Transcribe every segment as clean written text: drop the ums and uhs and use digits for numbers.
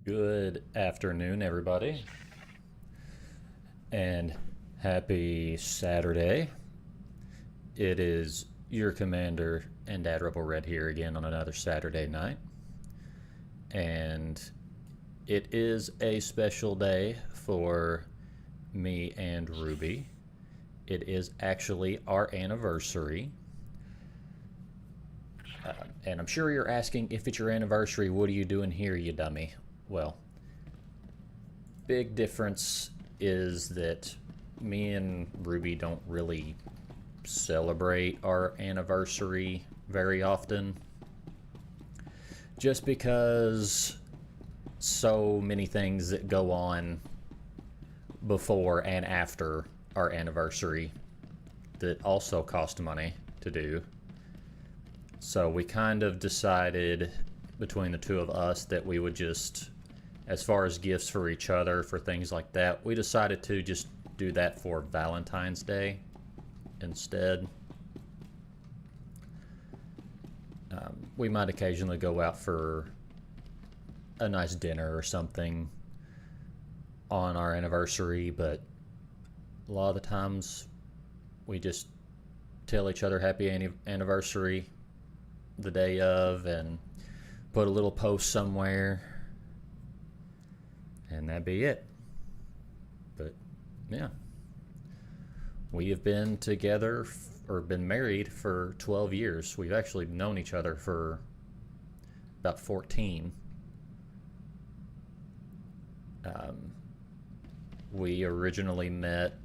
Good afternoon, everybody, and happy Saturday. It is your commander and Admirable Red here again on another Saturday night, and it is a special day for me and Ruby. It is actually our anniversary. And I'm sure you're asking, if it's your anniversary, what are you doing here, you dummy? Well, big difference is that me and Ruby don't really celebrate our anniversary very often. Just because so many things that go on before and after our anniversary that also cost money to do. So we kind of decided between the two of us that we would just, as far as gifts for each other, for things like that, we decided to just do that for Valentine's Day instead. We might occasionally go out for a nice dinner or something on our anniversary, but a lot of the times we just tell each other happy anniversary the day of and put a little post somewhere, and that'd be it. But yeah, we have been together or been married for 12 years. We've actually known each other for about 14. We originally met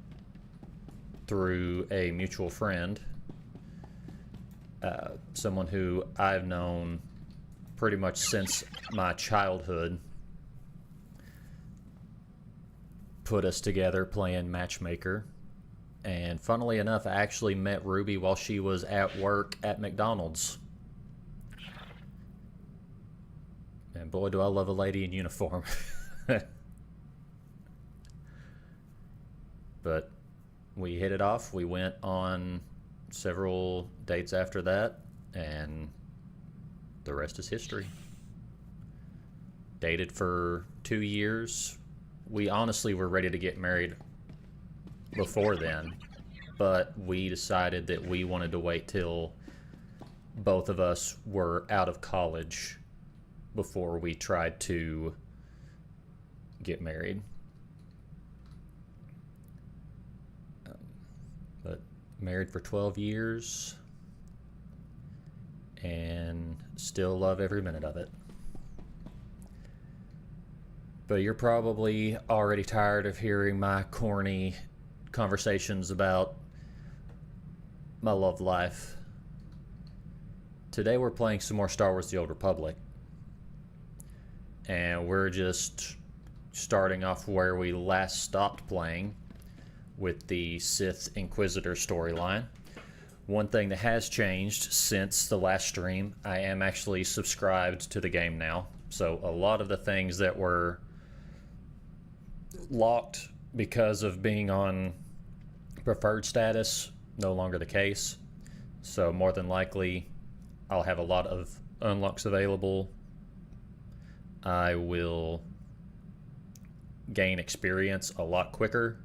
through a mutual friend, someone who I've known pretty much since my childhood. Put us together playing Matchmaker. And funnily enough, I actually met Ruby while she was at work at McDonald's. And boy, do I love a lady in uniform. But we hit it off. We went on several dates after that, and the rest is history. Dated for 2 years. We honestly were ready to get married before then, but we decided that we wanted to wait till both of us were out of college before we tried to get married. But married for 12 years and still love every minute of it. But you're probably already tired of hearing my corny conversations about my love life. Today we're playing some more Star Wars The Old Republic. And we're just starting off where we last stopped playing with the Sith Inquisitor storyline. One thing that has changed since the last stream, I am actually subscribed to the game now. So a lot of the things that were locked because of being on preferred status, no longer the case. So more than likely, I'll have a lot of unlocks available. I will gain experience a lot quicker,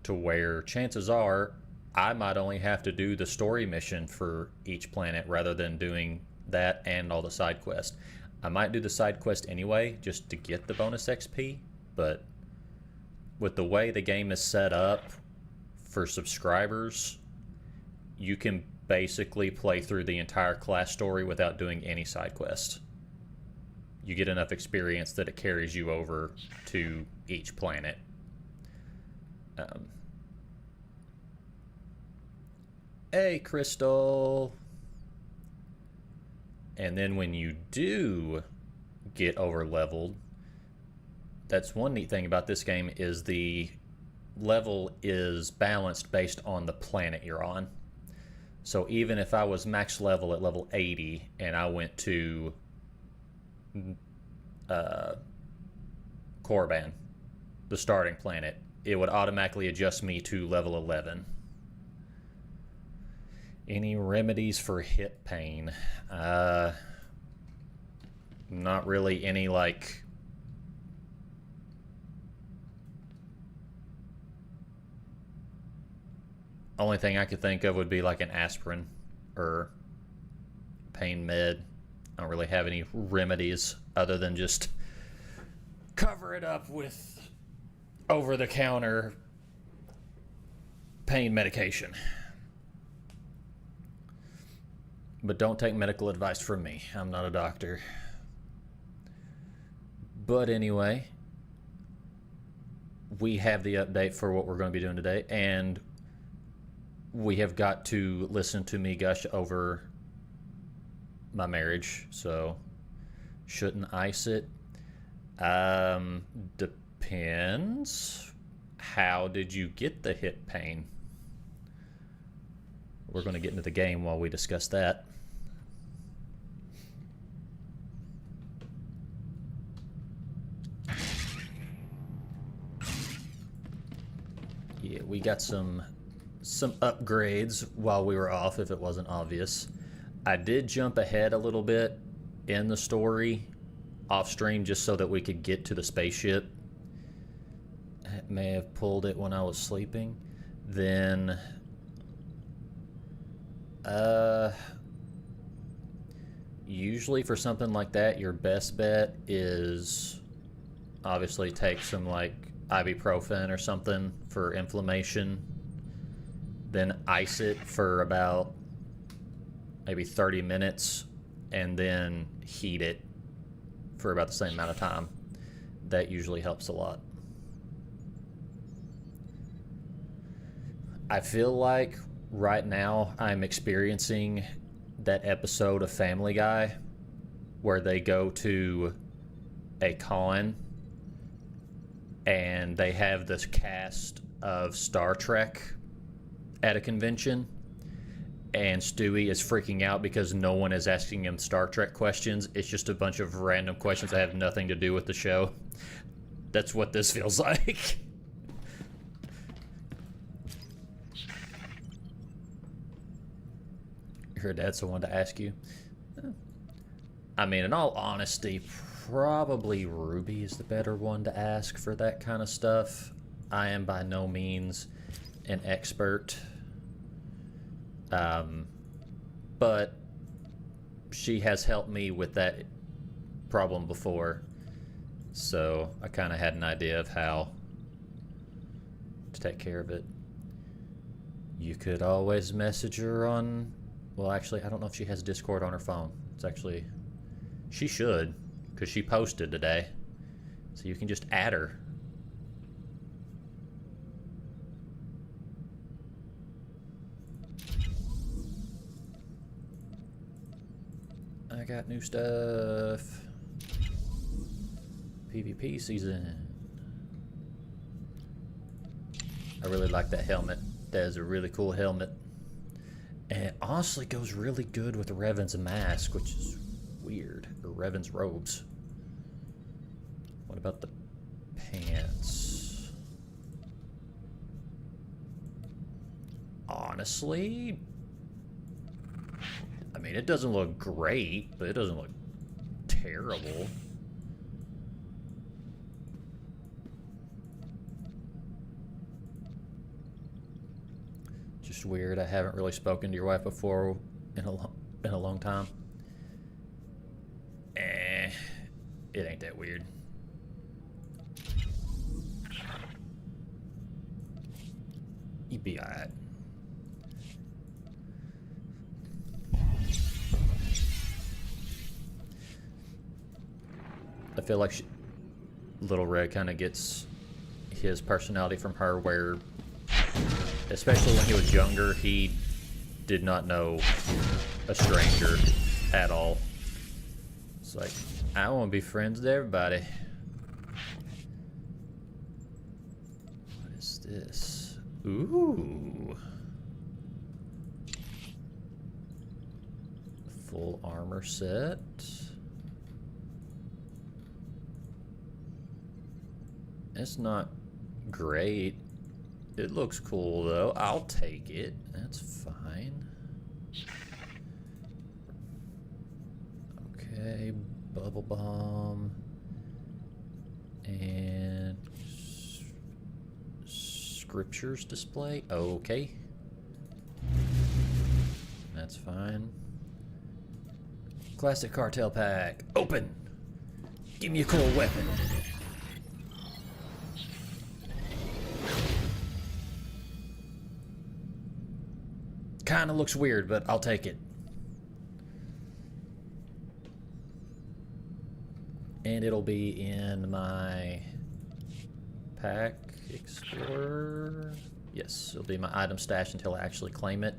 to where chances are I might only have to do the story mission for each planet rather than doing that and all the side quests. I might do the side quest anyway just to get the bonus XP, but with the way the game is set up for subscribers, you can basically play through the entire class story without doing any side quests. You get enough experience that it carries you over to each planet. Hey, Crystal. And then when you do get over leveled, that's one neat thing about this game, is the level is balanced based on the planet you're on. So even if I was max level at level 80 and I went to Korriban, the starting planet, it would automatically adjust me to level 11. Any remedies for hip pain? Not really any like Only thing I could think of would be like an aspirin or pain med. I don't really have any remedies other than just cover it up with over-the-counter pain medication. But don't take medical advice from me. I'm not a doctor. But anyway, we have the update for what we're going to be doing today, and we have got to listen to me gush over my marriage, so shouldn't ice it. Depends. How did you get the hip pain? We're going to get into the game while we discuss that. Yeah, we got some upgrades while we were off, if it wasn't obvious. I did jump ahead a little bit in the story off stream just so that we could get to the spaceship. I may have pulled it when I was sleeping. Then usually for something like that, your best bet is obviously take some like ibuprofen or something for inflammation, then ice it for about maybe 30 minutes and then heat it for about the same amount of time. That usually helps a lot. I feel like right now I'm experiencing that episode of Family Guy where they go to a con and they have this cast of Star Trek at a convention, and Stewie is freaking out because no one is asking him Star Trek questions. It's just a bunch of random questions that have nothing to do with the show. That's what this feels like. Your dad, someone to ask you. I mean, in all honesty, probably Ruby is the better one to ask for that kind of stuff. I am by no means an expert. But she has helped me with that problem before. So I kind of had an idea of how to take care of it. You could always message her on... Well, actually, I don't know if she has Discord on her phone. It's actually... She should, because she posted today. So you can just add her. I got new stuff. PvP season. I really like that helmet. That is a really cool helmet. And it honestly goes really good with Revan's mask, which is weird. Or Revan's robes. What about the pants? Honestly, I mean, it doesn't look great, but it doesn't look terrible. Just weird. I haven't really spoken to your wife before in a long time. It ain't that weird. You'd be alright. I feel like Little Red kind of gets his personality from her, where, especially when he was younger, he did not know a stranger at all. It's like, I want to be friends with everybody. What is this? Ooh. Full armor set. It's not great. It looks cool though. I'll take it. That's fine. Okay, bubble bomb and scriptures display. Okay. That's fine. Classic cartel pack. Open! Give me a cool weapon. Kinda looks weird, but I'll take it. And it'll be in my pack explorer. Yes, it'll be my item stash until I actually claim it,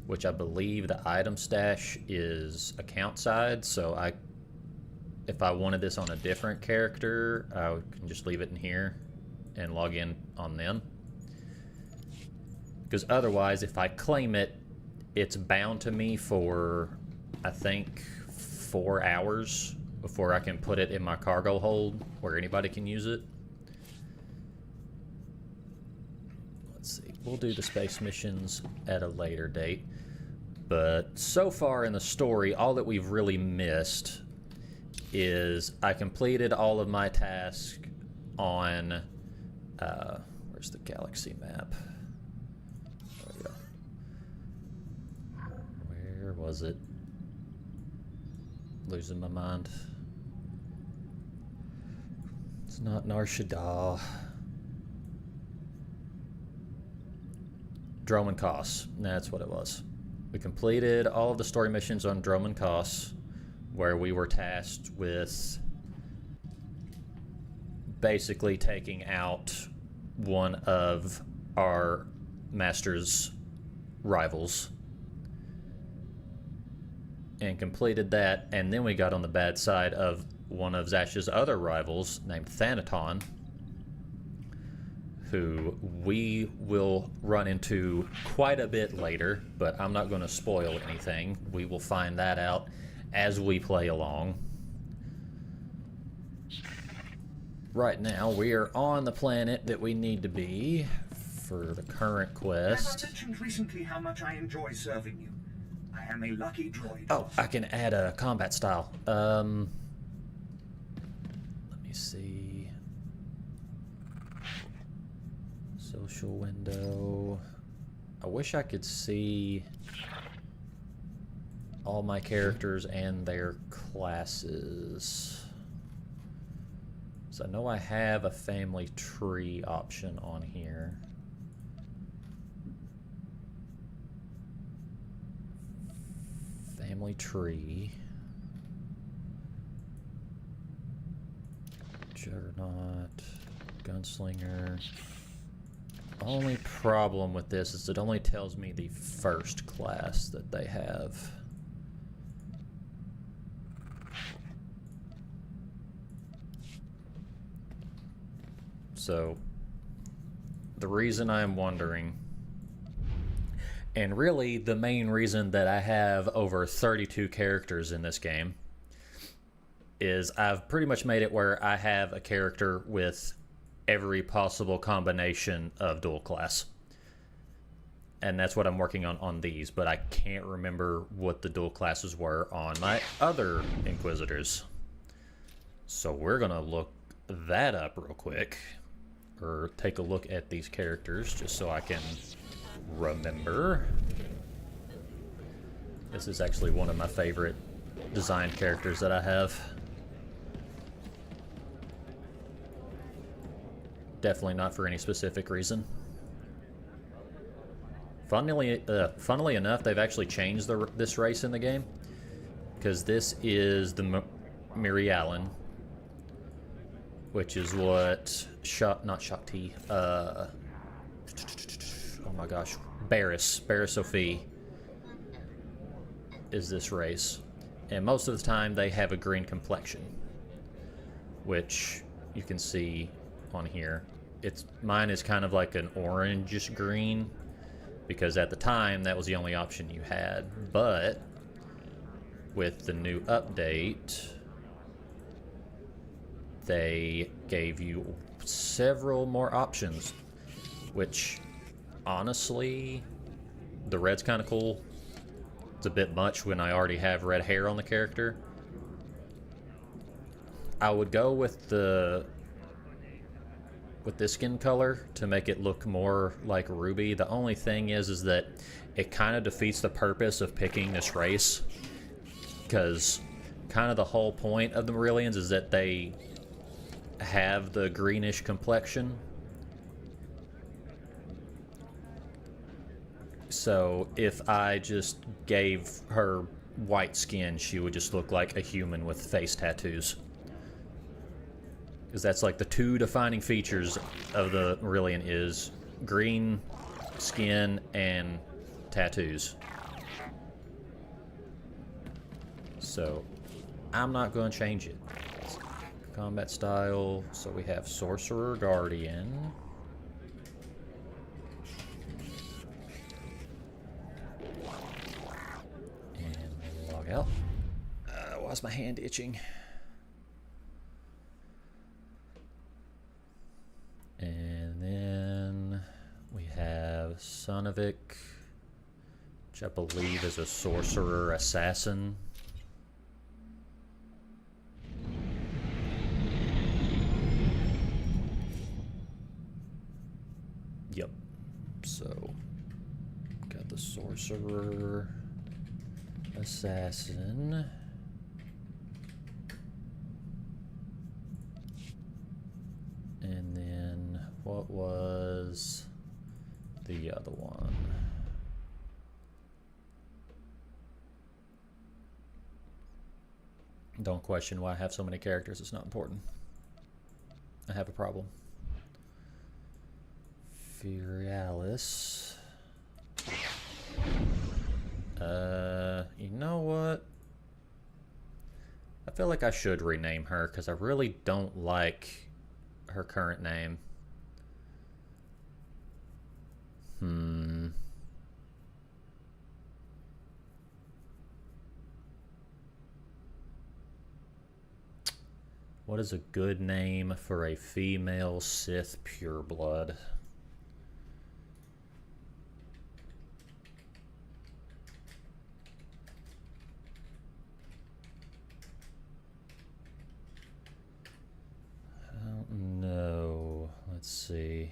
which I believe the item stash is account side, so if I wanted this on a different character, I can just leave it in here and log in on them. Because otherwise, if I claim it, it's bound to me for, I think, 4 hours before I can put it in my cargo hold where anybody can use it. Let's see, we'll do the space missions at a later date. But so far in the story, all that we've really missed is I completed all of my tasks on, where's the galaxy map? There we go. Where was it? Losing my mind. It's not Nar Shaddaa. Dromund Kaas. That's what it was. We completed all of the story missions on Dromund Kaas, where we were tasked with basically taking out one of our master's rivals. And completed that, and then we got on the bad side of one of Zash's other rivals named Thanaton, who we will run into quite a bit later, but I'm not going to spoil anything. We will find that out as we play along. Right now, we are on the planet that we need to be for the current quest. I mentioned recently how much I enjoy serving you. I am a lucky droid. Oh, I can add a combat style. Let me see. Social window. I wish I could see all my characters and their classes. So I know I have a family tree option on here. Family tree. Juggernaut. Gunslinger. Only problem with this is it only tells me the first class that they have. So, the reason I'm wondering, and really the main reason that I have over 32 characters in this game, is I've pretty much made it where I have a character with every possible combination of dual class. And that's what I'm working on these, but I can't remember what the dual classes were on my other Inquisitors. So we're gonna look that up real quick, or take a look at these characters just so I can remember. This is actually one of my favorite design characters that I have. Definitely not for any specific reason. Funnily enough, they've actually changed this race in the game, because this is the Mirialan, which is what not Shakti. Oh my gosh, Barriss Sophie is this race, and most of the time they have a green complexion, which you can see on here. Mine is kind of like an orangish green, because at the time that was the only option you had. But with the new update, they gave you several more options, which honestly, the red's kind of cool. It's a bit much when I already have red hair on the character. I would go with this skin color to make it look more like Ruby. The only thing is that it kind of defeats the purpose of picking this race, because kind of the whole point of the Marillions is that they have the greenish complexion. So if I just gave her white skin, she would just look like a human with face tattoos. Because that's like the two defining features of the Marillion is green skin and tattoos. So I'm not going to change it. Combat style, so we have Sorcerer Guardian. And log out. Why's my hand itching? And then we have Sunovic, which I believe is a Sorcerer Assassin. Yep. So, got the Sorcerer Assassin. And then, what was the other one? Don't question why I have so many characters, it's not important. I have a problem. Furialis. You know what? I feel like I should rename her because I really don't like her current name. What is a good name for a female Sith pureblood? I don't know. Let's see.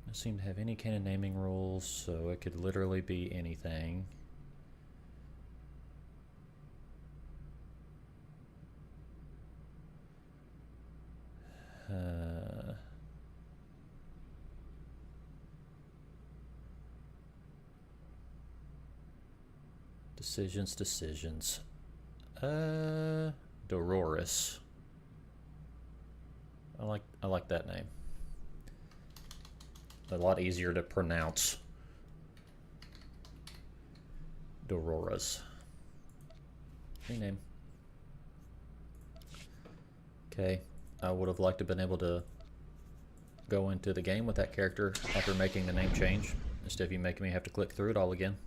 Doesn't seem to have any canon naming rules, so it could literally be anything. Decisions. Dororis. I like that name. A lot easier to pronounce. Dororas. Rename. Okay. I would have liked to have been able to go into the game with that character after making the name change, instead of you making me have to click through it all again.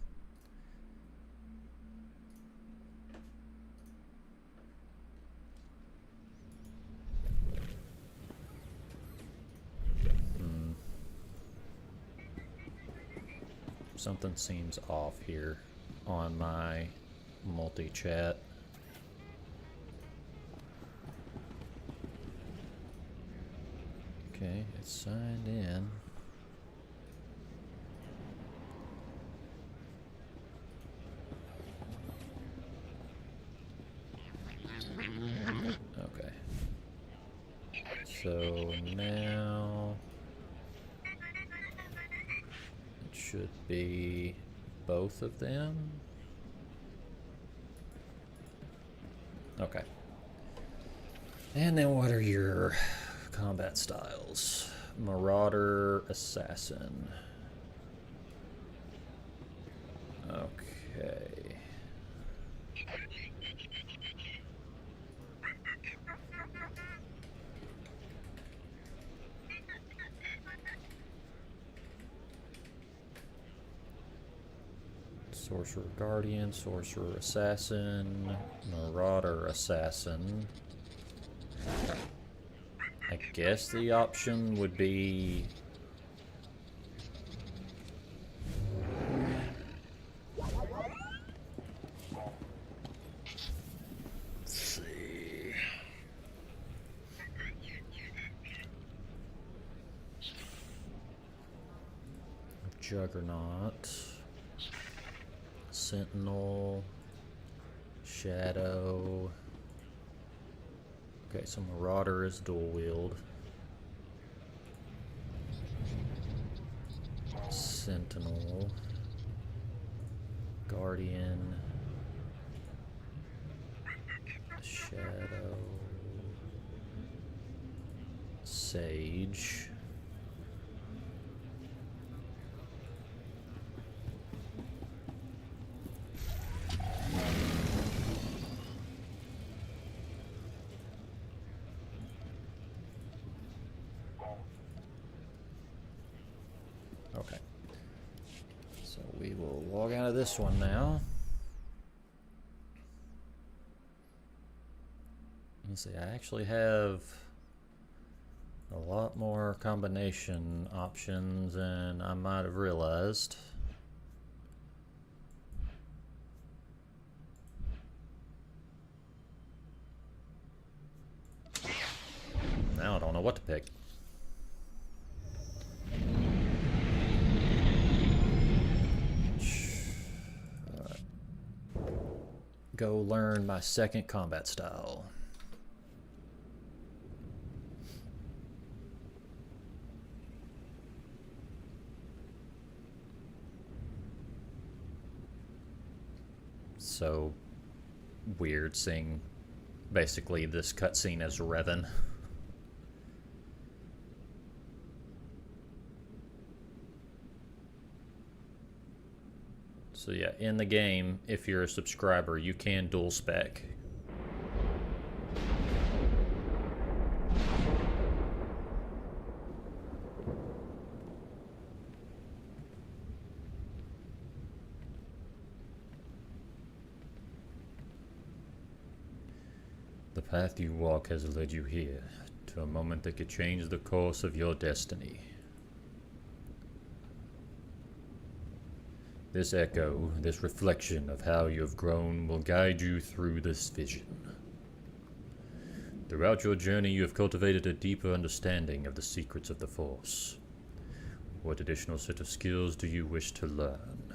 Something seems off here on my multi-chat. Okay, it's signed in. Okay. So now it should be both of them. Okay. And then what are your combat styles? Marauder, Assassin. Okay. Sorcerer Guardian, Sorcerer Assassin, Marauder Assassin. guess the option would be... Let's see... Juggernaut, Sentinel, Shadow. Okay, so Marauder is dual wield. Sentinel, Guardian, Shadow, Sage. Okay, so we will log out of this one now. You see, I actually have a lot more combination options than I might have realized. Now I don't know what to pick. Go learn my second combat style. So weird seeing basically this cutscene as Revan. So yeah, in the game, if you're a subscriber, you can dual spec. The path you walk has led you here, to a moment that could change the course of your destiny. This echo, this reflection of how you have grown will guide you through this vision. Throughout your journey, you have cultivated a deeper understanding of the secrets of the Force. What additional set of skills do you wish to learn?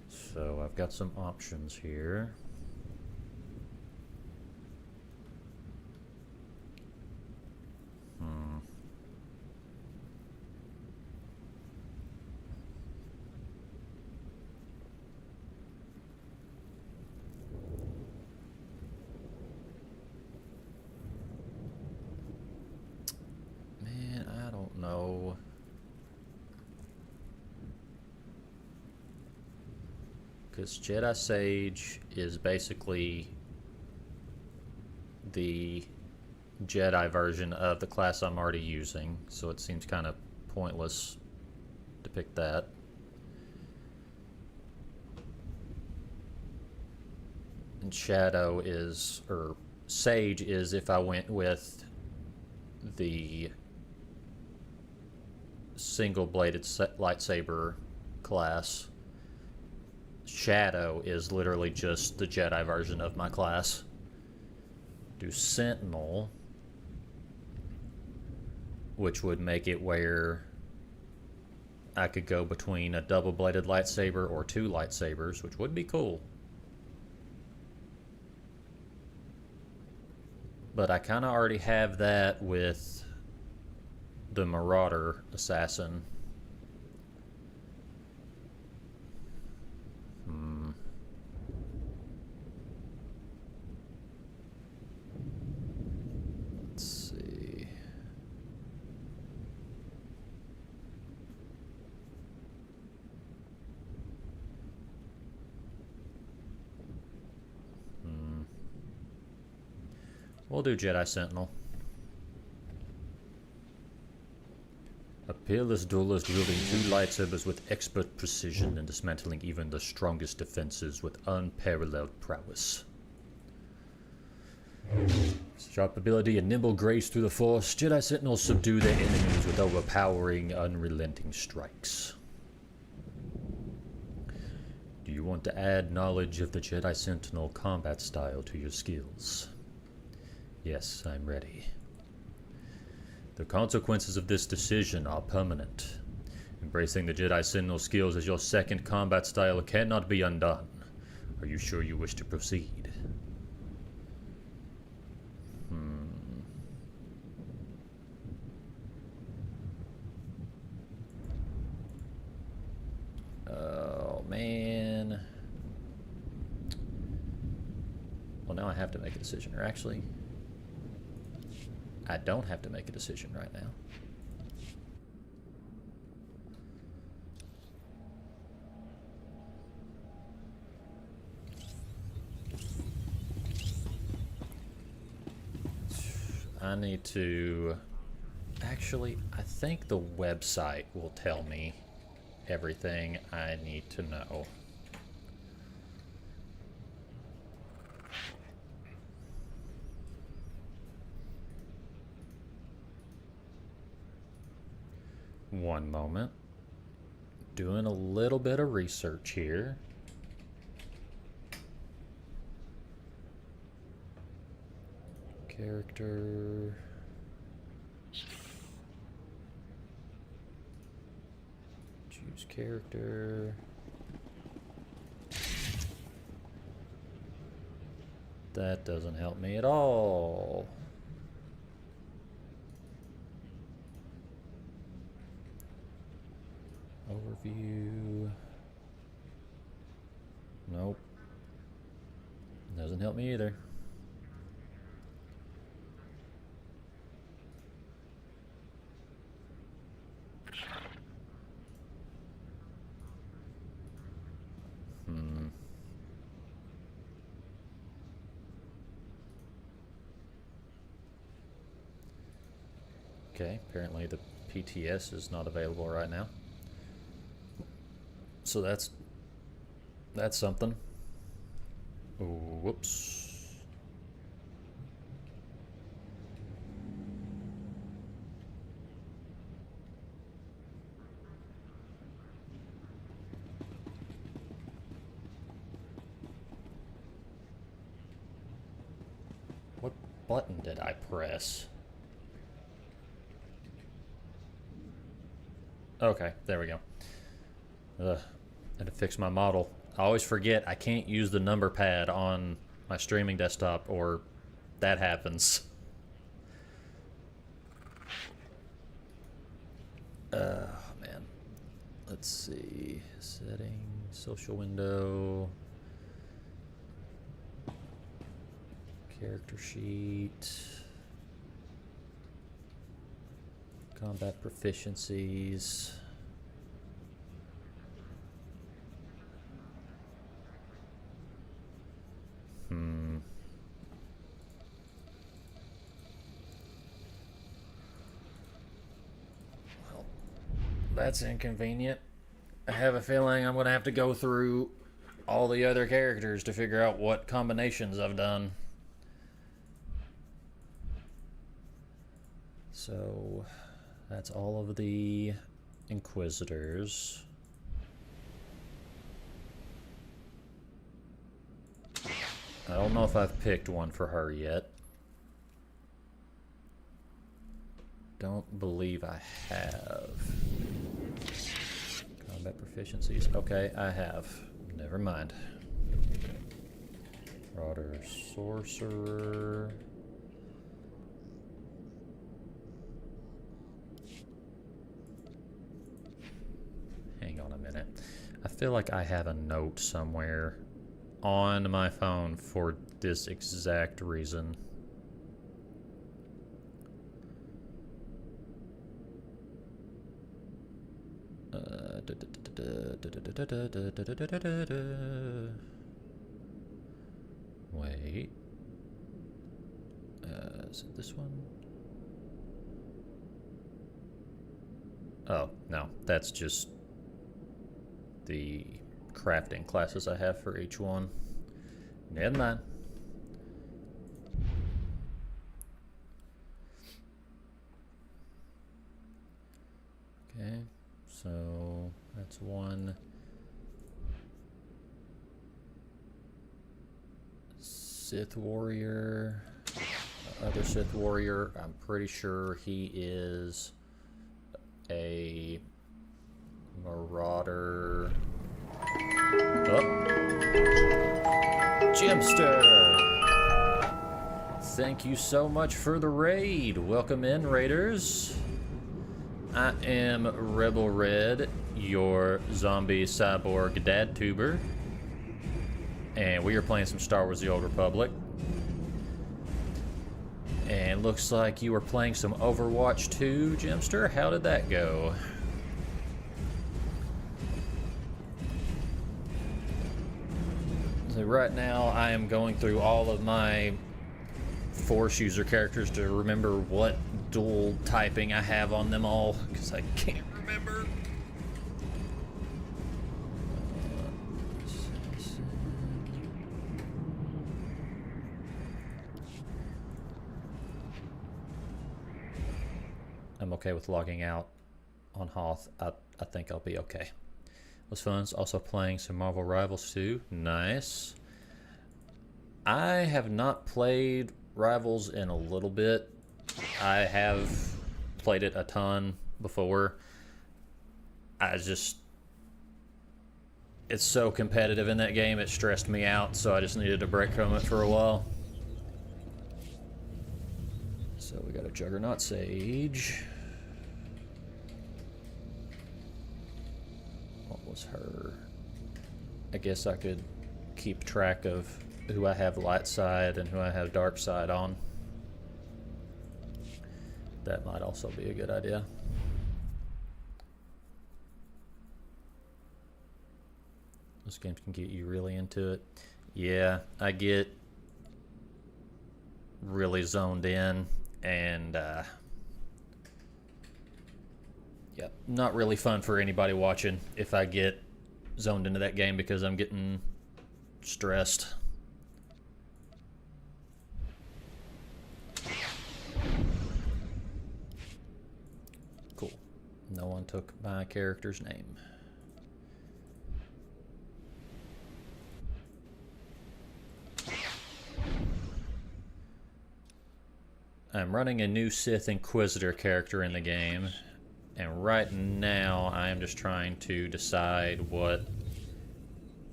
So I've got some options here. No. Because Jedi Sage is basically the Jedi version of the class I'm already using, so it seems kind of pointless to pick that. And Shadow is, or Sage is if I went with the single-bladed lightsaber class. Shadow is literally just the Jedi version of my class. Do Sentinel, which would make it where I could go between a double-bladed lightsaber or two lightsabers, which would be cool. But I kind of already have that with the Marauder Assassin. Let's see. We'll do Jedi Sentinel. A peerless duelist wielding two lightsabers with expert precision and dismantling even the strongest defenses with unparalleled prowess. Sharp ability and nimble grace through the Force, Jedi Sentinels subdue their enemies with overpowering, unrelenting strikes. Do you want to add knowledge of the Jedi Sentinel combat style to your skills? Yes, I'm ready. The consequences of this decision are permanent. Embracing the Jedi Sentinel skills as your second combat style cannot be undone. Are you sure you wish to proceed? Oh, man. Well, now I have to make a decision. Or actually, I don't have to make a decision right now. I need to... Actually, I think the website will tell me everything I need to know. One moment. Doing a little bit of research here. Character. Choose character. That doesn't help me at all. Overview. Nope. Doesn't help me either. Okay, apparently the PTS is not available right now. So that's something. Ooh, whoops. What button did I press? Okay, there we go. Had to fix my model. I always forget I can't use the number pad on my streaming desktop or that happens. Man. Let's see. Settings, social window. Character sheet. Combat proficiencies. Well, that's inconvenient. I have a feeling I'm going to have to go through all the other characters to figure out what combinations I've done. So... that's all of the Inquisitors. I don't know if I've picked one for her yet. Don't believe I have. Combat proficiencies. Okay, I have. Never mind. Marauder Sorcerer. Hang on a minute. I feel like I have a note somewhere on my phone for this exact reason. Wait. Is it this one? Oh, no. That's just the crafting classes I have for each one. Never mind. So that's one. Sith warrior. Other Sith warrior. I'm pretty sure he is a marauder. Oh. Jimster! Thank you so much for the raid. Welcome in, raiders. I am Rebel Red, your zombie cyborg dad tuber. And we are playing some Star Wars The Old Republic. And looks like you were playing some Overwatch 2, Jimster. How did that go? So right now I am going through all of my Force user characters to remember what dual typing I have on them all, because I can't remember. I'm okay with logging out on Hoth. I think I'll be okay. Was fun. Also playing some Marvel Rivals 2. Nice. I have not played Rivals in a little bit. I have played it a ton before. It's so competitive in that game, it stressed me out, so I just needed a break from it for a while. So we got a Juggernaut Sage. What was her? I guess I could keep track of who I have light side and who I have dark side on. That might also be a good idea. Those games can get you really into it. Yeah, I get really zoned in, and yeah, not really fun for anybody watching if I get zoned into that game because I'm getting stressed. Cool. No one took my character's name. I'm running a new Sith Inquisitor character in the game, and right now I am just trying to decide what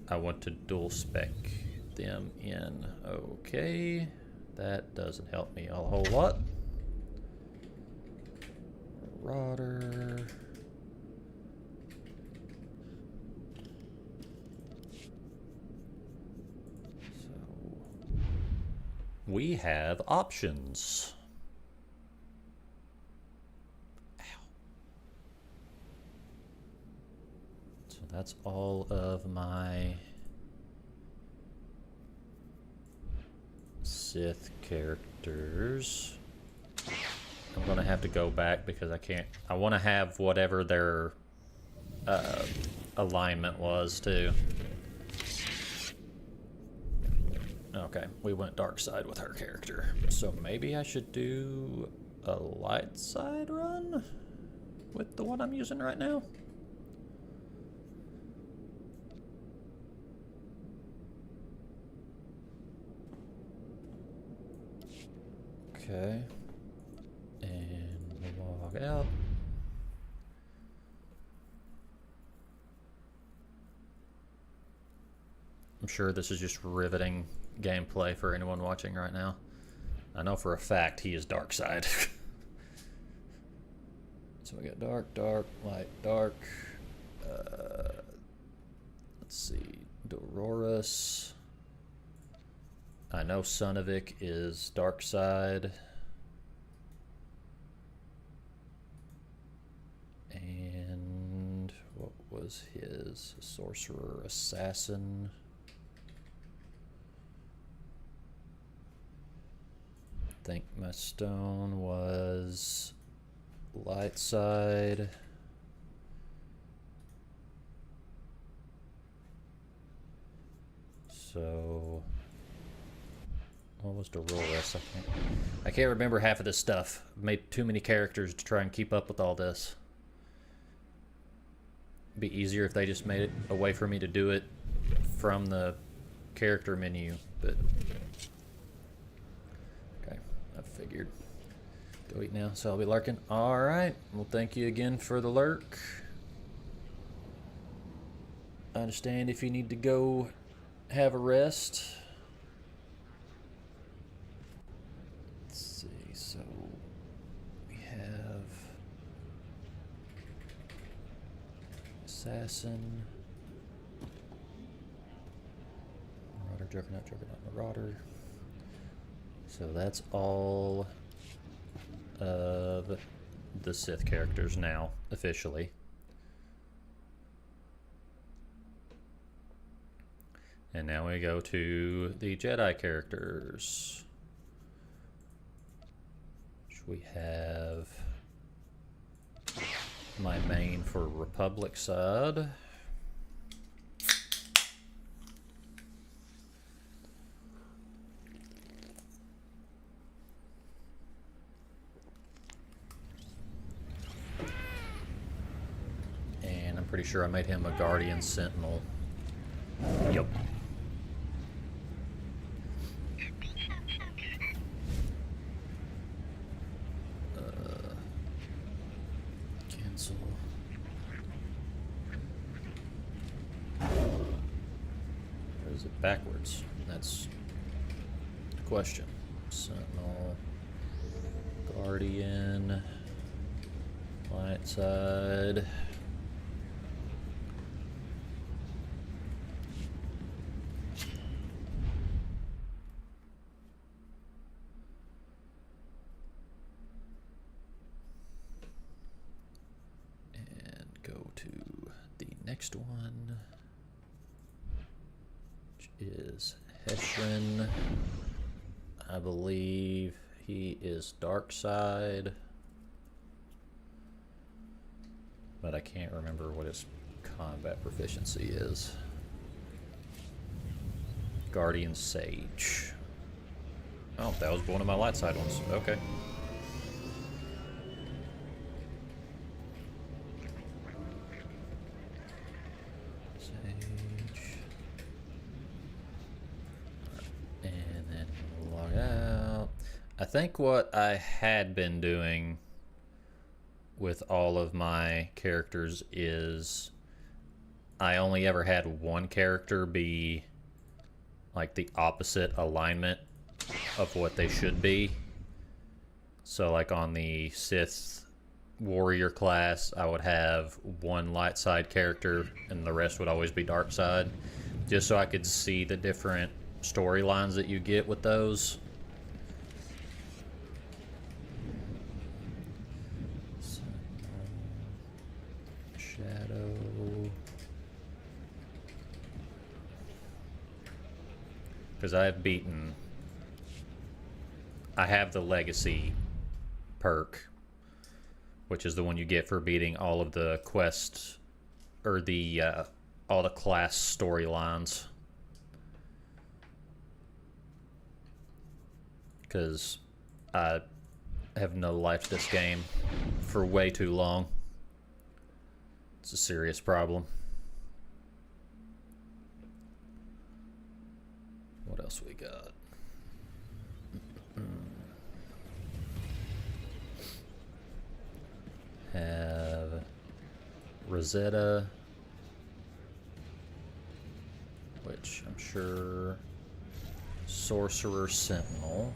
I want to dual spec them in. Okay, that doesn't help me a whole lot. Marauder. So we have options. That's all of my Sith characters. I'm gonna have to go back because I can't. I want to have whatever their alignment was too. Okay, we went dark side with her character, so maybe I should do a light side run with the one I'm using right now. Okay, and log out. I'm sure this is just riveting gameplay for anyone watching right now. I know for a fact he is dark side. So we got dark, dark, light, dark. Let's see, Dolores. I know Sunovik is dark side. And what was his? Sorcerer, assassin. I think my stone was light side. So what was Dolores? I can't remember half of this stuff. I've made too many characters to try and keep up with all this. be easier if they just made it a way for me to do it from the character menu, but okay, I figured. Go eat now, so I'll be lurking. Alright, well thank you again for the lurk. I understand if you need to go have a rest. Let's see, so we have Assassin, Marauder, Juggernaut, Marauder. So that's all of the Sith characters now, officially. And now we go to the Jedi characters. Which we have my main for Republic side. And I'm pretty sure I made him a Guardian Sentinel. Yep. Cancel. Or is it backwards? That's the question. Sentinel, Guardian, light side. Next one, which is Heshrin. I believe he is dark side, but I can't remember what his combat proficiency is. Guardian Sage. Oh, that was one of my light side ones. Okay. I think what I had been doing with all of my characters is I only ever had one character be like the opposite alignment of what they should be. So like on the Sith warrior class, I would have one light side character and the rest would always be dark side, just so I could see the different storylines that you get with those. Because I have the legacy perk, which is the one you get for beating all of the quests, or the all the class storylines. Because I have no life this game for way too long. It's a serious problem. What else we got? Have Rosetta, which I'm sure Sorcerer Sentinel.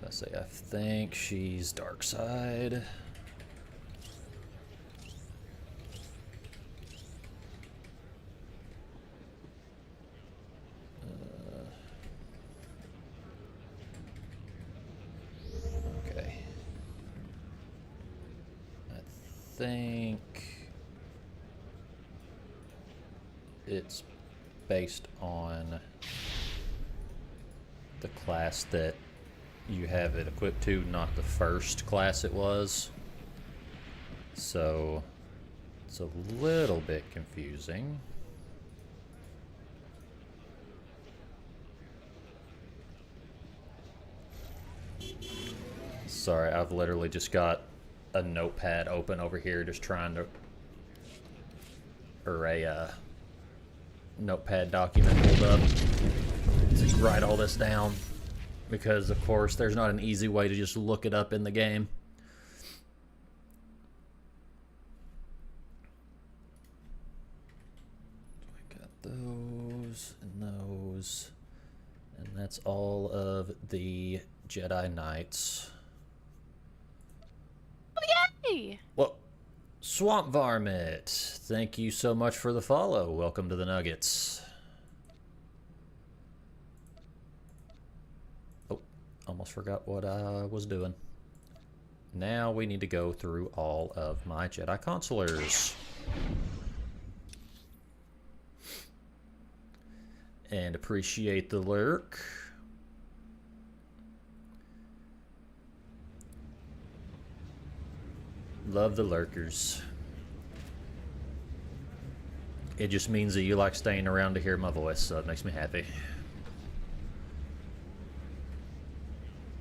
I say I think she's dark side. Think it's based on the class that you have it equipped to, not the first class it was. So it's a little bit confusing. Sorry, I've literally just got a notepad open over here, just trying to, or a notepad document pulled up to write all this down, because of course there's not an easy way to just look it up in the game. I got those and those, and that's all of the Jedi Knights. Oh, yay! Well, Swamp Varmint, thank you so much for the follow. Welcome to the Nuggets. Oh, almost forgot what I was doing. Now we need to go through all of my Jedi Consulars. And appreciate the lurk. Love the lurkers. It just means that you like staying around to hear my voice, so it makes me happy.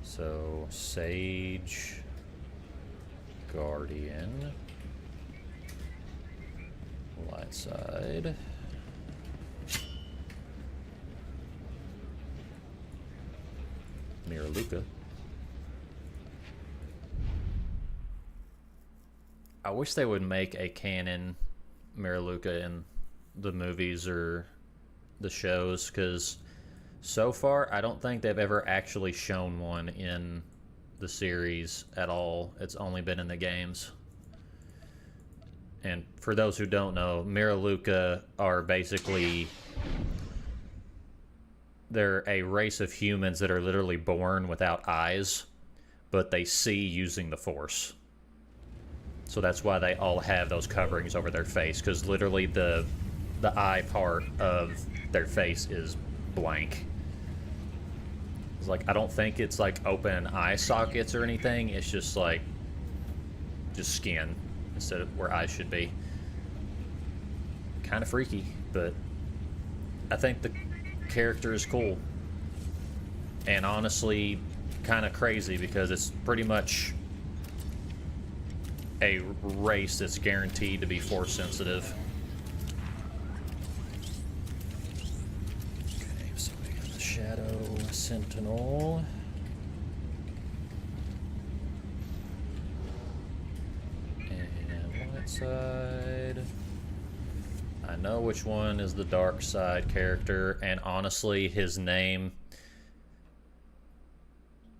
So, Sage, Guardian, Light Side, Miraluka. I wish they would make a canon Miraluka in the movies or the shows, because so far I don't think they've ever actually shown one in the series at all. It's only been in the games. And for those who don't know, Miraluka are basically, they're a race of humans that are literally born without eyes, but they see using the Force. So that's why they all have those coverings over their face, because literally the eye part of their face is blank. It's like, I don't think it's like open eye sockets or anything. It's just like, just skin instead of where eyes should be. Kind of freaky, but I think the character is cool. And honestly, kind of crazy, because it's pretty much a race that's guaranteed to be Force sensitive. Okay, so we got the Shadow Sentinel. And Light Side. I know which one is the Dark Side character, and honestly, his name,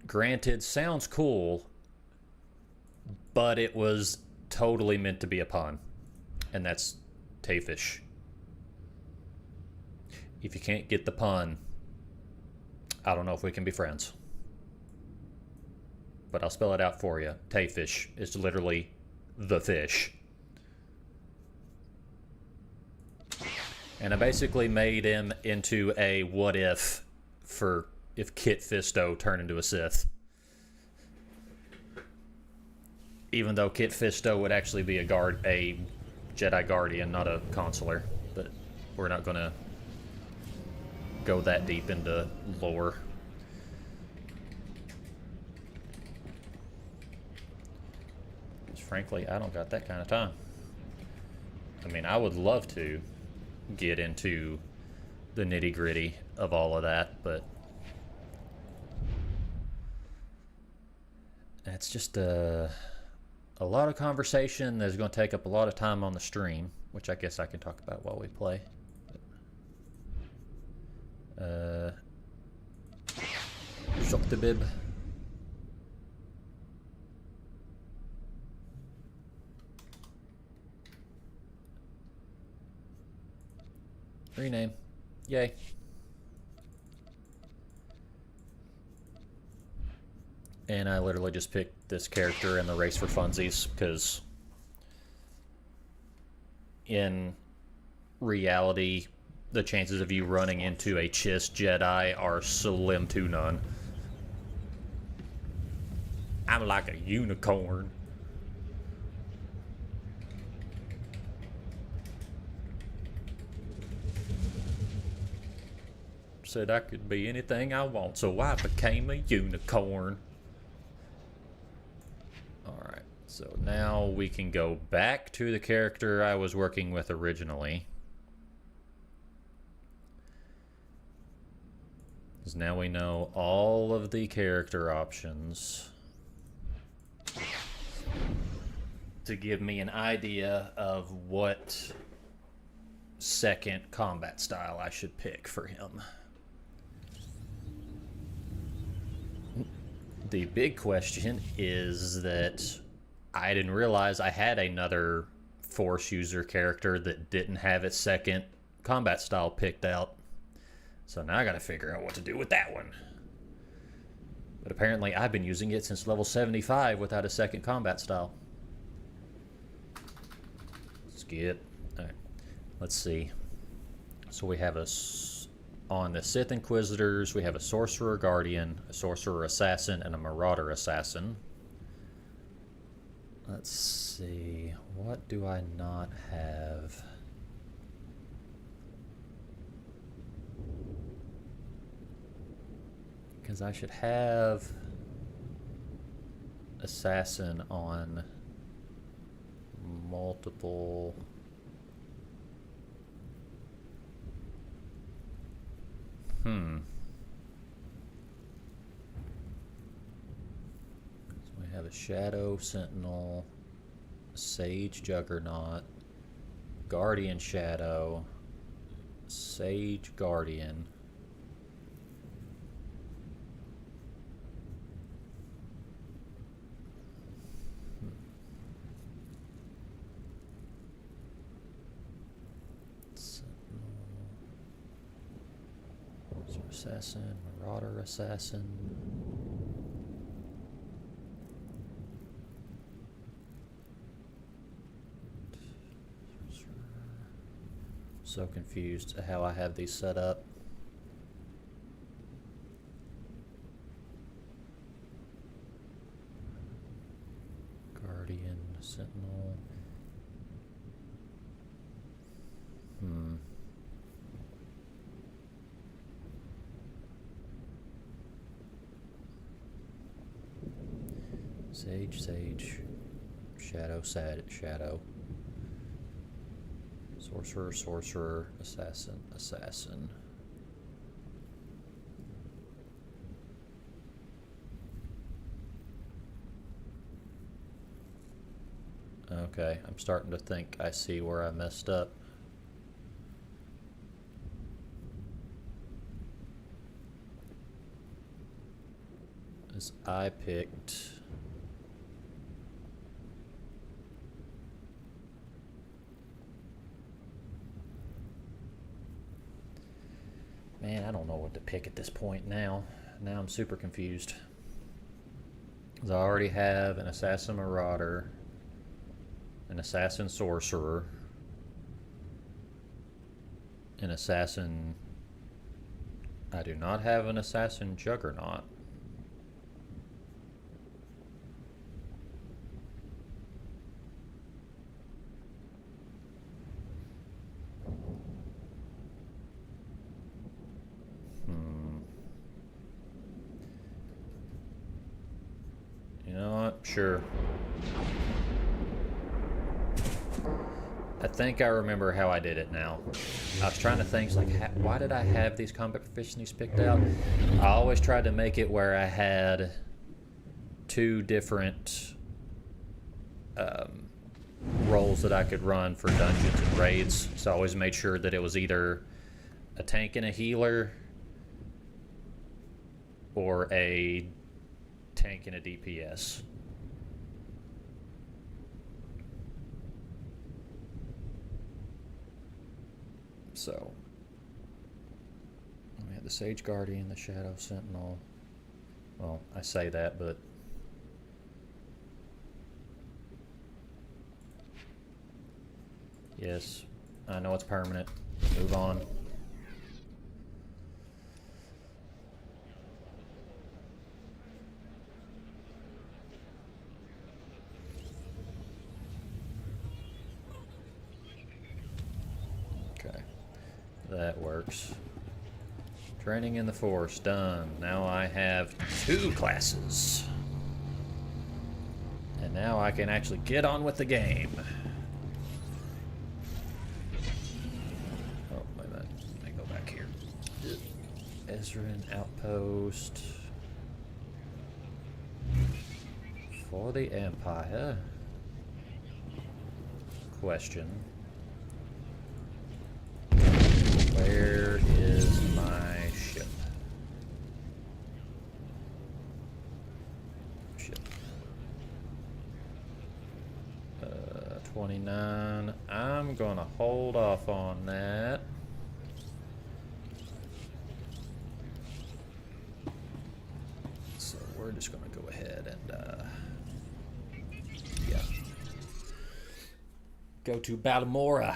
granted, sounds cool, but it was totally meant to be a pun, and that's Tayfish. If you can't get the pun, I don't know if we can be friends. But I'll spell it out for you. Tayfish is literally the fish. And I basically made him into a what if for if Kit Fisto turned into a Sith. Even though Kit Fisto would actually be a Jedi Guardian, not a Consular. But we're not going to go that deep into lore. Because frankly, I don't got that kind of time. I mean, I would love to get into the nitty-gritty of all of that, but it's just a lot of conversation that's going to take up a lot of time on the stream, which I guess I can talk about while we play. Shock the bib. Rename. Yay. And I literally just picked this character in the race for funsies, because in reality, the chances of you running into a Chiss Jedi are slim to none. I'm like a unicorn. Said I could be anything I want, so I became a unicorn. Alright, let's So now we can go back to the character I was working with originally. Because now we know all of the character options to give me an idea of what second combat style I should pick for him. The big question is that I didn't realize I had another Force user character that didn't have its second combat style picked out. So now I gotta figure out what to do with that one. But apparently I've been using it since level 75 without a second combat style. Skip. Alright, let's see. So we have on the Sith Inquisitors, we have a Sorcerer Guardian, a Sorcerer Assassin, and a Marauder Assassin. Let's see, what do I not have? Because I should have Assassin on multiple. So we have a Shadow Sentinel, a Sage Juggernaut, Guardian Shadow, Sage Guardian. Assassin, Marauder Assassin. So confused at how I have these set up. Guardian, Sentinel. Sage, Shadow, Shadow. Sorcerer, Assassin. Okay, I'm starting to think I see where I messed up. As I picked... Man, I don't know what to pick at this point now. Now I'm super confused. Because I already have an Assassin Marauder, an Assassin Sorcerer, an Assassin... I do not have an Assassin Juggernaut. Sure. I think I remember how I did it now. I was trying to think, like, why did I have these combat proficiencies picked out? I always tried to make it where I had two different roles that I could run for dungeons and raids. So I always made sure that it was either a tank and a healer or a tank and a DPS. So, we have the Sage Guardian, the Shadow Sentinel. Well, I say that, but yes, I know it's permanent. Move on. That works. Training in the Force, done. Now I have 2 classes. And Now I can actually get on with the game. Oh, wait a minute. Let me go back here. Ezran Outpost. For the Empire. Question. Where is my ship? Ship. 29. I'm gonna hold off on that. So we're just gonna go ahead and yeah. Go to Balmora.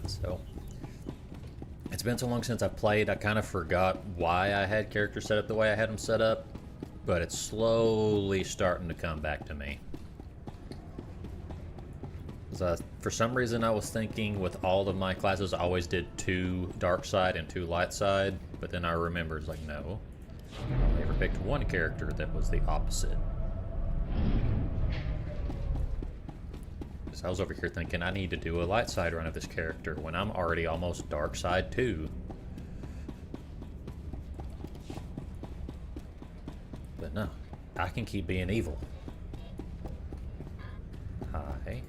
So, it's been so long since I've played, I kind of forgot why I had characters set up the way I had them set up, but it's slowly starting to come back to me. So, for some reason I was thinking with all of my classes I always did 2 dark side and 2 light side, but then I remembered, it's like, no, I only ever picked one character that was the opposite. I was over here thinking I need to do a light side run of this character when I'm already almost dark side too. But no, I can keep being evil. Hi.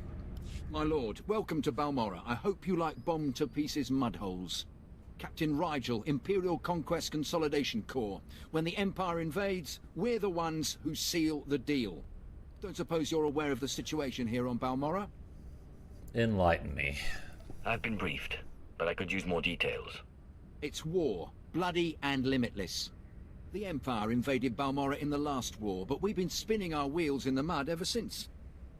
My lord, welcome to Balmora. I hope you like bombed to pieces mudholes. Captain Rigel, Imperial Conquest Consolidation Corps. When the Empire invades, we're the ones who seal the deal. Don't suppose you're aware of the situation here on Balmora? Enlighten me. I've been briefed, but I could use more details. It's war, bloody and limitless. The Empire invaded Balmora in the last war, but we've been spinning our wheels in the mud ever since.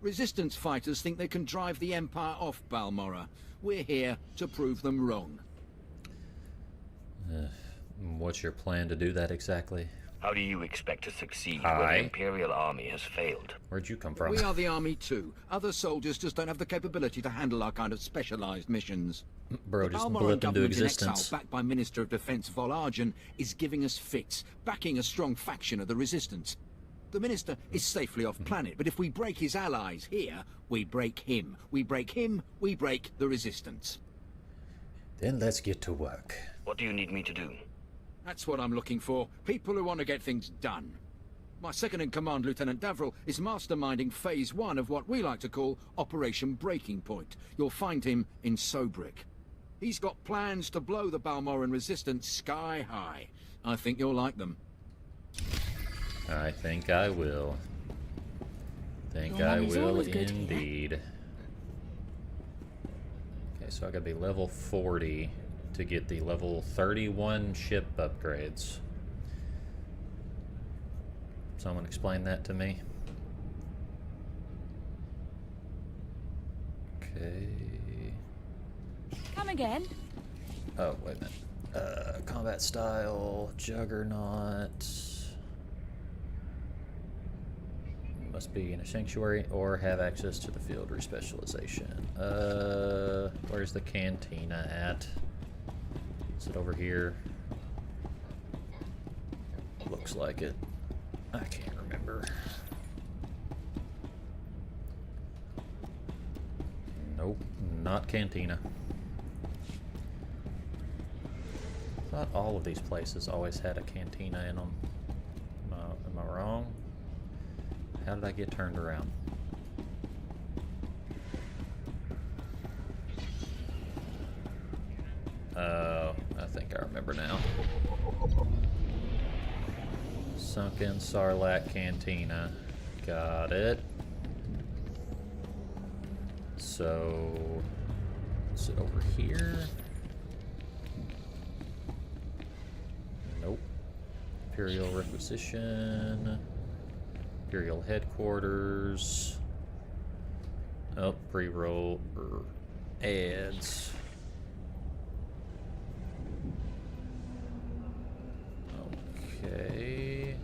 Resistance fighters think they can drive the Empire off Balmora. We're here to prove them wrong. What's your plan to do that exactly? How do you expect to succeed Hi. when the Imperial Army has failed? Where'd you come from? We are the army too. Other soldiers just don't have the capability to handle our kind of specialized missions. Bro, The just Balmoran blip into government in existence. exile, backed by Minister of Defense Vol Argen, is giving us fits, backing a strong faction of the Resistance. The Minister is safely off planet, but if we break his allies here, we break him. We break him, we break the Resistance. Then let's get to work. What do you need me to do? That's what I'm looking for. People who want to get things done. My second-in-command, Lieutenant Davriel, is masterminding Phase 1 of what we like to call Operation Breaking Point. You'll find him in Sobrik. He's got plans to blow the Balmoran resistance sky high. I think you'll like them. I think I will. Think Your I mommy's will always good, indeed. Okay, so I gotta be level 40 to get the level 31 ship upgrades. Someone explain that to me. Okay. Come again? Oh, wait a minute. Combat style, Juggernaut. Must be in a sanctuary or have access to the field respecialization. Where's the cantina at? Is it over here? Looks like it. I can't remember. Nope, not cantina. Thought all of these places always had a cantina in them. Am I wrong? How did I get turned around? Oh, I think I remember now. Sunken Sarlacc Cantina. Got it. So, is it over here? Nope. Imperial Requisition. Imperial Headquarters. Oh, pre-roll ads. Okay.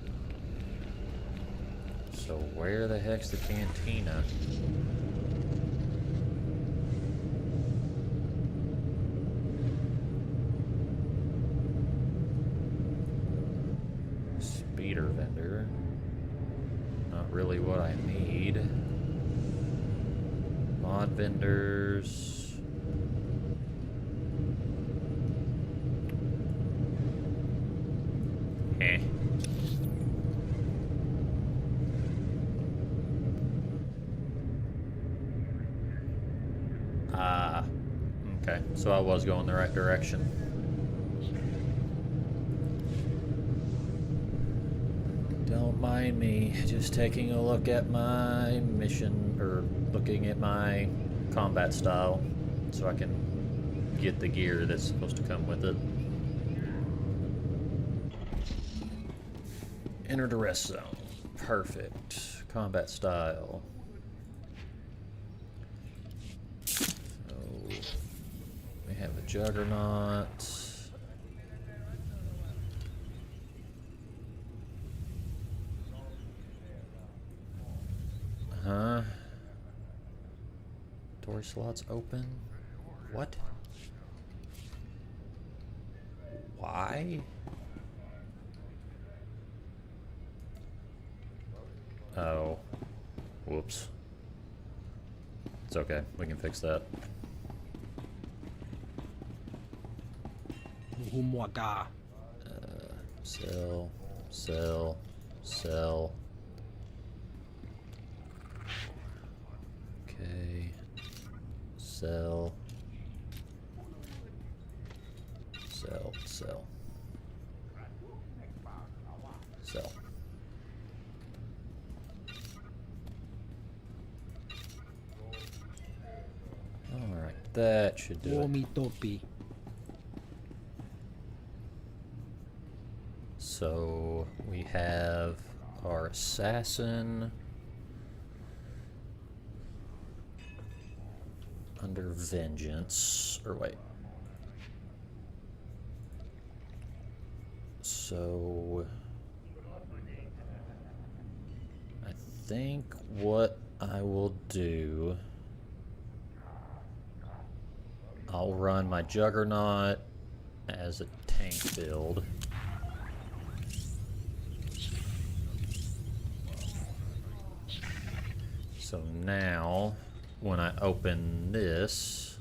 So where the heck's the cantina? really what I need. Mod vendors. Eh. Okay, so I was going the right direction. Don't mind me just taking a look at my mission, or looking at my combat style, so I can get the gear that's supposed to come with it. Enter the rest zone. Perfect. Combat style. We have a Juggernaut. Huh? Door slots open? What? Why? Oh. Whoops. It's okay. We can fix that. Sell, sell, sell. Okay. Sell. Sell, sell. Sell. Alright, that should do it. So we have our assassin under vengeance, or wait. So I think what I will do, I'll run my Juggernaut as a tank build. So now, when I open this,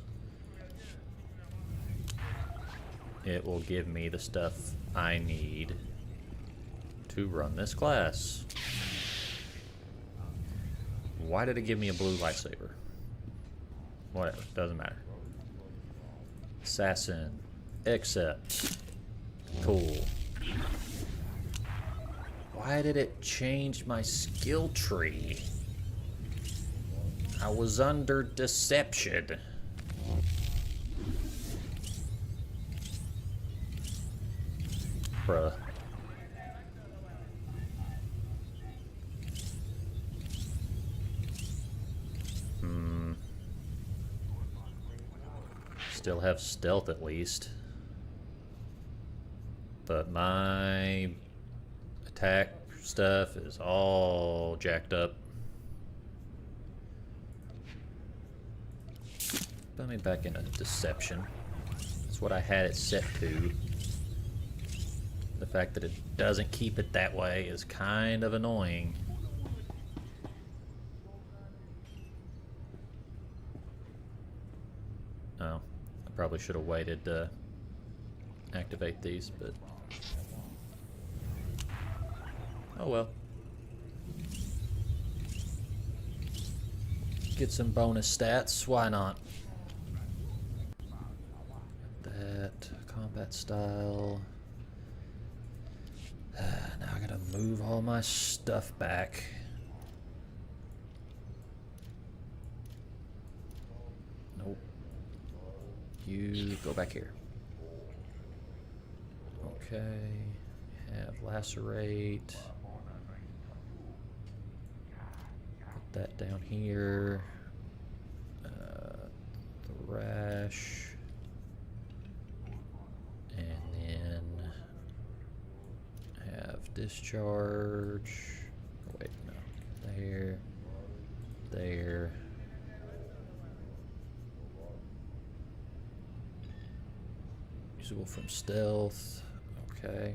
it will give me the stuff I need to run this class. Why did it give me a blue lightsaber? Whatever, doesn't matter. Assassin, accept. Cool. Why did it change my skill tree? I was under deception. Bruh. Still have stealth at least. But my attack stuff is all jacked up. Put me back into deception. That's what I had it set to. The fact that it doesn't keep it that way is kind of annoying. Oh, I probably should have waited to activate these, but oh well. Get some bonus stats, why not? That combat style. Now I gotta move all my stuff back. Nope. You go back here. Okay. Have lacerate. Put that down here. Thrash. And then have discharge. Oh, wait, no. There. There. Usable from stealth. Okay.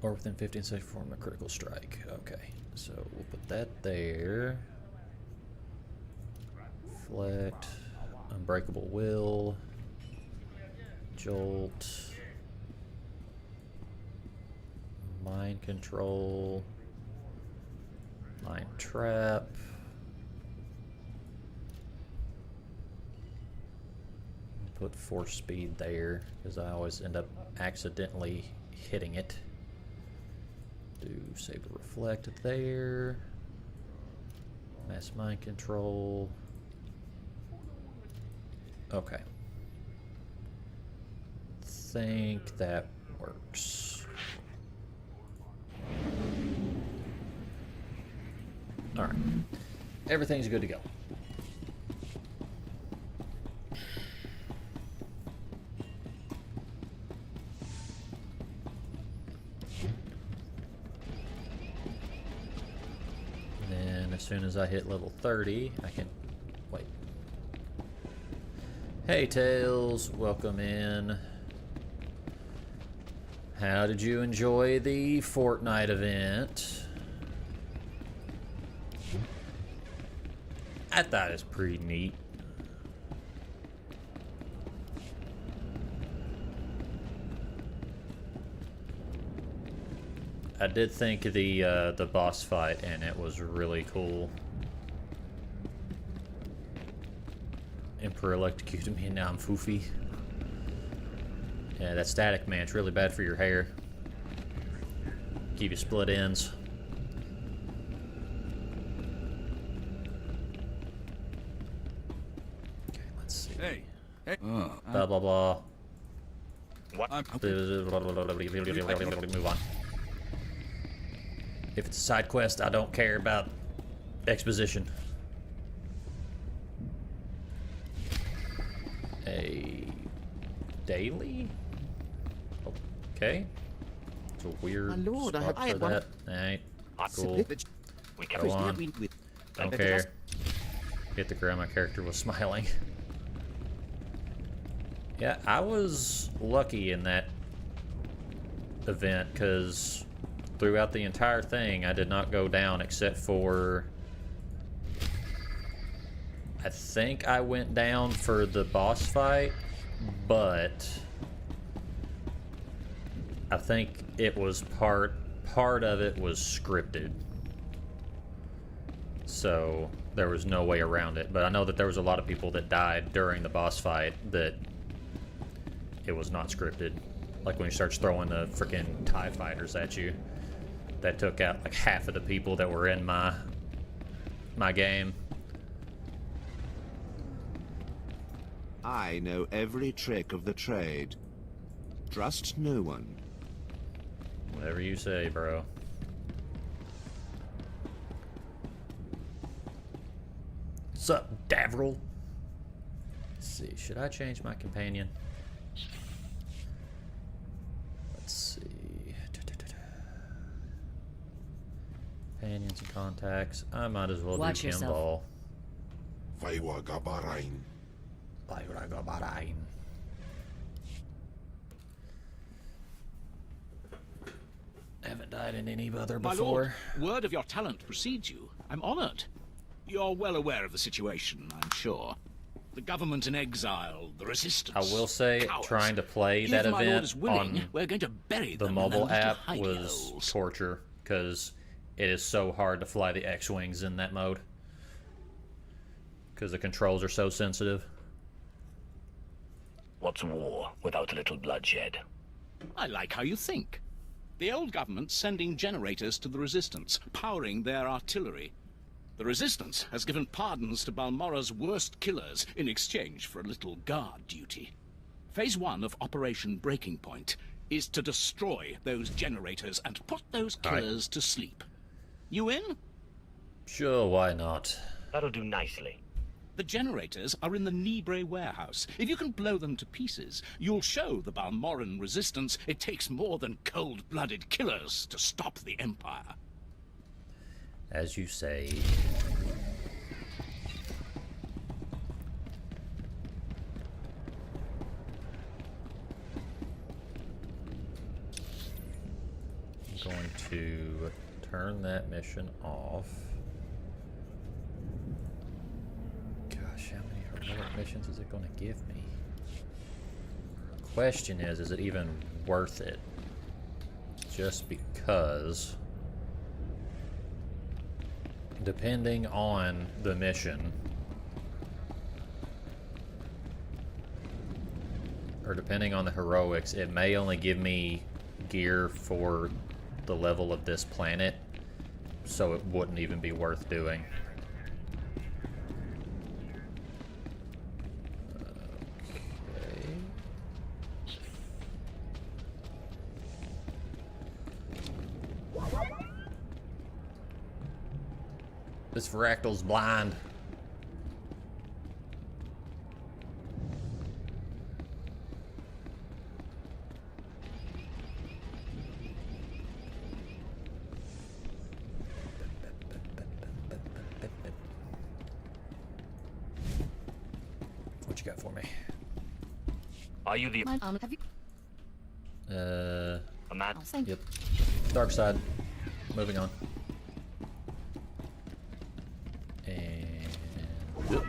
Or within 15 seconds perform a critical strike. Okay, so we'll put that there. Reflect, Unbreakable Will, Jolt, Mind Control, Mind Trap. Put Force Speed there because I always end up accidentally hitting it. Do Saber Reflect there. Mass Mind Control. Okay. Think that works. Alright. Everything's good to go. As soon as I hit level 30, I can... Wait. Hey, Tails. Welcome in. How did you enjoy the Fortnite event? I thought it was pretty neat. I did think the boss fight in it was really cool. Emperor electrocuted me and now I'm foofy. Yeah, that static man's really bad for your hair. Give you split ends. Okay, let's see. Hey. Blah blah blah. What? Move on. If it's a side quest, I don't care about exposition. A daily? Okay. It's a weird My lord, I spot have- for that. Alright. Cool. We Go can on. Don't care. Hit the ground, my character was smiling. Yeah, I was lucky in that event because throughout the entire thing I did not go down except for I think I went down for the boss fight, but I think it was part of it was scripted, so there was no way around it. But I know that there was a lot of people that died during the boss fight that it was not scripted, like when he starts throwing the freaking TIE fighters at you. That took out like half of the people that were in my game. I know every trick of the trade. Trust no one. Whatever you say, bro. What's up, Davril? Let's see, should I change my companion? Let's see. Companions and contacts. I might as well Watch do yourself. Kimball. Faiwa Gabarain. Haven't died in any other My before. lord, word of your talent precedes you. I'm honored. You're well aware of the situation, I'm sure. The government in exile, the resistance. I will say, cowards. trying to play If that my lord event is willing, on we're going to bury the them in their mobile little app hidey was holes. torture because it is so hard to fly the X-Wings in that mode because the controls are so sensitive. What's war without a little bloodshed? I like how you think. The old government's sending generators to the resistance, powering their artillery. The resistance has given pardons to Balmora's worst killers in exchange for a little guard duty. Phase 1 of Operation Breaking Point is to destroy those generators and put those All right. killers to sleep. You in? Sure, why not? That'll do nicely. The generators are in the Nibre warehouse. If you can blow them to pieces, you'll show the Balmoran resistance it takes more than cold-blooded killers to stop the Empire. As you say. turn that mission off. Gosh, how many heroic missions is it going to give me? Question is it even worth it? Just because, depending on the mission, or depending on the heroics, it may only give me gear for the level of this planet, so it wouldn't even be worth doing. Okay. This Fractal's blind. What you got for me? Are you the... Have you? a mad... Thank Yep. Dark side. Moving on. And... Yep.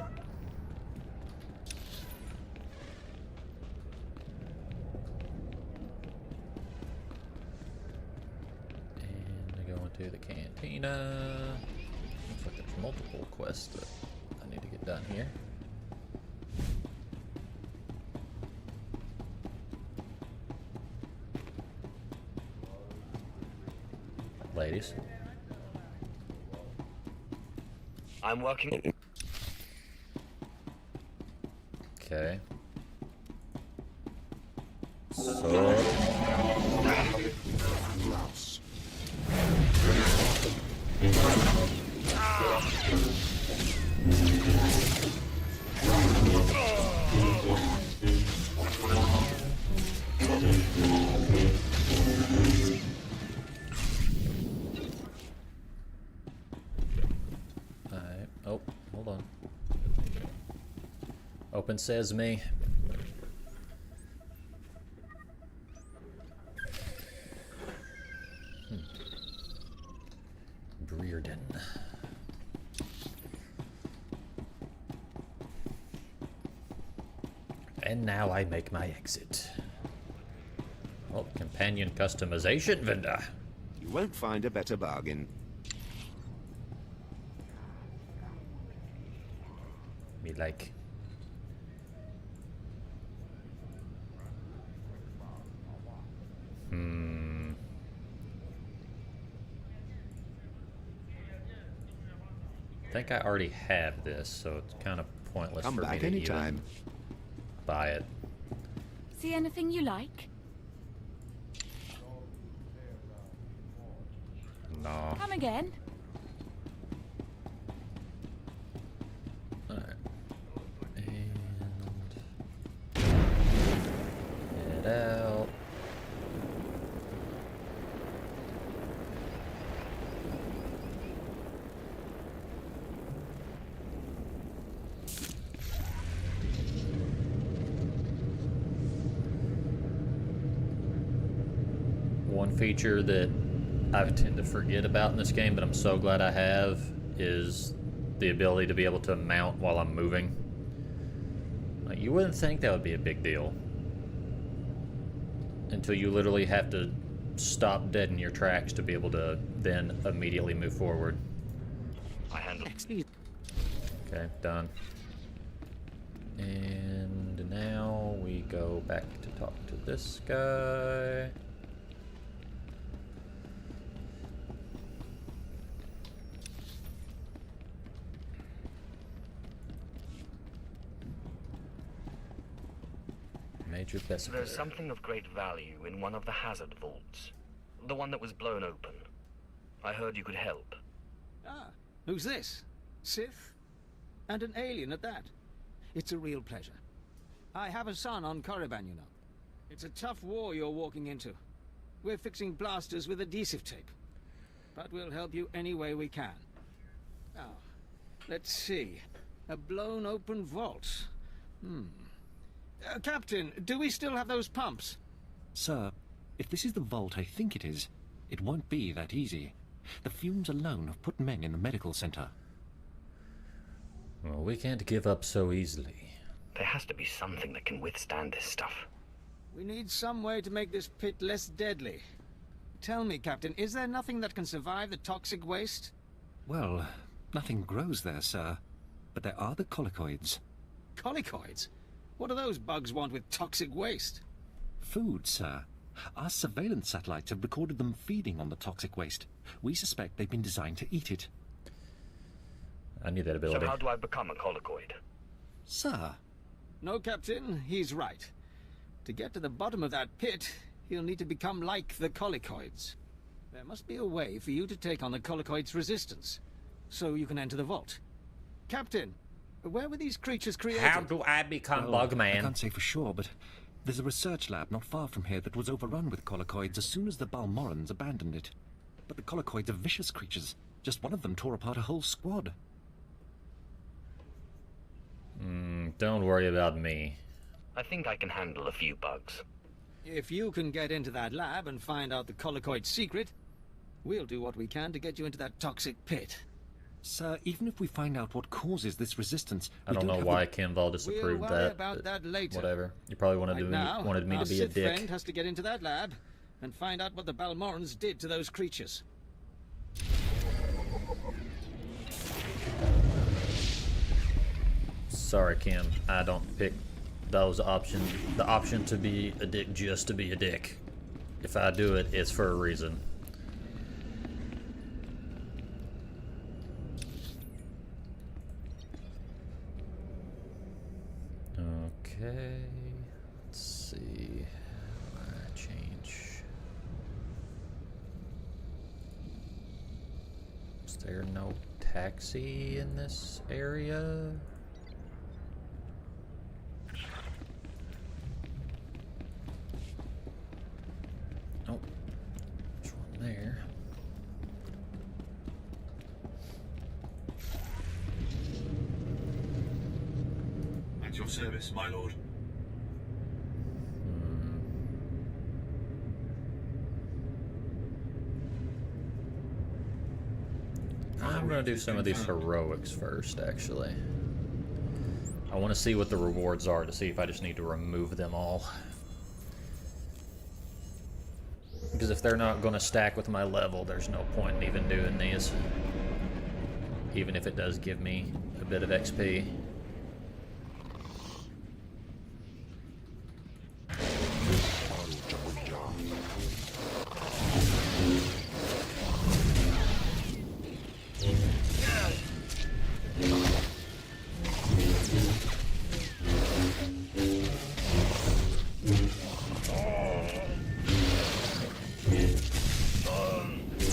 And we go into the cantina. Looks like there's multiple quests that I need to get done here. Ladies. I'm working... Okay. So... Alright. Oh, hold on. Open sesame. Brearden. And now I make my exit. Oh, companion customization vendor. You won't find a better bargain. Me like. I think I already have this, so it's kind of pointless Come for me back to anytime. even buy it. See anything you like? No. Come again? Alright. And head out. One feature that I tend to forget about in this game, but I'm so glad I have, is the ability to be able to mount while I'm moving. Like, you wouldn't think that would be a big deal until you literally have to stop dead in your tracks to be able to then immediately move forward. I handle... Okay, done. And now we go back to talk to this guy. Major Bessemer. There's something of great value in one of the hazard vaults. The one that was blown open. I heard you could help. Ah, who's this? Sith? And an alien at that. It's a real pleasure. I have a son on Korriban, you know. It's a tough war you're walking into. We're fixing blasters with adhesive tape. But we'll help you any way we can. Now, let's see. A blown open vault. Captain, do we still have those pumps? Sir, if this is the vault I think it is, it won't be that easy. The fumes alone have put Meng in the medical center. Well, we can't give up so easily. There has to be something that can withstand this stuff. We need some way to make this pit less deadly. Tell me, Captain, is there nothing that can survive the toxic waste? Well, nothing grows there, sir. But there are the colicoids. Colicoids? What do those bugs want with toxic waste? Food, sir. Our surveillance satellites have recorded them feeding on the toxic waste. We suspect they've been designed to eat it. I need that ability. So how do I become a colicoid? Sir. No, Captain, he's right. To get to the bottom of that pit, he'll need to become like the colicoids. There must be a way for you to take on the colicoids' resistance, so you can enter the vault. Captain, where were these creatures created? How do I become Well, I Bugman? can't say for sure, but there's a research lab not far from here that was overrun with colicoids as soon as the Balmorans abandoned it. But the colicoids are vicious creatures. Just one of them tore apart a whole squad. Don't worry about me. I think I can handle a few bugs. If you can get into that lab and find out the colicoid secret, we'll do what we can to get you into that toxic pit. Sir, even if we find out what causes this resistance, I don't know why Kinval disapproved We'll worry that. about but that later. Whatever. You probably wanted, Right now, wanted me our to be a Sith dick. friend has to get into that lab and find out what the Balmorans did to those creatures. Sorry, Kim. I don't pick those options. The option to be a dick just to be a dick. If I do it, it's for a reason. Okay. Let's see. I change. Is there no taxi in this area? Oh, there's one there. At your service, my lord. I'm gonna do some of these heroics first, actually. I want to see what the rewards are to see if I just need to remove them all. Because if they're not gonna stack with my level, there's no point in even doing these. Even if it does give me a bit of XP.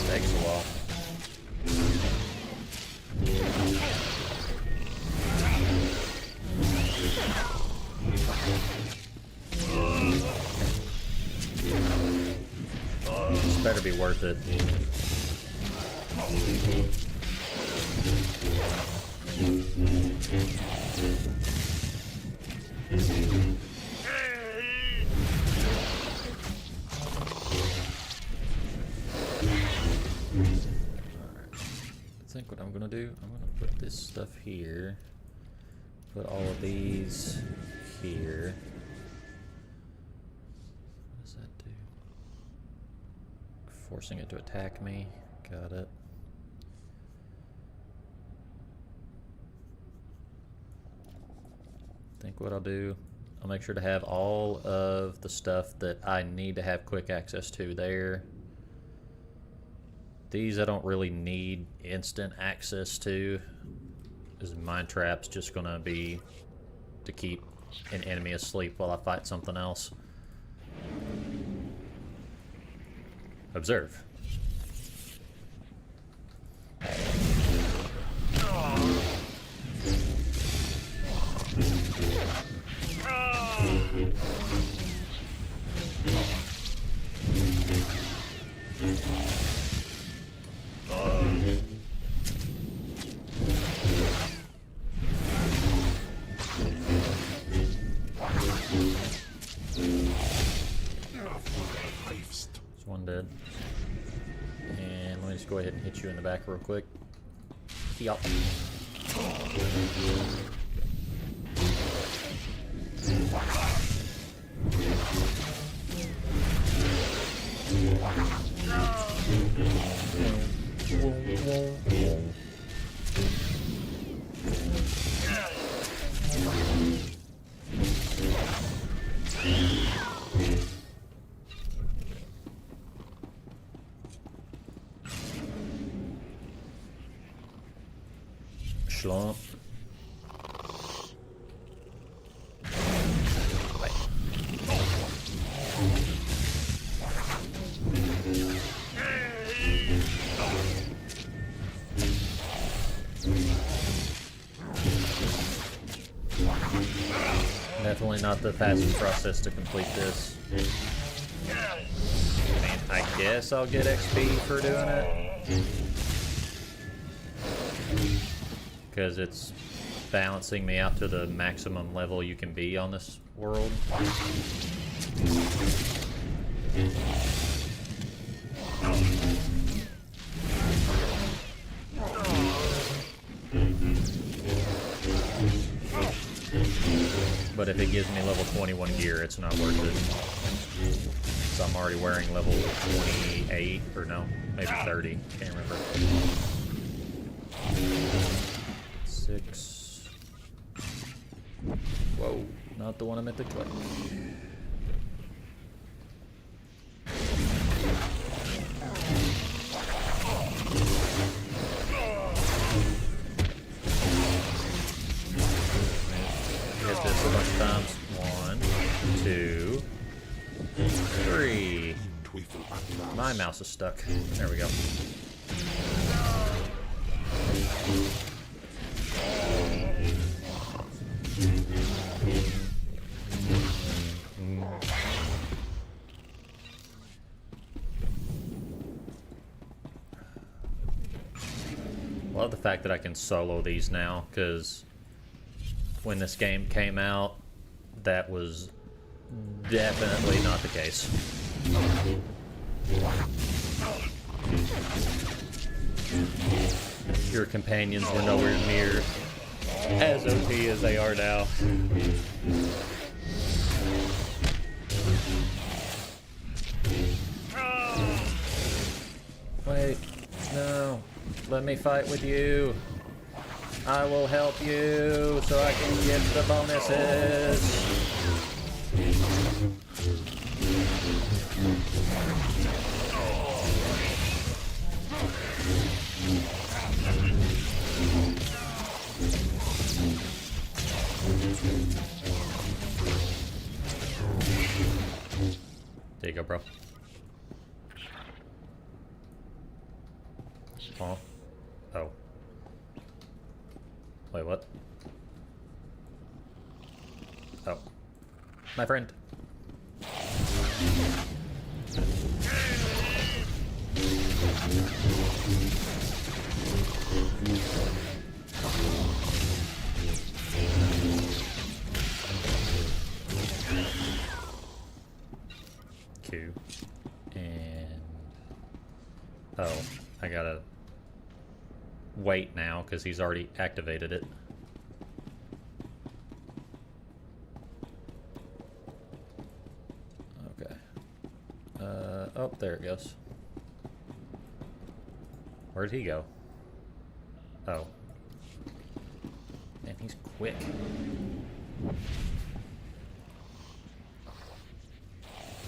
Takes a while. This better be worth it. I think what I'm gonna do, I'm gonna put this stuff here, put all of these here. What does that do? Forcing it to attack me. Got it. I think what I'll do, I'll make sure to have all of the stuff that I need to have quick access to there. These I don't really need instant access to, because Mind Trap's just gonna be to keep an enemy asleep while I fight something else. Observe. There's one dead. just go ahead and hit you in the back real quick. Yup. Schlump. Definitely not the fastest process to complete this. I mean, I guess I'll get XP for doing it. Because it's balancing me out to the maximum level you can be on this world. But if it gives me level 21 gear, it's not worth it. So I'm already wearing level 28, or no, maybe 30, can't remember. 6. Whoa, not the one I meant to click. Hit this a bunch of times. 1, 2, 3. My mouse is stuck. There we go. Love the fact that I can solo these now, because when this game came out, that was definitely not the case. Your companions were nowhere near as OP as they are now. Wait, no. Let me fight with you. I will help you so I can get the bonuses. There you go, bro. Oh. Oh. Wait, what? Oh. My friend. Q. And... oh, I gotta wait now because he's already activated it. Okay. Oh, there it goes. Where'd he go? Oh. Man, he's quick.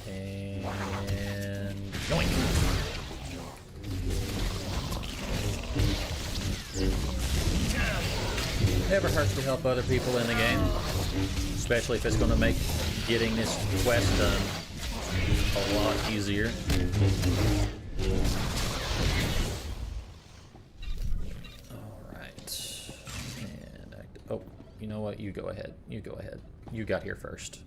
And... yoink! Never hurts to help other people in the game, especially if it's going to make getting this quest done a lot easier. Alright. And oh, you know what? You go ahead. You go ahead. You got here first.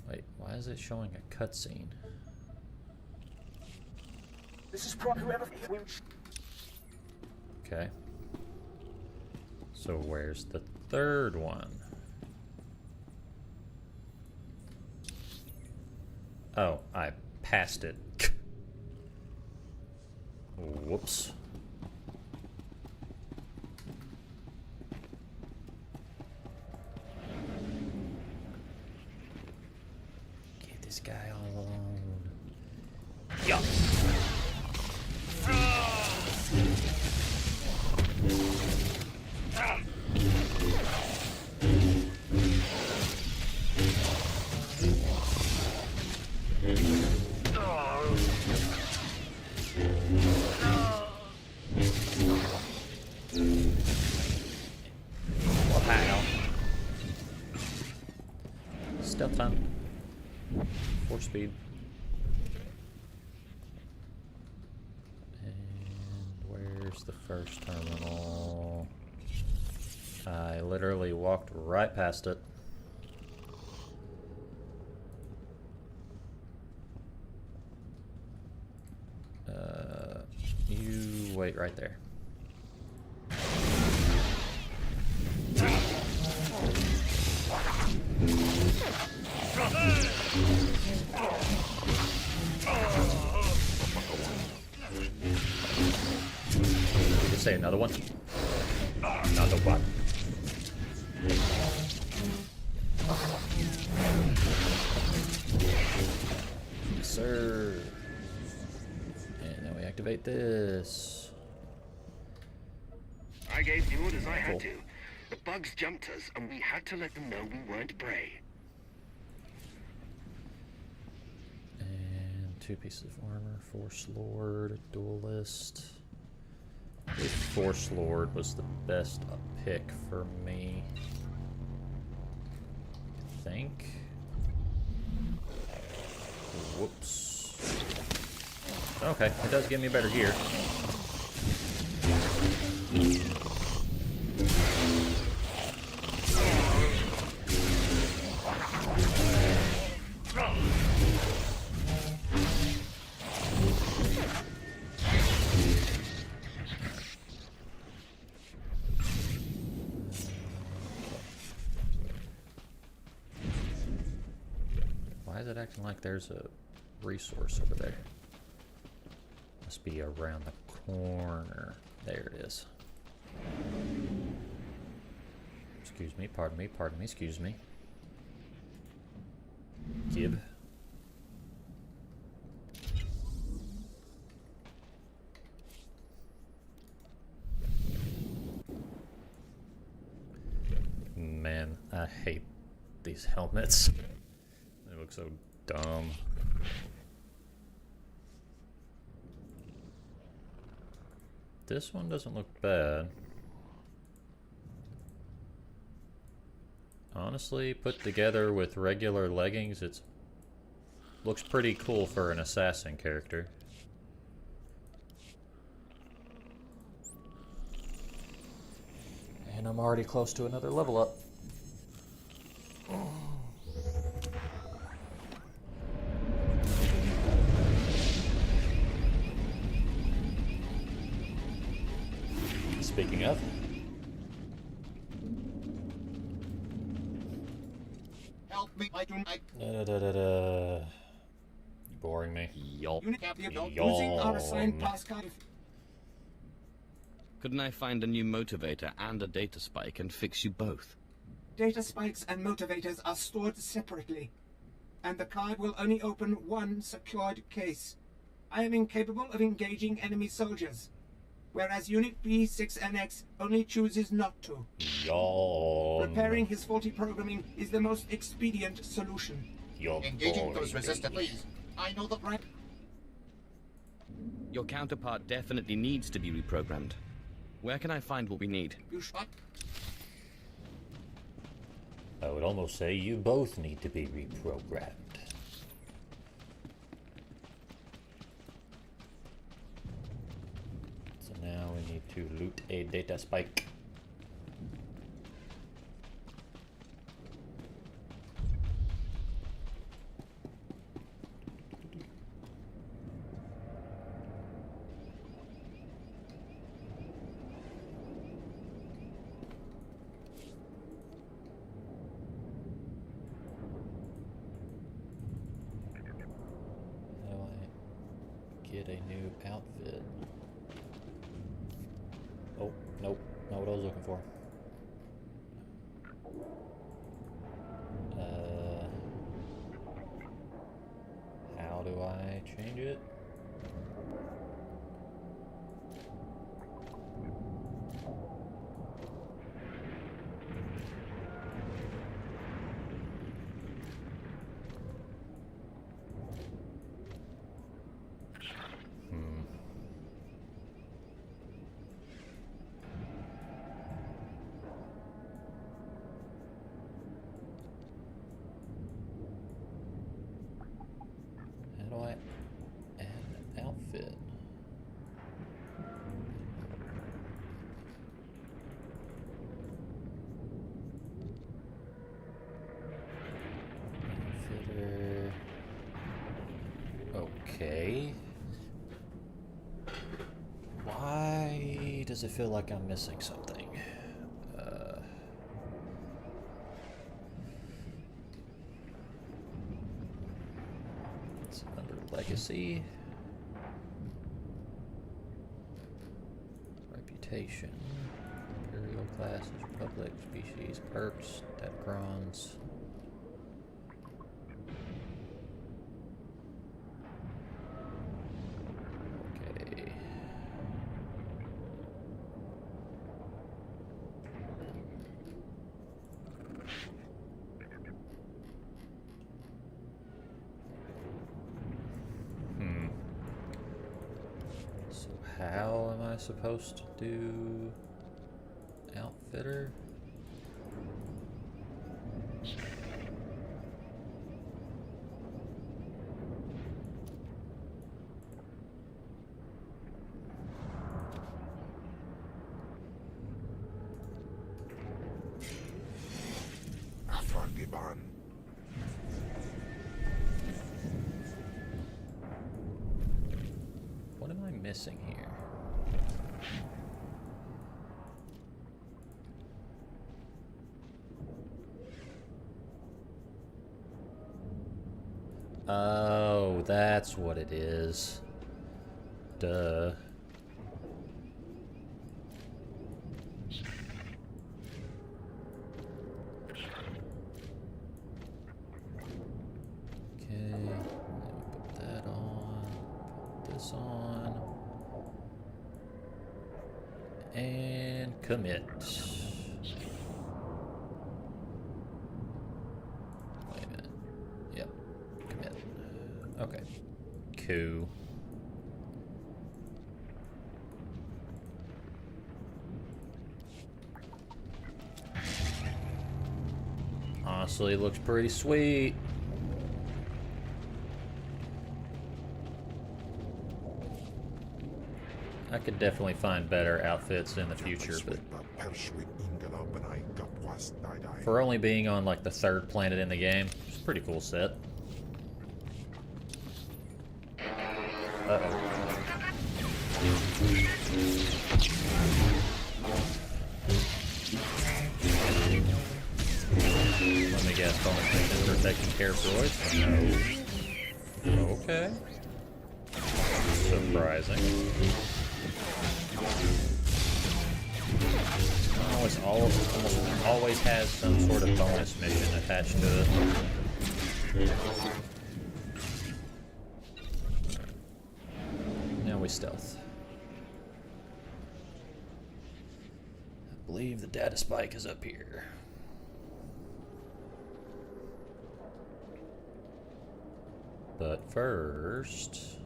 Wait, why is it showing a cutscene? This is probably whoever. Okay. So where's the third one? Oh, I past it. Whoops. Get this guy all alone. Yeah. Stealth time. 4 speed. And where's the first terminal? I literally walked right past it. You wait right there. Did you say another one? Another one. Yes, sir. And now we activate this. I gave the orders I had to. The bugs jumped us, and we had to let them know we weren't prey. And 2 pieces of armor, Force Lord, Duelist. I believe Force Lord was the best pick for me. I think. Whoops. Okay, it does give me better gear. Why is it acting like there's a resource over there? Must be around the corner. There it is. Excuse me, pardon me, excuse me. Gib. Man, I hate these helmets. They look so dumb. This one doesn't look bad. Honestly, put together with regular leggings, it looks pretty cool for an assassin character. And I'm already close to another level up. Speaking of, Help me, I do not. You're boring me. Unit captain, using our assigned passcode. Couldn't I find a new motivator and a data spike and fix you both? Data spikes and motivators are stored separately, and the card will only open one secured case. I am incapable of engaging enemy soldiers, whereas Unit B6NX only chooses not to. Repairing his faulty programming is the most expedient solution. Engaging those resistant, please. I know the right. Your counterpart definitely needs to be reprogrammed. Where can I find what we need? You shot. I would almost say you both need to be reprogrammed. So now we need to loot a data spike. get a new outfit. Oh, nope. Not what I was looking for. How do I change it? How do I add an outfit? Outfitter. Okay. Why does it feel like I'm missing something? It's under Legacy. Reputation. Imperial classes, Republic, species, perks, Datacrons. Okay. So how am I supposed to do outfitter? What am I missing here? Oh, that's what it is. Duh. Okay, let me put that on, put this on, and commit. Wait a minute. Yep, commit. Okay, cool. Honestly, it looks pretty sweet. I could definitely find better outfits in the future, but for only being on like the 3rd planet in the game, it's a pretty cool set. Uh-oh. Let me guess, bonus missions are taking care of droids? No. Okay. Surprising. Almost always has some sort of bonus mission attached to it. Now we stealth. I believe the data spike is up here. But first,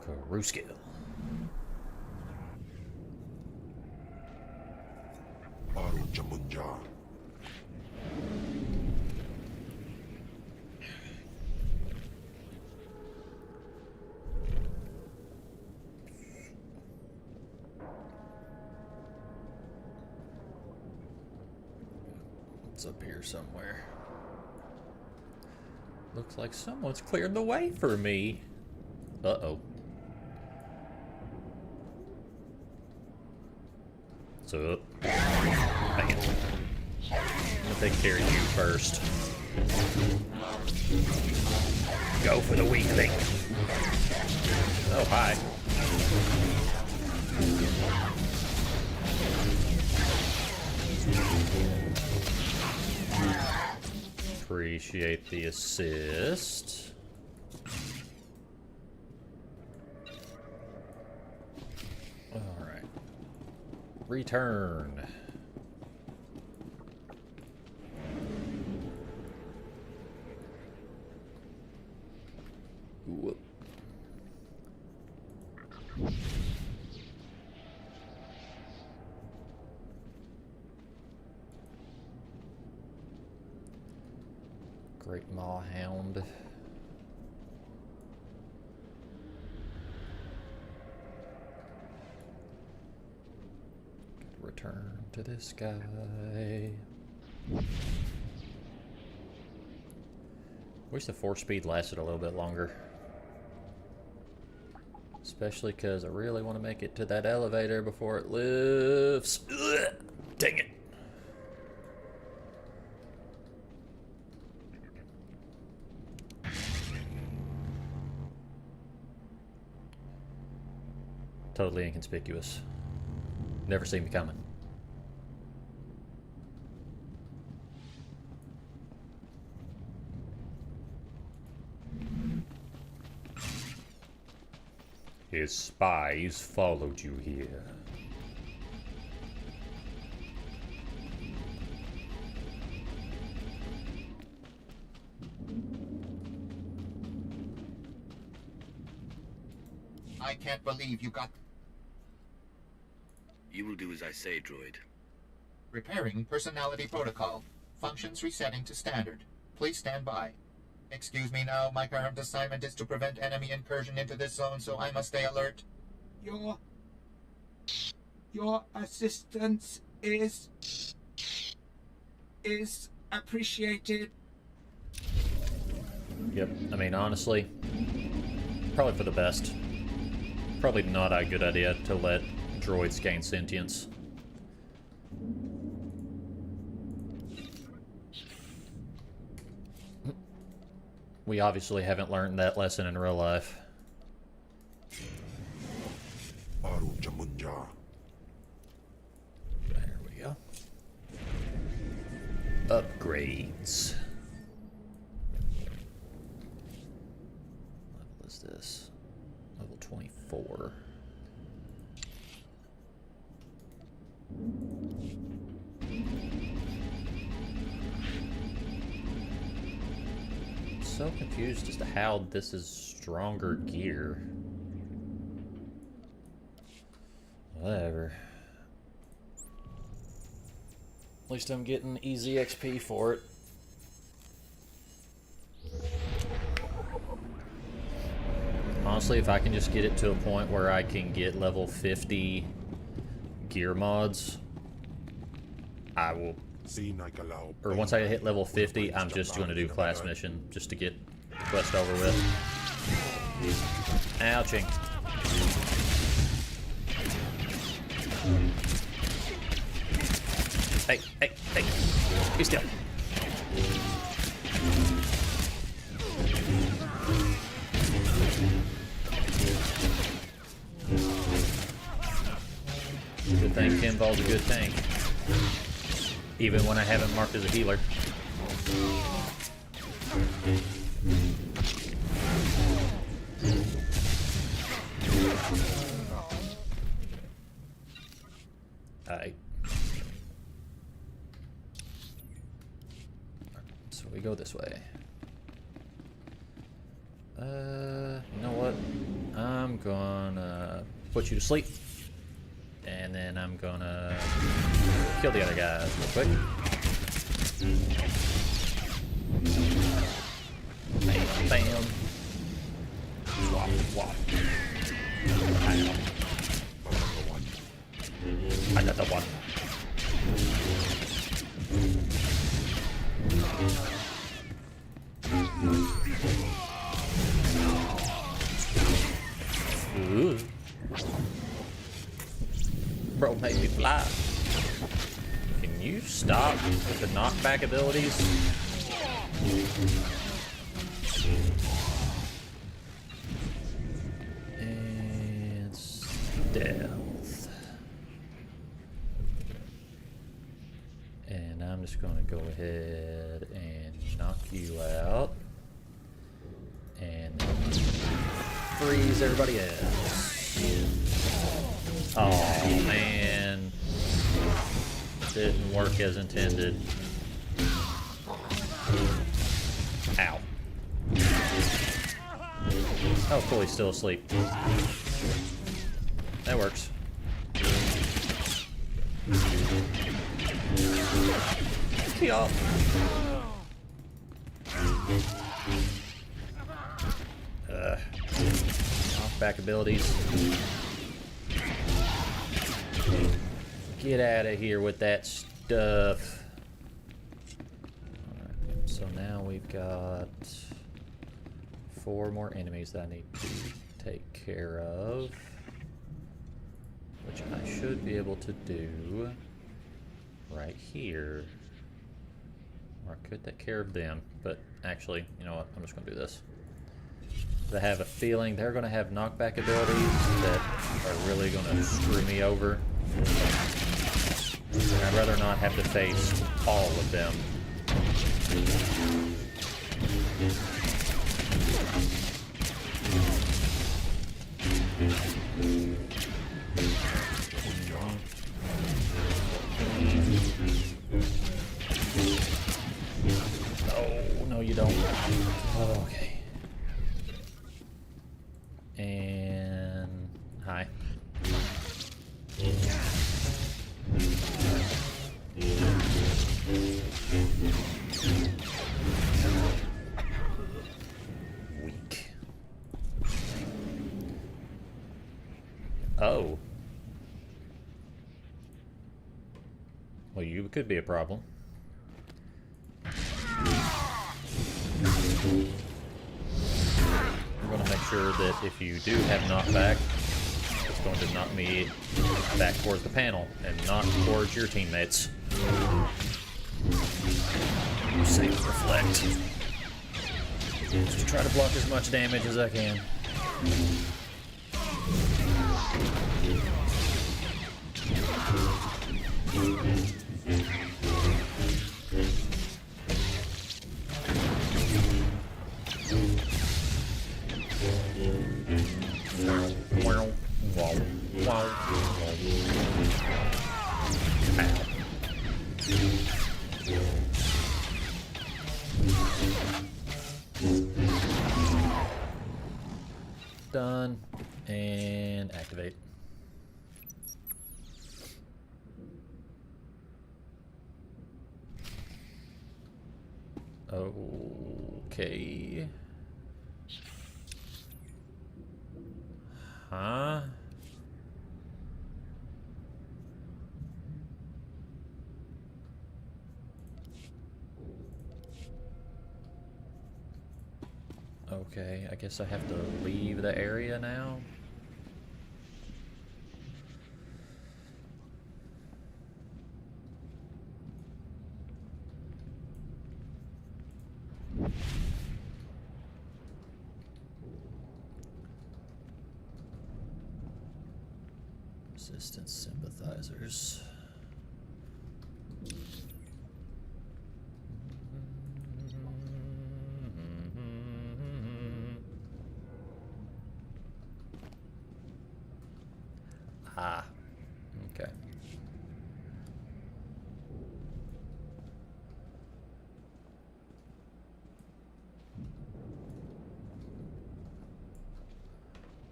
Karuskill. It's up here somewhere. Looks like someone's cleared the way for me. Uh-oh. What's up? Dang it. I'm gonna take care of you first. Go for the weakling. Oh, hi. Appreciate the assist. Alright. Return. Whoop. Great Maw Hound. Return to this guy. Wish the 4-speed lasted a little bit longer. Especially because I really want to make it to that elevator before it lifts. Ugh, dang it. Totally inconspicuous. Never seen me coming. His spies followed you here. I can't believe you got... You will do as I say, droid. Repairing personality protocol. Functions resetting to standard. Please stand by. Excuse me now, my current assignment is to prevent enemy incursion into this zone, so I must stay alert. Your assistance is appreciated. Yep, I mean, honestly, probably for the best. Probably not a good idea to let droids gain sentience. We obviously haven't learned that lesson in real life. There we go. Upgrades. What is this? Level 24. So confused as to how this is stronger gear. Whatever. At least I'm getting easy XP for it. Honestly, if I can just get it to a point where I can get level 50 gear mods, I will. Or once I hit level 50, I'm just going to do class mission just to get the quest over with. Ouching. Hey, hey, hey. Be still. Good thing Kinvol's a good tank. Even when I haven't marked as a healer. Alright. So we go this way. You know what? I'm gonna put you to sleep. And then I'm gonna kill the other guys real quick. Bam, bam. Swap, swap. Another one. Ooh. Bro made me fly. Can you stop with the knockback abilities? Stealth. And I'm just going to go ahead and knock you out. And freeze everybody else. Oh man. Didn't work as intended. Ow. Oh, cool, he's still asleep. That works. Yeah. Knockback abilities. Get out of here with that stuff. Alright, so now we've got 4 more enemies that I need to take care of, which I should be able to do right here. Or I could take care of them, but actually, you know what, I'm just going to do this. I have a feeling they're going to have knockback abilities that are really going to screw me over. And I'd rather not have to face all of them. Oh, no you don't. Okay. And hi. Weak. Oh. Well, you could be a problem. I'm going to make sure that if you do have knockback, it's going to knock me back towards the panel and not towards your teammates. Save reflect. Just to try to block as much damage as I can. Done. And activate. Okay. Huh? Okay, I guess I have to leave the area now. Resistance sympathizers. Ah, okay.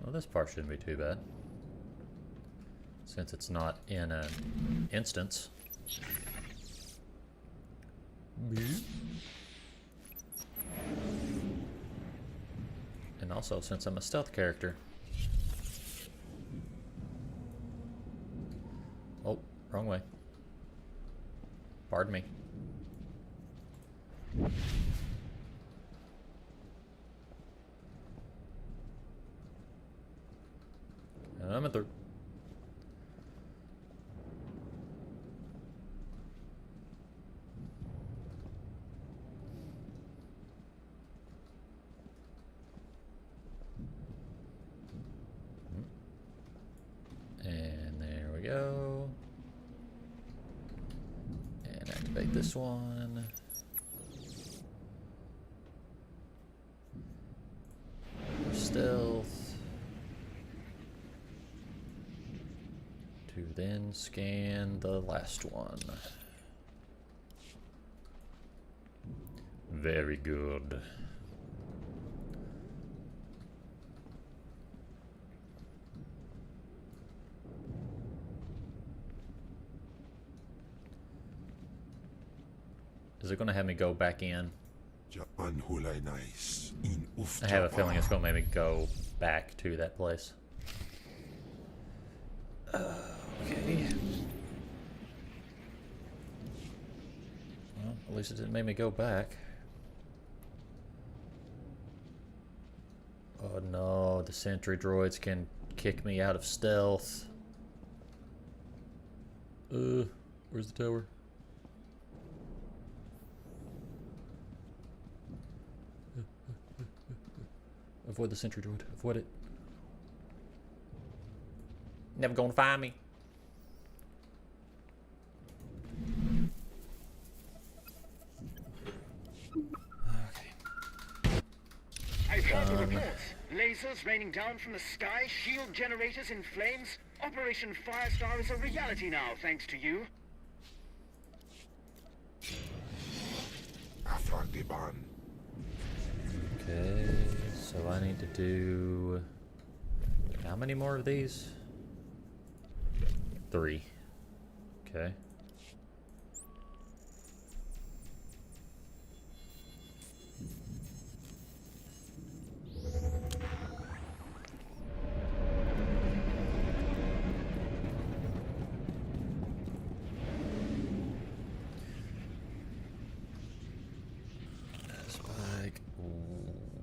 Well, this part shouldn't be too bad, since it's not in an instance. And also, since I'm a stealth character. Oh, wrong way. Pardon me. I'm through. go. And activate this one. Stealth. To then scan the last one. Very good. Is it going to have me go back in? I have a feeling it's going to make me go back to that place. Okay. Well, at least it didn't make me go back. Oh no, the sentry droids can kick me out of stealth. Where's the tower? Avoid the sentry droid. Avoid it. Never gonna find me. I've heard the reports. Lasers raining down from the sky, shield generators in flames. Operation Firestar is a reality now, thanks to you. Okay, so I need to do... How many more of these? 3. Okay.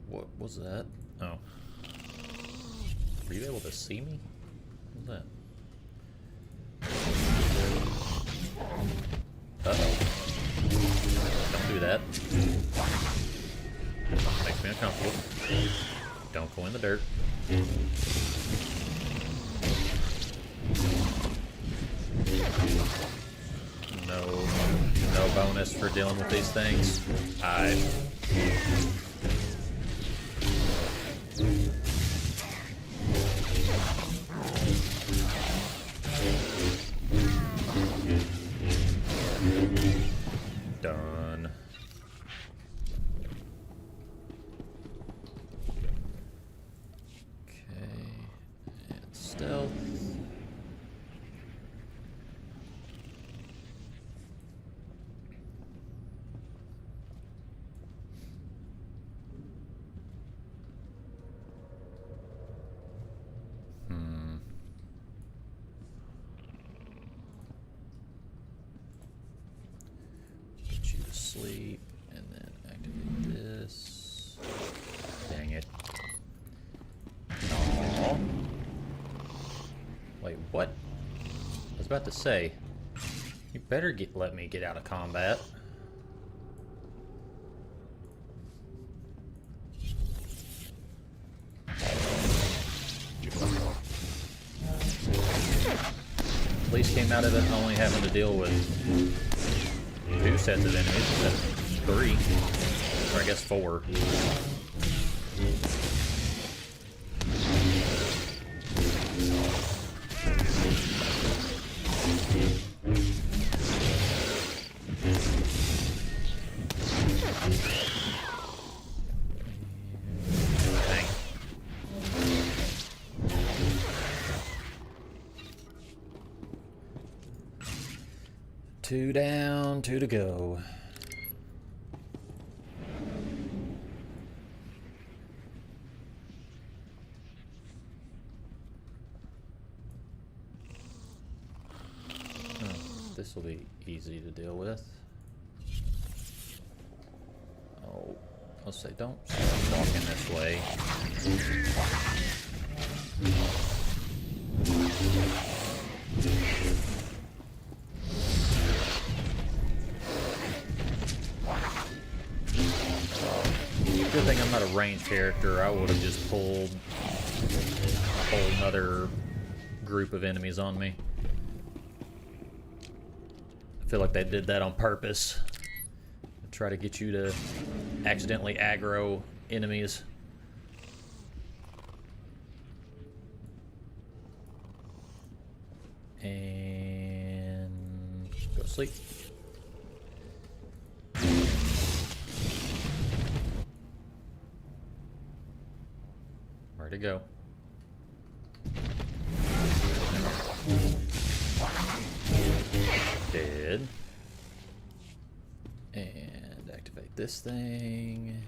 What was that? Oh. Were you able to see me? What was that? Uh-oh. Don't do that. Makes me uncomfortable. Don't go in the dirt. No bonus for dealing with these things. Done. Okay, and stealth. Sleep, and then activate this. Dang it. Aww. Wait, what? I was about to say, you better let me get out of combat. At least came out of it only having to deal with 2 sets of enemies instead of 3, or I guess 4. Dang. 2 down, 2 to go. This will be easy to deal with. Oh, I'll say don't start walking this way. Good thing I'm not a ranged character. I would have just pulled a whole nother group of enemies on me. feel like they did that on purpose. Try to get you to accidentally aggro enemies. And go to sleep. Where'd it go? Dead. And activate this thing.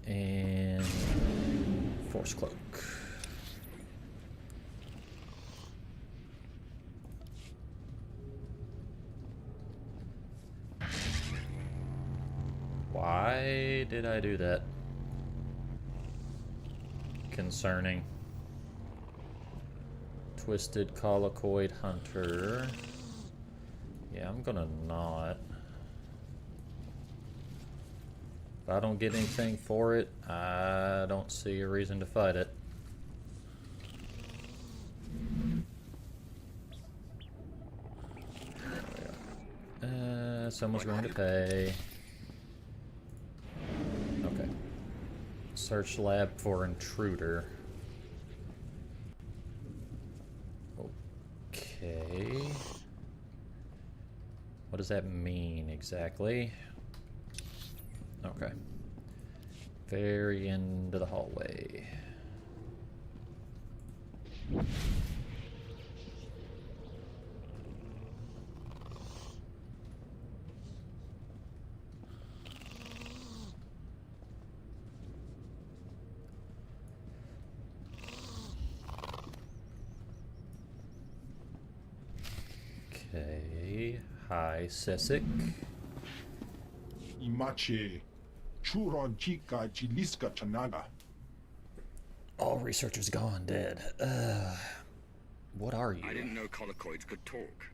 And Force Cloak. Why did I do that? Concerning. Twisted Colicoid Hunter. Yeah, I'm gonna not. If I don't get anything for it, I don't see a reason to fight it. Someone's going to pay. Okay. Search lab for intruder. Okay. What does that mean exactly? Okay. Very end of the hallway. Okay. Hi, Sesic. Imache, Churon Chika Chiliska Chanaga. All researchers gone dead. What are you? I didn't know colicoids could talk.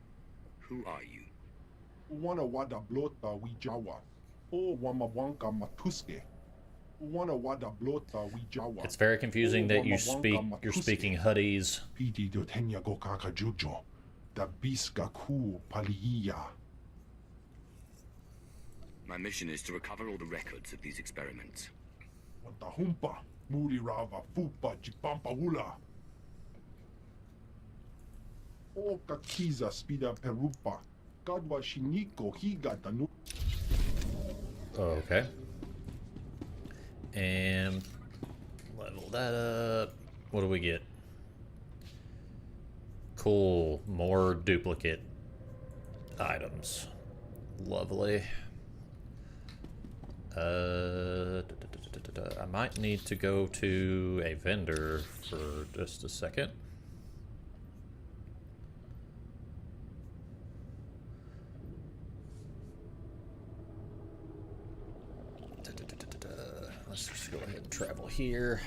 Who are you? Wana wada blota wijawa. O wamawanka matuske. Wana wada blota wijawa. It's very confusing that you're speaking Huttese. Pidi dotenya go kaka jujo. Da biska ku paliya. My mission is to recover all the records of these experiments. Watahumpa, muri rava fupa chipampa hula. O kakiza spida perupa. Kadwa shiniko higa danu. Okay. And level that up. What do we get? Cool. More duplicate items. Lovely. I might need to go to a vendor for just a second. Let's just go ahead and travel here.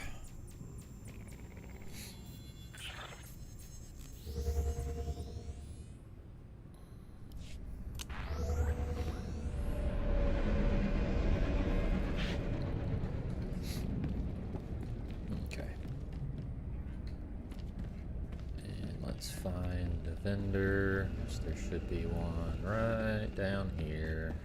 Find a vendor. There should be one right down here.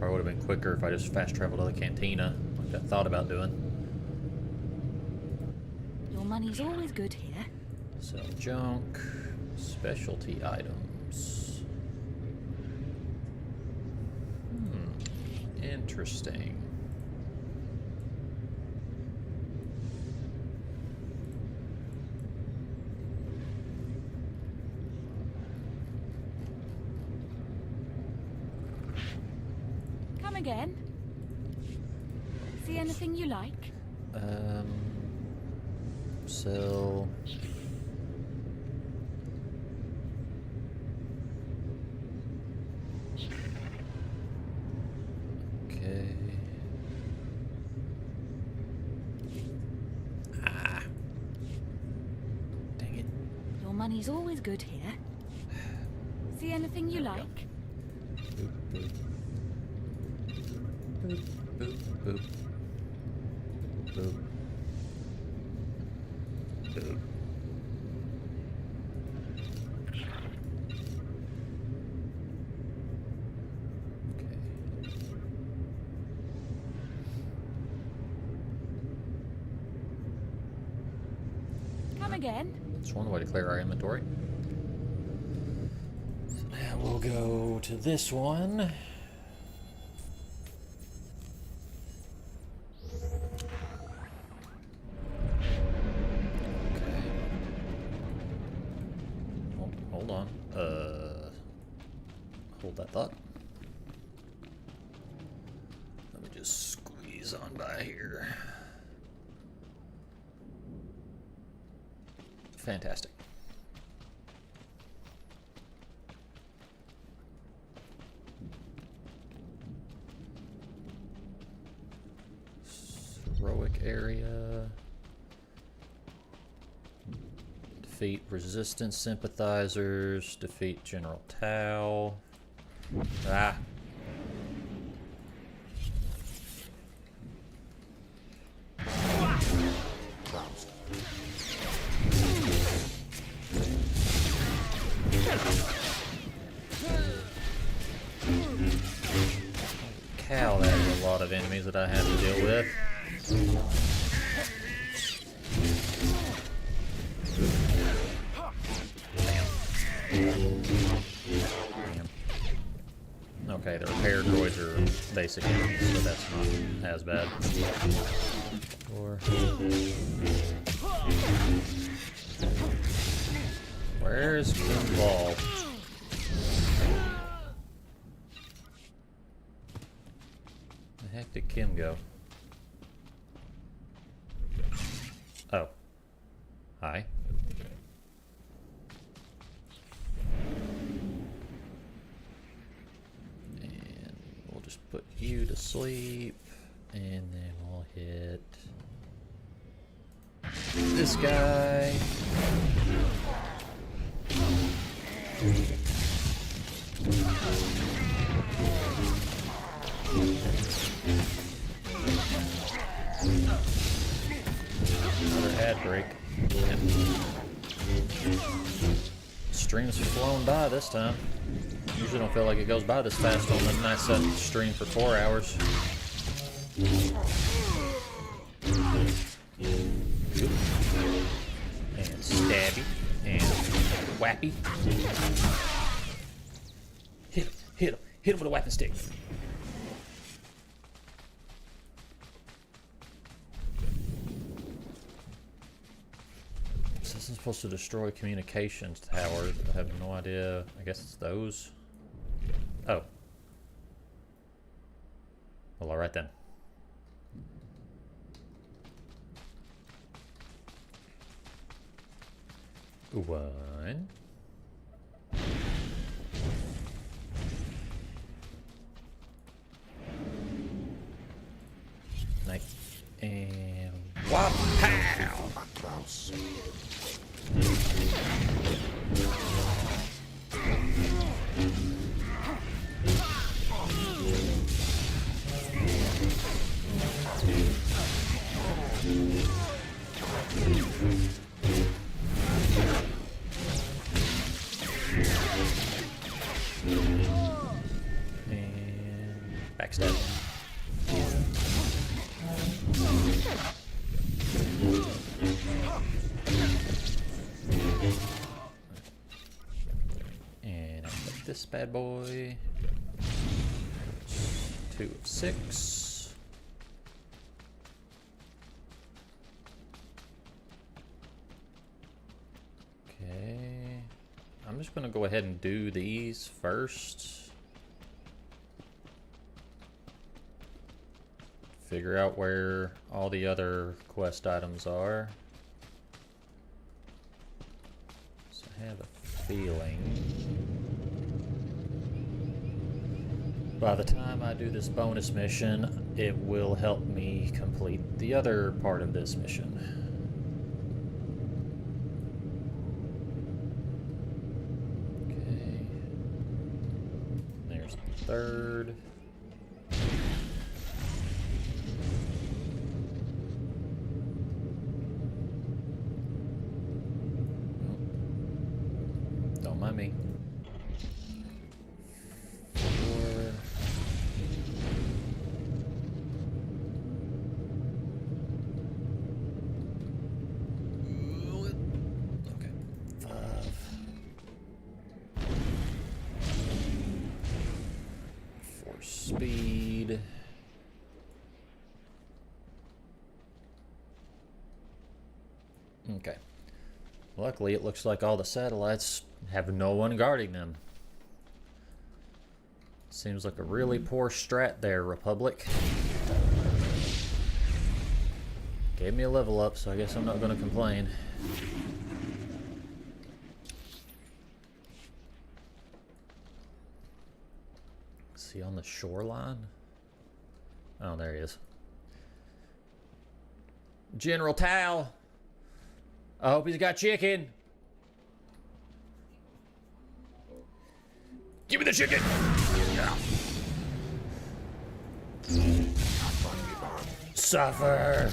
Probably would have been quicker if I just fast traveled to the cantina, like I thought about doing. Your money's always good here. Sell junk, specialty items. Interesting. Come again. See anything you like? Sell. Money's always good here. See anything you like? Boop, boop. Boop. Boop, boop. Boop. Boop. Come again? That's one way to clear our inventory. So now we'll go to this one. Hold on. Hold that thought. Let me just squeeze on by here. Fantastic. Heroic area. Defeat resistance sympathizers. Defeat General Tau. Ah. Cow, that is a lot of enemies that I have to deal with. Okay, the repair droids are basic enemies, so that's not as bad. Or where's Kimball? The heck did Kim go? Oh. Hi. And we'll just put you to sleep, and then we'll hit this guy. Another ad break. Stream's flown by this time. Usually don't feel like it goes by this fast on a nice stream for 4 hours. And stabby. And whappy. Hit him, hit him, hit him with a weapon stick. This is supposed to destroy communications towers. I have no idea. I guess it's those. Oh. Well, alright then. One. Nice. And whop pow! And backstab. And I'll put this bad boy. 2 of 6. Okay. I'm just gonna go ahead and do these first. Figure out where all the other quest items are. So I have a feeling by the time I do this bonus mission, it will help me complete the other part of this mission. Okay. There's the third. more speed. Okay. Luckily, it looks like all the satellites have no one guarding them. Seems like a really poor strat there, Republic. Gave me a level up, so I guess I'm not going to complain. Is he on the shoreline? Oh, there he is. General Tao! I hope he's got chicken! Give me the chicken! Suffer!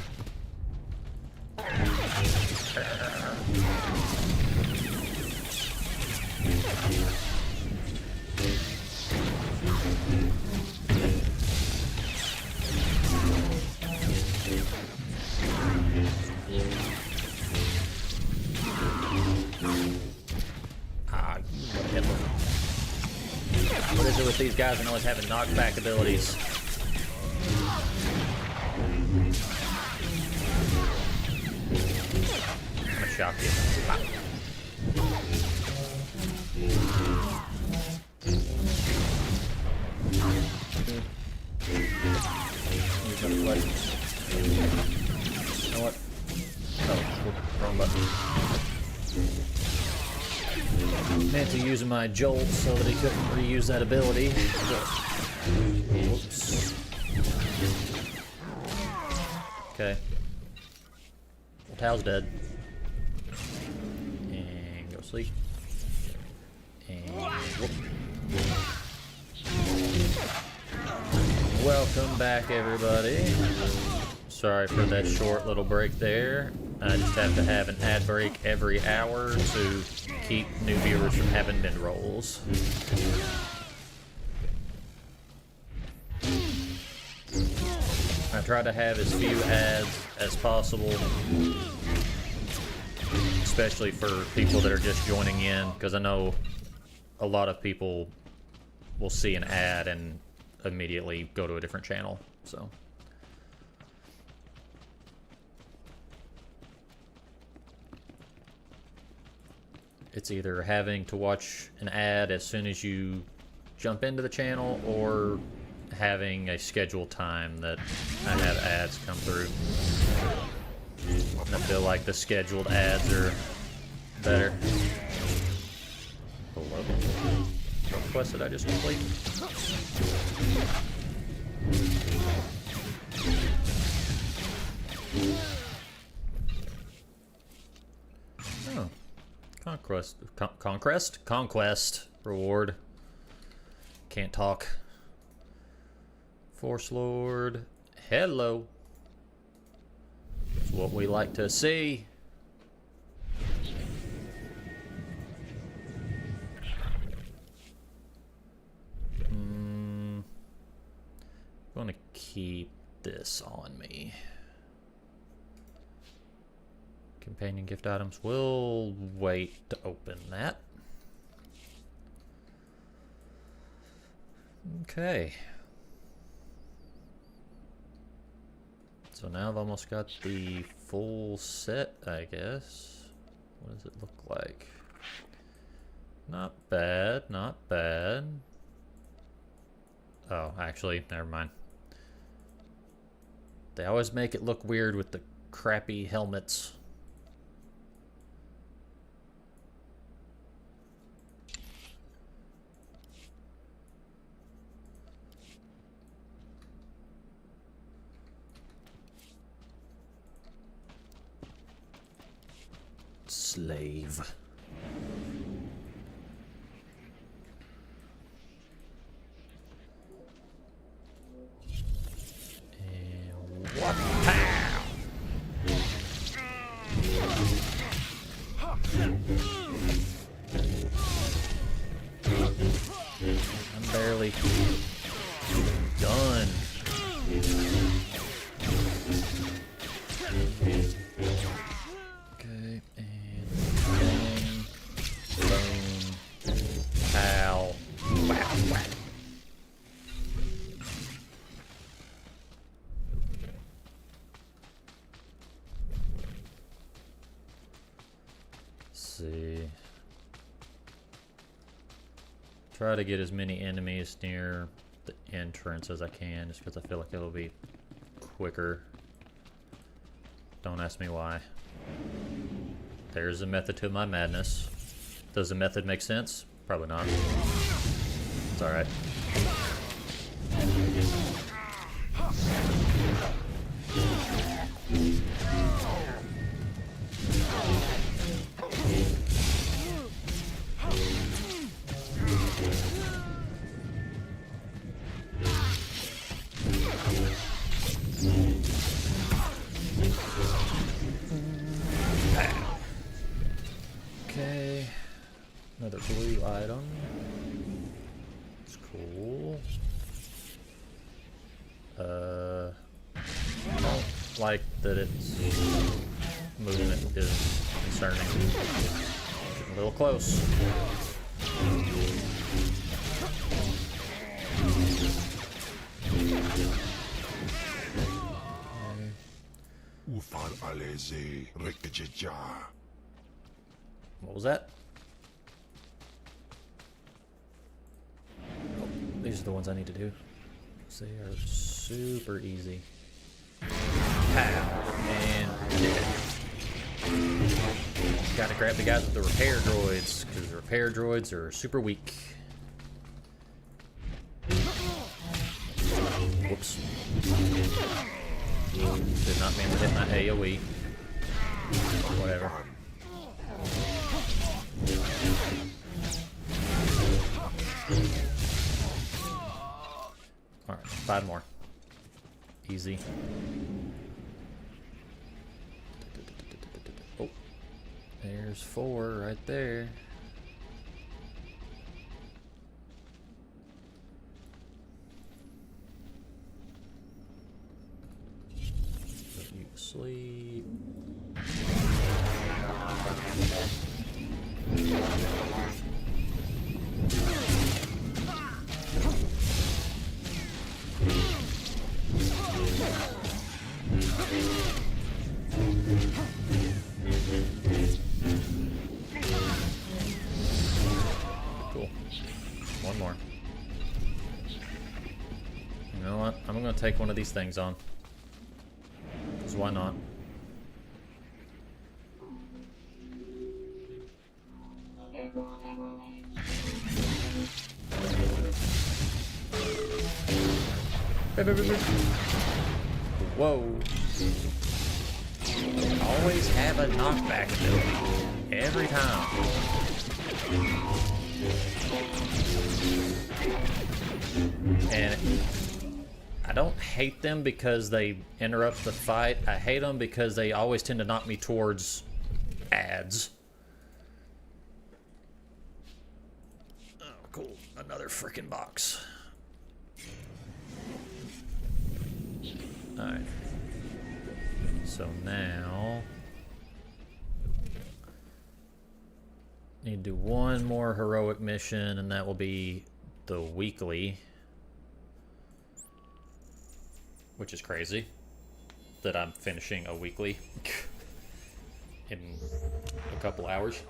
What is it with these guys and always having knockback abilities? I'm gonna shock you. Pop. You know what? Oh, wrong button. Meant to use my jolt so that he couldn't reuse that ability. Whoops. Okay. Well, Tao's dead. And go sleep. And whoop. Welcome back, everybody. Sorry for that short little break there. I just have to have an ad break every hour to keep new viewers from having mid-rolls. I try to have as few ads as possible, especially for people that are just joining in, because I know a lot of people will see an ad and immediately go to a different channel, so. It's either having to watch an ad as soon as you jump into the channel or having a scheduled time that I have ads come through. I feel like the scheduled ads are better. What quest did I just complete? Oh. Conquest reward. Can't talk. Force Lord. Hello. That's what we like to see. I'm gonna keep this on me. Companion gift items. We'll wait to open that. Okay. So now I've almost got the full set, I guess. What does it look like? Not bad, not bad. Oh, actually, never mind. They always make it look weird with the crappy helmets. Slave. And what? Pow! I'm barely done. Okay, and bang, boom, pow, wow, wow. see. Try to get as many enemies near the entrance as I can, just because I feel like it'll be quicker. Don't ask me why. There's a method to my madness. Does the method make sense? Probably not. It's alright. Okay, another blue item. It's cool. I don't like that its movement is concerning. Getting a little close. Ufar aleze rekejeja. What was that? Oh, these are the ones I need to do. They are super easy. Pow! And dead. Gotta grab the guys with the repair droids, because the repair droids are super weak. Whoops. Did not mean to hit my AoE. Whatever. Alright, 5 more. Easy. Oh, there's 4 right there. Put you to sleep. Cool. 1 more. You know what? I'm gonna take one of these things on. 'Cause why not? Whoa. Always have a knockback ability. Every time. And I don't hate them because they interrupt the fight. I hate them because they always tend to knock me towards ads. Oh, cool. Another freaking box. Alright. So now need to do 1 more heroic mission, and that will be the weekly, which is crazy that I'm finishing a weekly in a couple hours.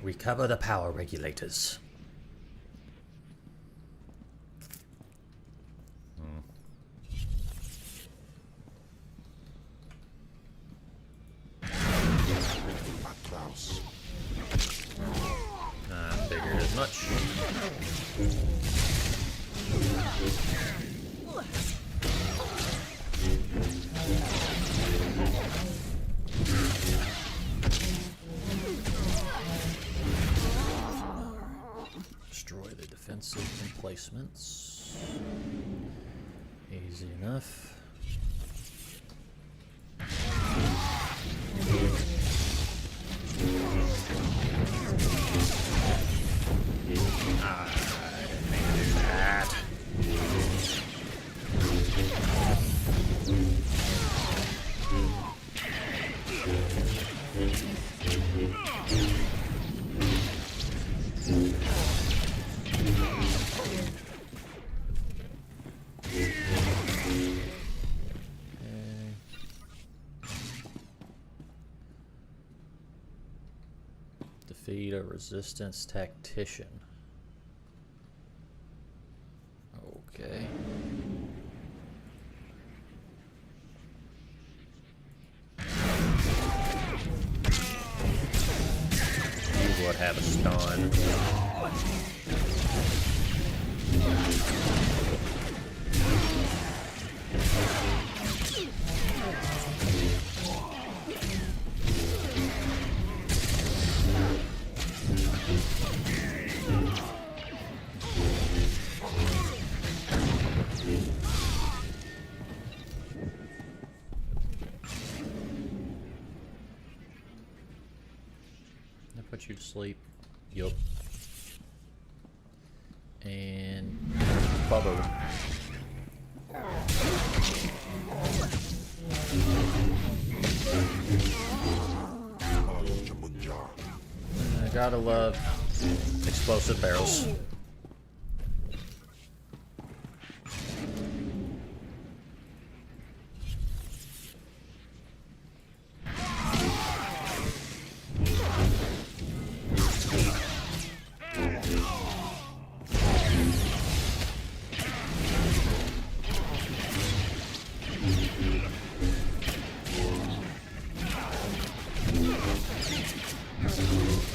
Recover the power regulators. I figured as much. Destroy the defensive emplacements. Easy enough. I didn't mean to do that. Defeat a resistance tactician. Okay. You would have a stun. Put you to sleep. Yup. And Bubba. I gotta love explosive barrels.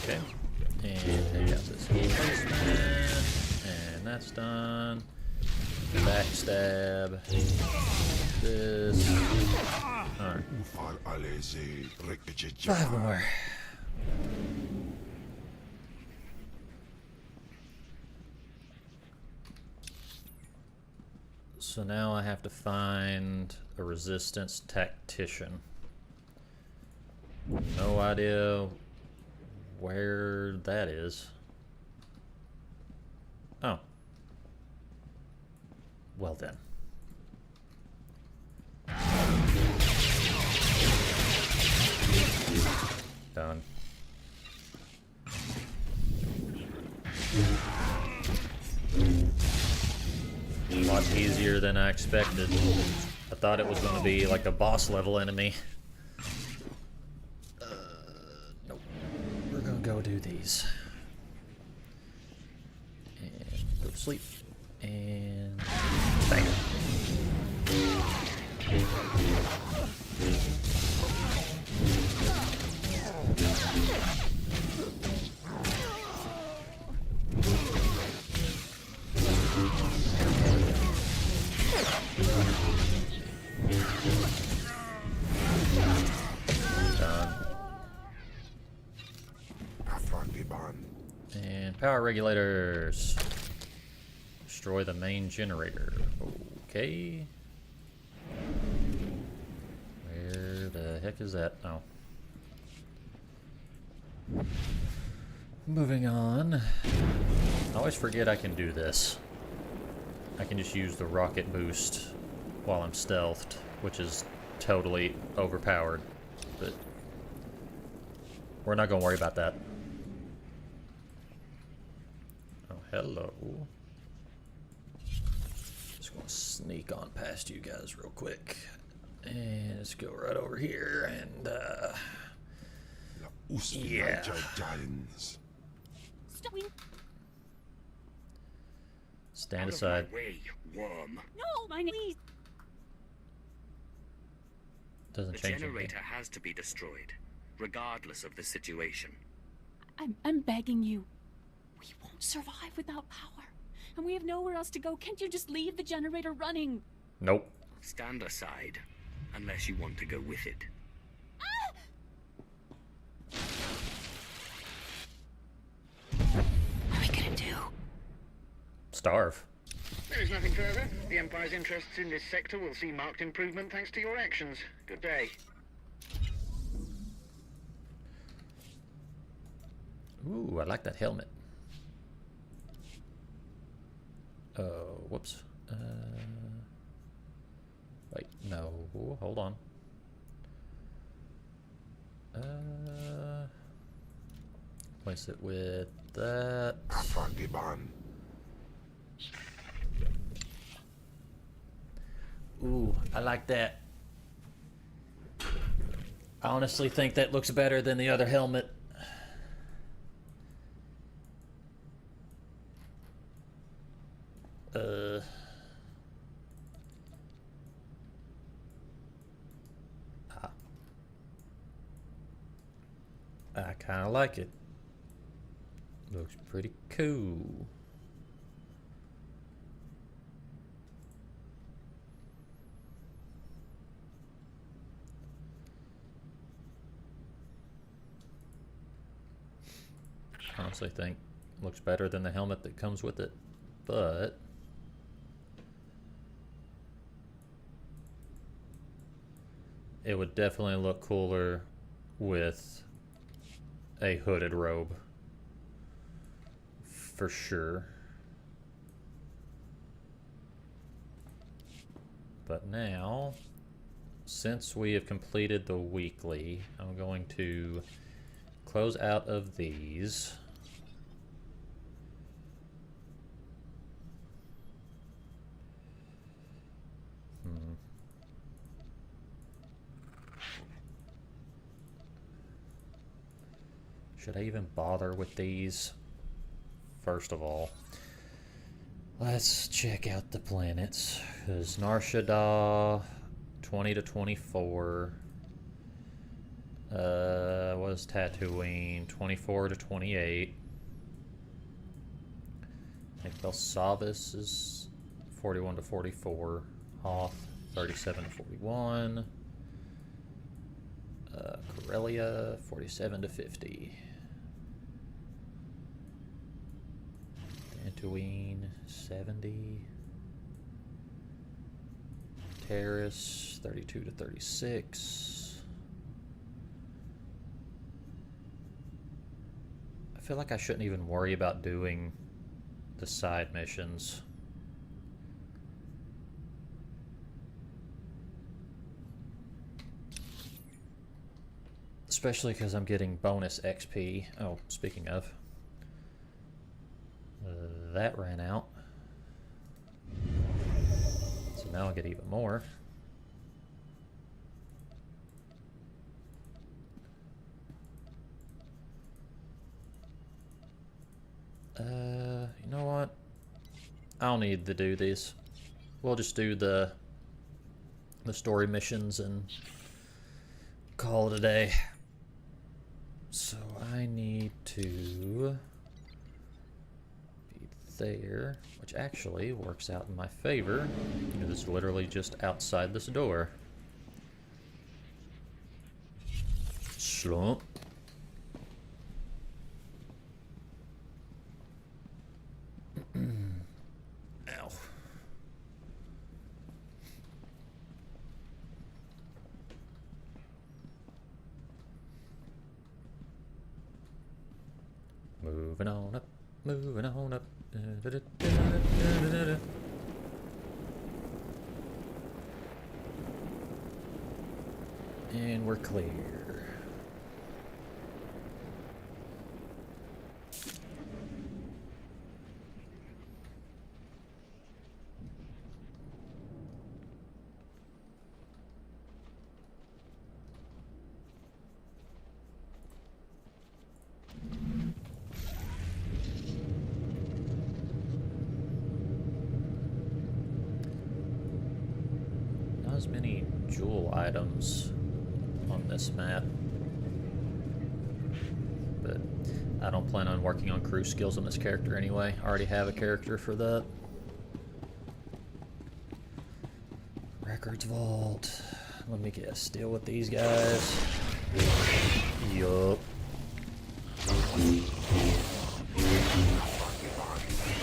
Okay, and I got this placement, and that's done. Backstab. This. Alright. 5 more. So now I have to find a resistance tactician. No idea where that is. Oh. Well then. Done. A lot easier than I expected. I thought it was going to be like a boss level enemy. Nope. We're going to go do these. And go to sleep. And bang. And power regulators. Destroy the main generator. Okay. Where the heck is that? Oh. Moving on. I always forget I can do this. I can just use the rocket boost while I'm stealthed, which is totally overpowered. But we're not going to worry about that. Oh, hello. Just going to sneak on past you guys real quick. And let's go right over here and, yeah. Stand aside. Out of my way, worm. No, my knees. Doesn't The change generator anything. has to be destroyed, regardless of the situation. I'm begging you. We won't survive without power. And we have nowhere else to go. Can't you just leave the generator running? Nope. Stand aside, unless you want to go with it. What are we gonna do? Starve. There is nothing further. The Empire's interests in this sector will see marked improvement thanks to your actions. Good day. Ooh, I like that helmet. Oh, whoops. Wait, no, hold on. Place it with that. Ooh, I like that. I honestly think that looks better than the other helmet. I kind of like it. Looks pretty cool. Honestly think looks better than the helmet that comes with it, but it would definitely look cooler with a hooded robe, for sure. But now, since we have completed the weekly, I'm going to close out of these. Should I even bother with these? First of all, let's check out the planets. Because Nar Shaddaa, 20 to 24. Was Tatooine, 24 to 28. I think Belsavis is 41 to 44. Hoth, 37 to 41. Corellia, 47 to 50. Tatooine, 70. Terrace, 32 to 36. I feel like I shouldn't even worry about doing the side missions. Especially because I'm getting bonus XP. Oh, speaking of. That ran out. So now I get even more. You know what? I don't need to do these. We'll just do the story missions and call it a day. So I need to be there, which actually works out in my favor. It's literally just outside this door. Slump. Ow. Moving on up, moving on up. And we're clear. As many jewel items on this map, but I don't plan on working on crew skills on this character anyway. I already have a character for that. Records vault. Let me guess, deal with these guys. Yup.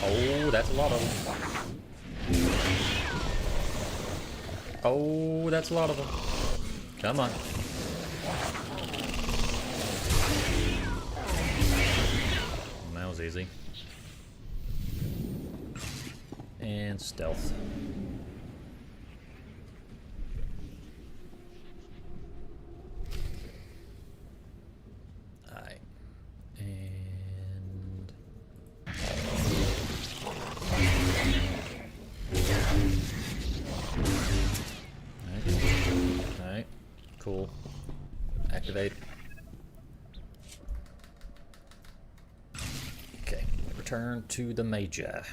Oh, that's a lot of them. Oh, that's a lot of them. Come on. That was easy. And stealth. Alright. And... Alright, cool. Activate. Okay, return to the Major.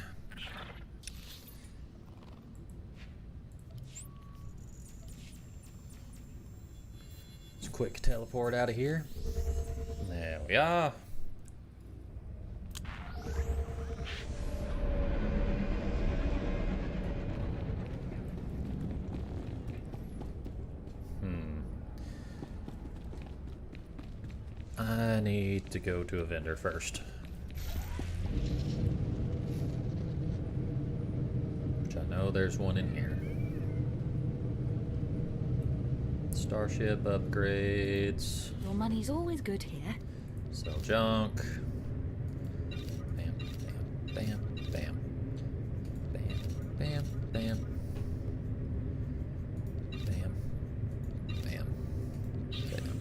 quick teleport out of here. There we are. I need to go to a vendor first. Which I know there's one in here. Starship upgrades. Your money's always good here. Sell junk. Bam, bam, bam, bam. Bam, bam, bam. Bam. Bam. Bam.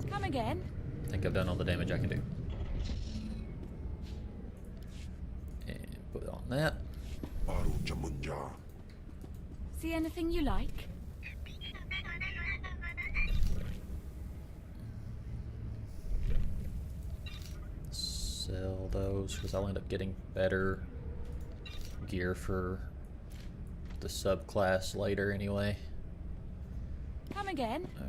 Come again. I think I've done all the damage I can do. And put on that. See anything you like? Sell those because I'll end up getting better gear for the subclass later anyway. Come again. All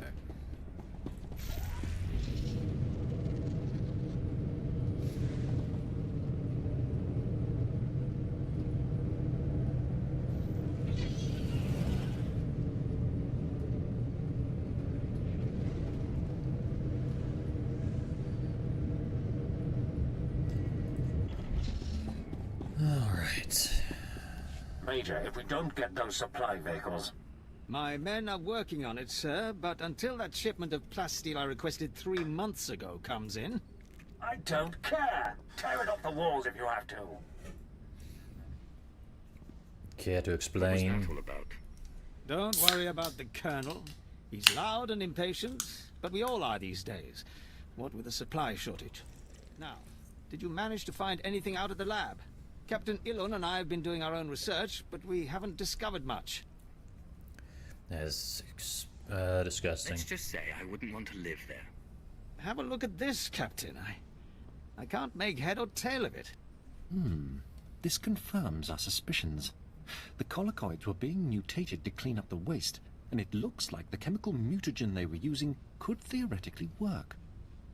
right. Major, if we don't get those supply vehicles... My men are working on it, sir, but until that shipment of plasteel I requested 3 months ago comes in... I don't care! Tear it off the walls if you have to! Care to explain? What was that all about? Don't worry about the Colonel. He's loud and impatient, but we all are these days. What with a supply shortage. Now, did you manage to find anything out of the lab? Captain Ilon and I have been doing our own research, but we haven't discovered much. That's disgusting. Let's just say I wouldn't want to live there. Have a look at this, Captain. I can't make head or tail of it. This confirms our suspicions. The collocoids were being mutated to clean up the waste, and it looks like the chemical mutagen they were using could theoretically work.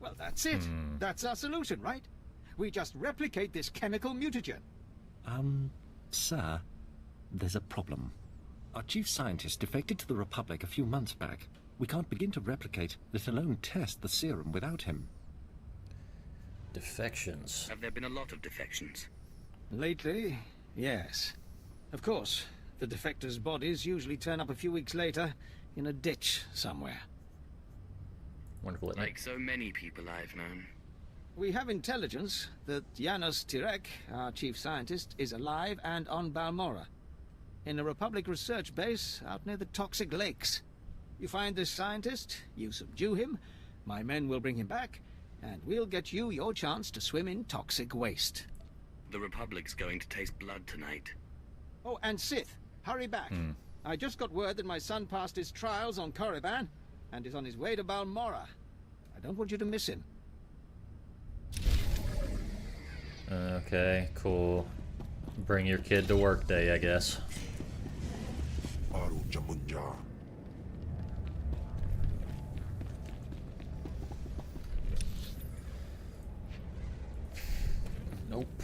Well, that's it. That's our solution, right? We just replicate this chemical mutagen. Sir, there's a problem. Our chief scientist defected to the Republic a few months back. We can't begin to replicate, let alone test the serum without him. Defections. Have there been a lot of defections? Lately, yes. Of course, the defectors' bodies usually turn up a few weeks later in a ditch somewhere. Wonderful, isn't it? Like so many people I've known. We have intelligence that Janos Tirek, our chief scientist, is alive and on Balmora, in a Republic research base out near the Toxic Lakes. You find this scientist, you subdue him, my men will bring him back, and we'll get you your chance to swim in toxic waste. The Republic's going to taste blood tonight. Oh, and Sith, hurry back. I just got word that my son passed his trials on Korriban and is on his way to Balmora. I don't want you to miss him. Okay, cool. Bring your kid to work day, I guess. Nope.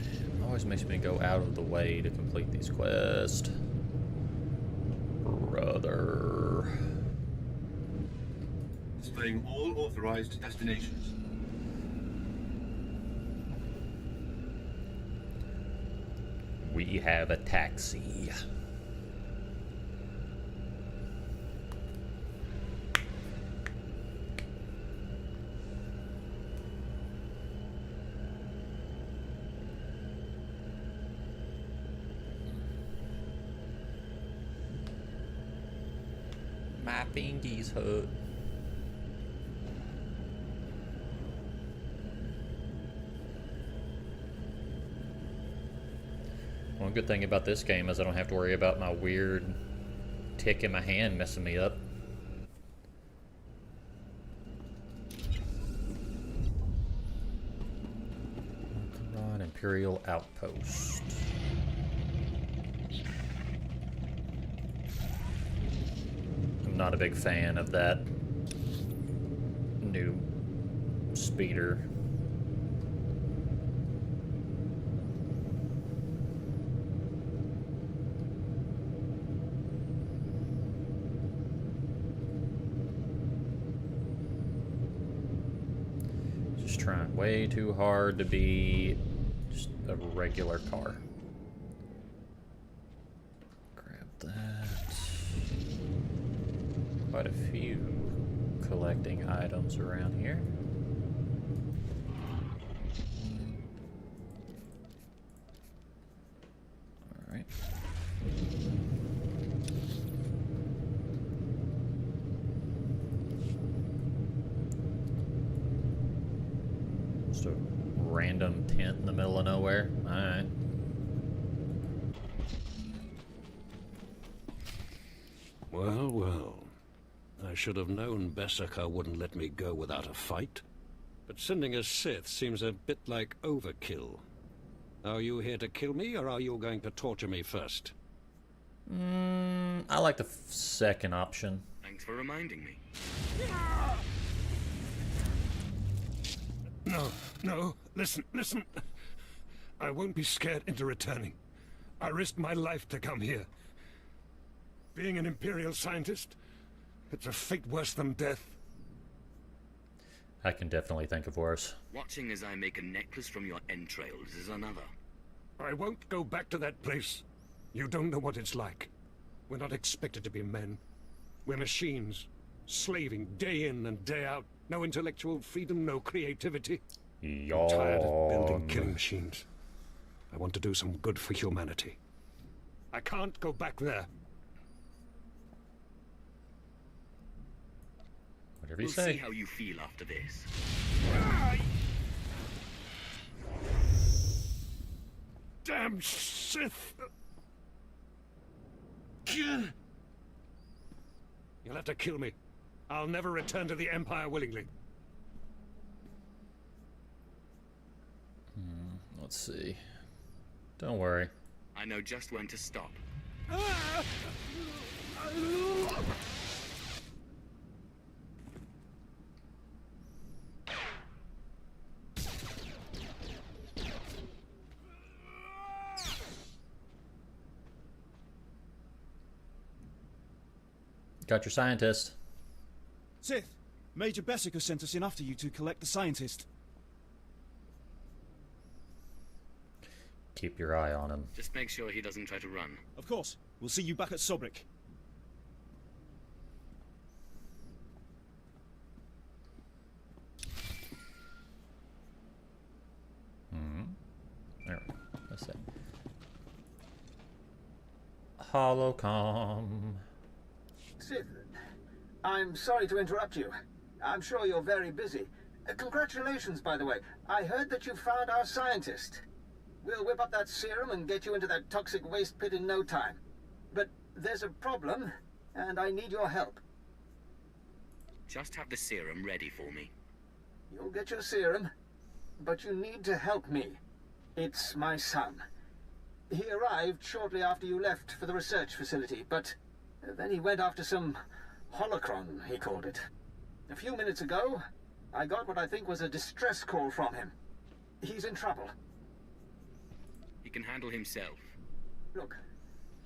It always makes me go out of the way to complete these quests. Brother. Displaying all authorized destinations. We have a taxi. My fingies hurt. One good thing about this game is I don't have to worry about my weird tick in my hand messing me up. Imperial outpost. I'm not a big fan of that new speeder. Just trying way too hard to be just a regular car. Grab that. Quite a few collecting items around here. Alright. Just a random tent in the middle of nowhere. Alright. Well, well. I should have known Bessaka wouldn't let me go without a fight. But sending a Sith seems a bit like overkill. Are you here to kill me, or are you going to torture me first? I like the second option. Thanks for reminding me. No, no, listen. I won't be scared into returning. I risked my life to come here. Being an Imperial scientist, it's a fate worse than death. I can definitely think of worse. Watching as I make a necklace from your entrails is another. I won't go back to that place. You don't know what it's like. We're not expected to be men. We're machines, slaving day in and day out. No intellectual freedom, no creativity. I'm tired of building killing machines. I want to do some good for humanity. I can't go back there. Whatever you We'll say. see how you feel after this. Damn Sith! You'll have to kill me. I'll never return to the Empire willingly. Let's see. Don't worry. I know just when to stop. Got your scientist. Sith, Major Bessaka sent us in after you to collect the scientist. Keep your eye on him. Just make sure he doesn't try to run. Of course. We'll see you back at Sobrik. There. That's it. Holocom. Sith, I'm sorry to interrupt you. I'm sure you're very busy. Congratulations, by the way. I heard that you found our scientist. We'll whip up that serum and get you into that toxic waste pit in no time. But there's a problem, and I need your help. Just have the serum ready for me. You'll get your serum, but you need to help me. It's my son. He arrived shortly after you left for the research facility, but then he went after some holocron, he called it. A few minutes ago, I got what I think was a distress call from him. He's in trouble. He can handle himself. Look,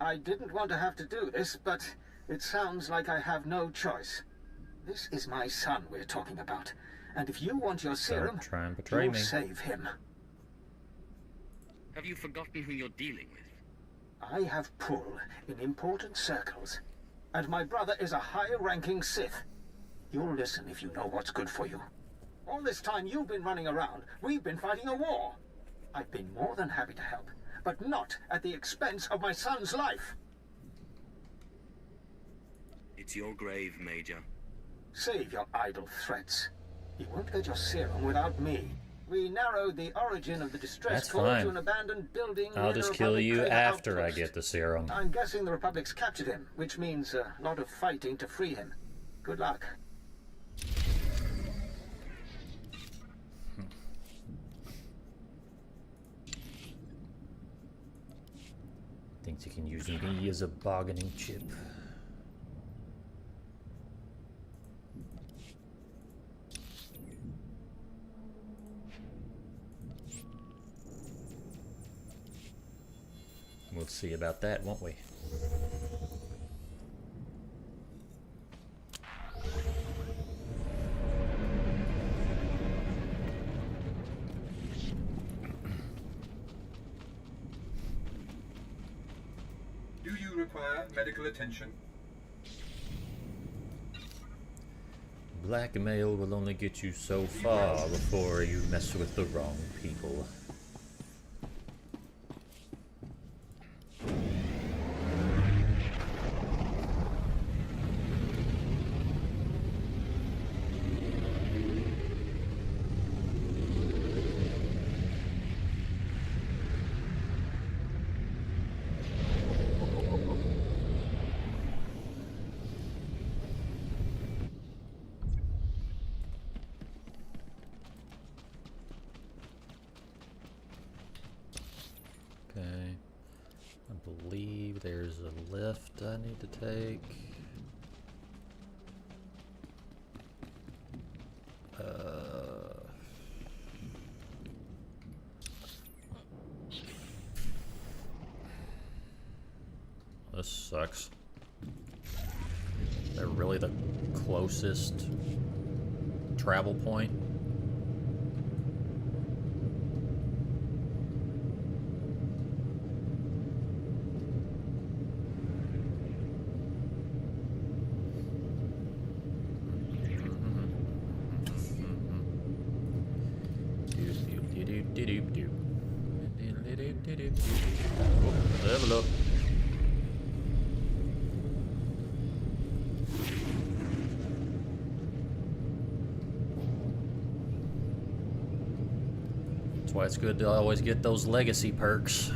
I didn't want to have to do this, but it sounds like I have no choice. This is my son we're talking about, and if you want your serum, Don't try and betray you'll me. save him. Have you forgotten who you're dealing with? I have pull in important circles, and my brother is a higher-ranking Sith. You'll listen if you know what's good for you. All this time you've been running around, we've been fighting a war. I've been more than happy to help, but not at the expense of my son's life. It's your grave, Major. Save your idle threats. You won't get your serum without me. We narrowed the origin of the distress That's call fine. to an abandoned building. I'll near the just kill Republic you trader after I outpost. get the serum. I'm guessing the Republic's captured him, which means a lot of fighting to free him. Good luck. Means you can use me as a bargaining chip. We'll see about that, won't we? Do you require medical attention? Blackmail will only get you so far before you mess with the wrong people. There's a lift I need to take. This sucks. They're really the closest travel point. Level up. That's why it's good to always get those legacy perks.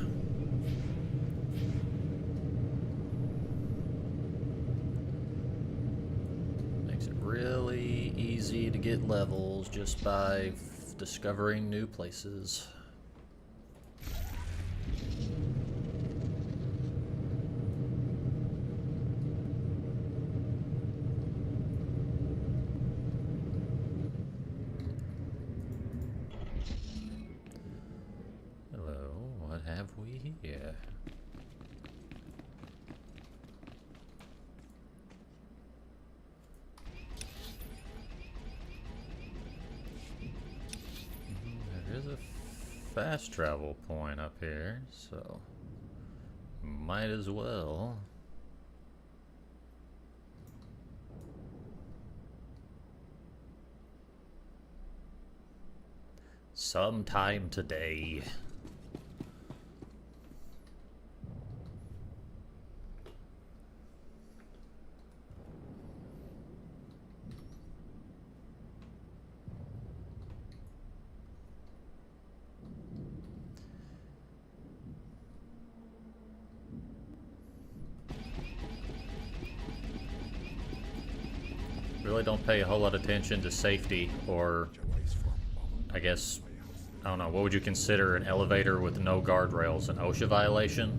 Makes it really easy to get levels just by discovering new places. Yeah. There is a fast travel point up here, so might as well. Sometime today. Really don't pay a whole lot of attention to safety, or I guess, I don't know, what would you consider an elevator with no guardrails? An OSHA violation?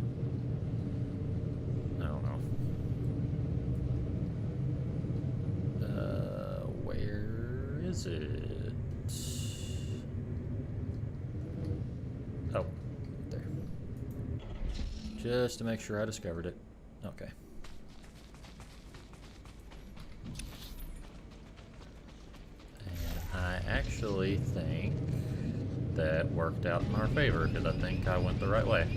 I don't know. Where is it? Oh, there. Just to make sure I discovered it. Okay. I actually think that worked out in our favor, because I think I went the right way.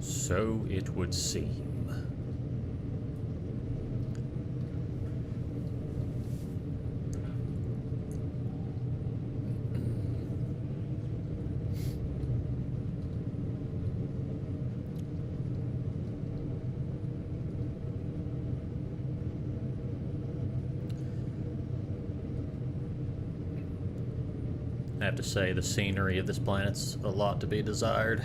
So it would seem. I have to say, the scenery of this planet's a lot to be desired.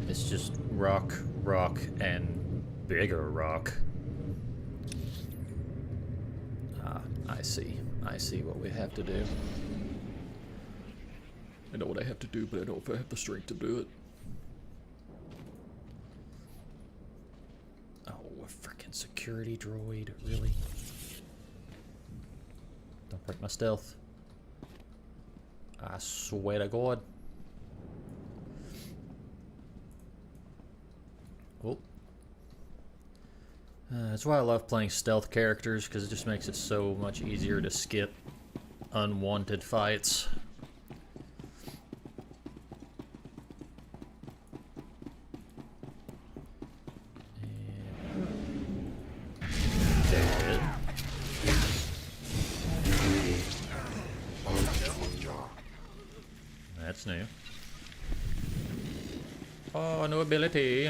It's just rock, rock, and bigger rock. Ah, I see. I see what we have to do. I know what I have to do, but I don't know if I have the strength to do it. Oh, a freaking security droid, really? Don't break my stealth. I swear to God. Oh. That's why I love playing stealth characters, because it just makes it so much easier to skip unwanted fights. Dead. That's new. Oh, new ability.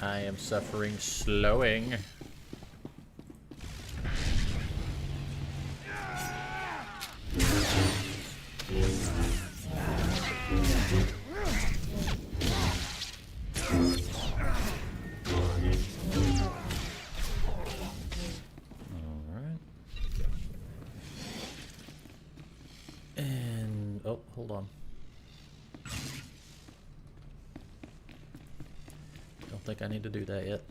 I am suffering slowing. Alright. And oh, hold on. Don't think I need to do that yet.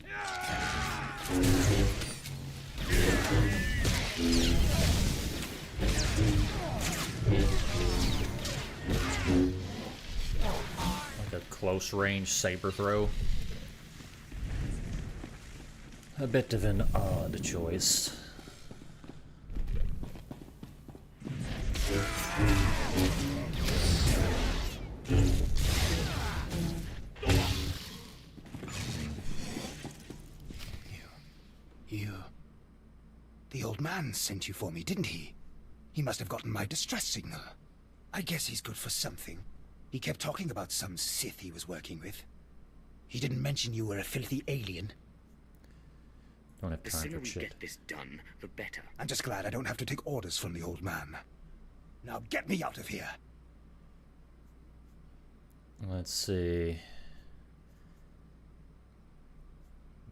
Like a close range saber throw. A bit of an odd choice. The old man sent you for me, didn't he? He must have gotten my distress signal. I guess he's good for something. He kept talking about some Sith he was working with. He didn't mention you were a filthy alien. Don't have The time sooner for we shit. get this done, the better. I'm just glad I don't have to take orders from the old man. Now get me out of here. Let's see.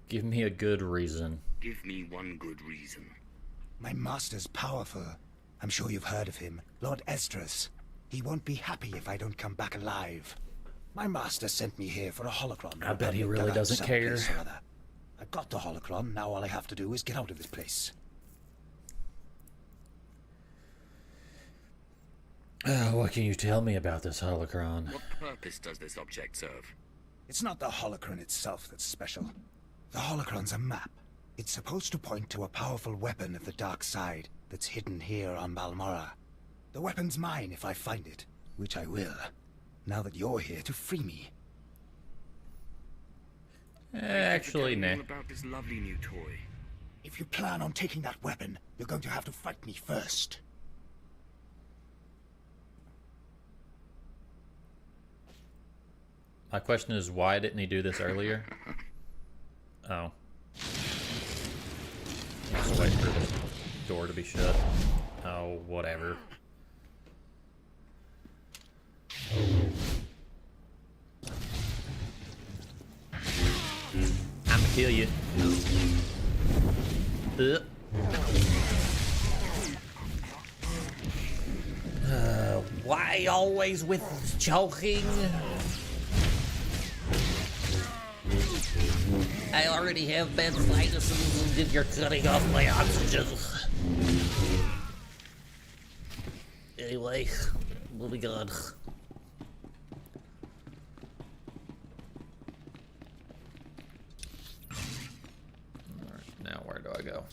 Give me a good reason. Give me one good reason. My master's powerful. I'm sure you've heard of him. Lord Esdras. He won't be happy if I don't come back alive. My master sent me here for a holocron. I bet he really doesn't care. I've got the holocron. Now all I have to do is get out of this place. What can you tell me about this holocron? What purpose does this object serve? It's not the holocron itself that's special. The holocron's a map. It's supposed to point to a powerful weapon of the dark side that's hidden here on Balmorra. The weapon's mine if I find it, which I will, now that you're here to free me. Actually, nah. About this lovely new toy. If you plan on taking that weapon, you're going to have to fight me first. My question is, why didn't he do this earlier? Oh. Just wait for the door to be shut. Oh, whatever. I'ma kill you. Why always with choking? I already have bad sinuses and you're cutting off my oxygen. Anyway, moving on. Alright, now where do I go?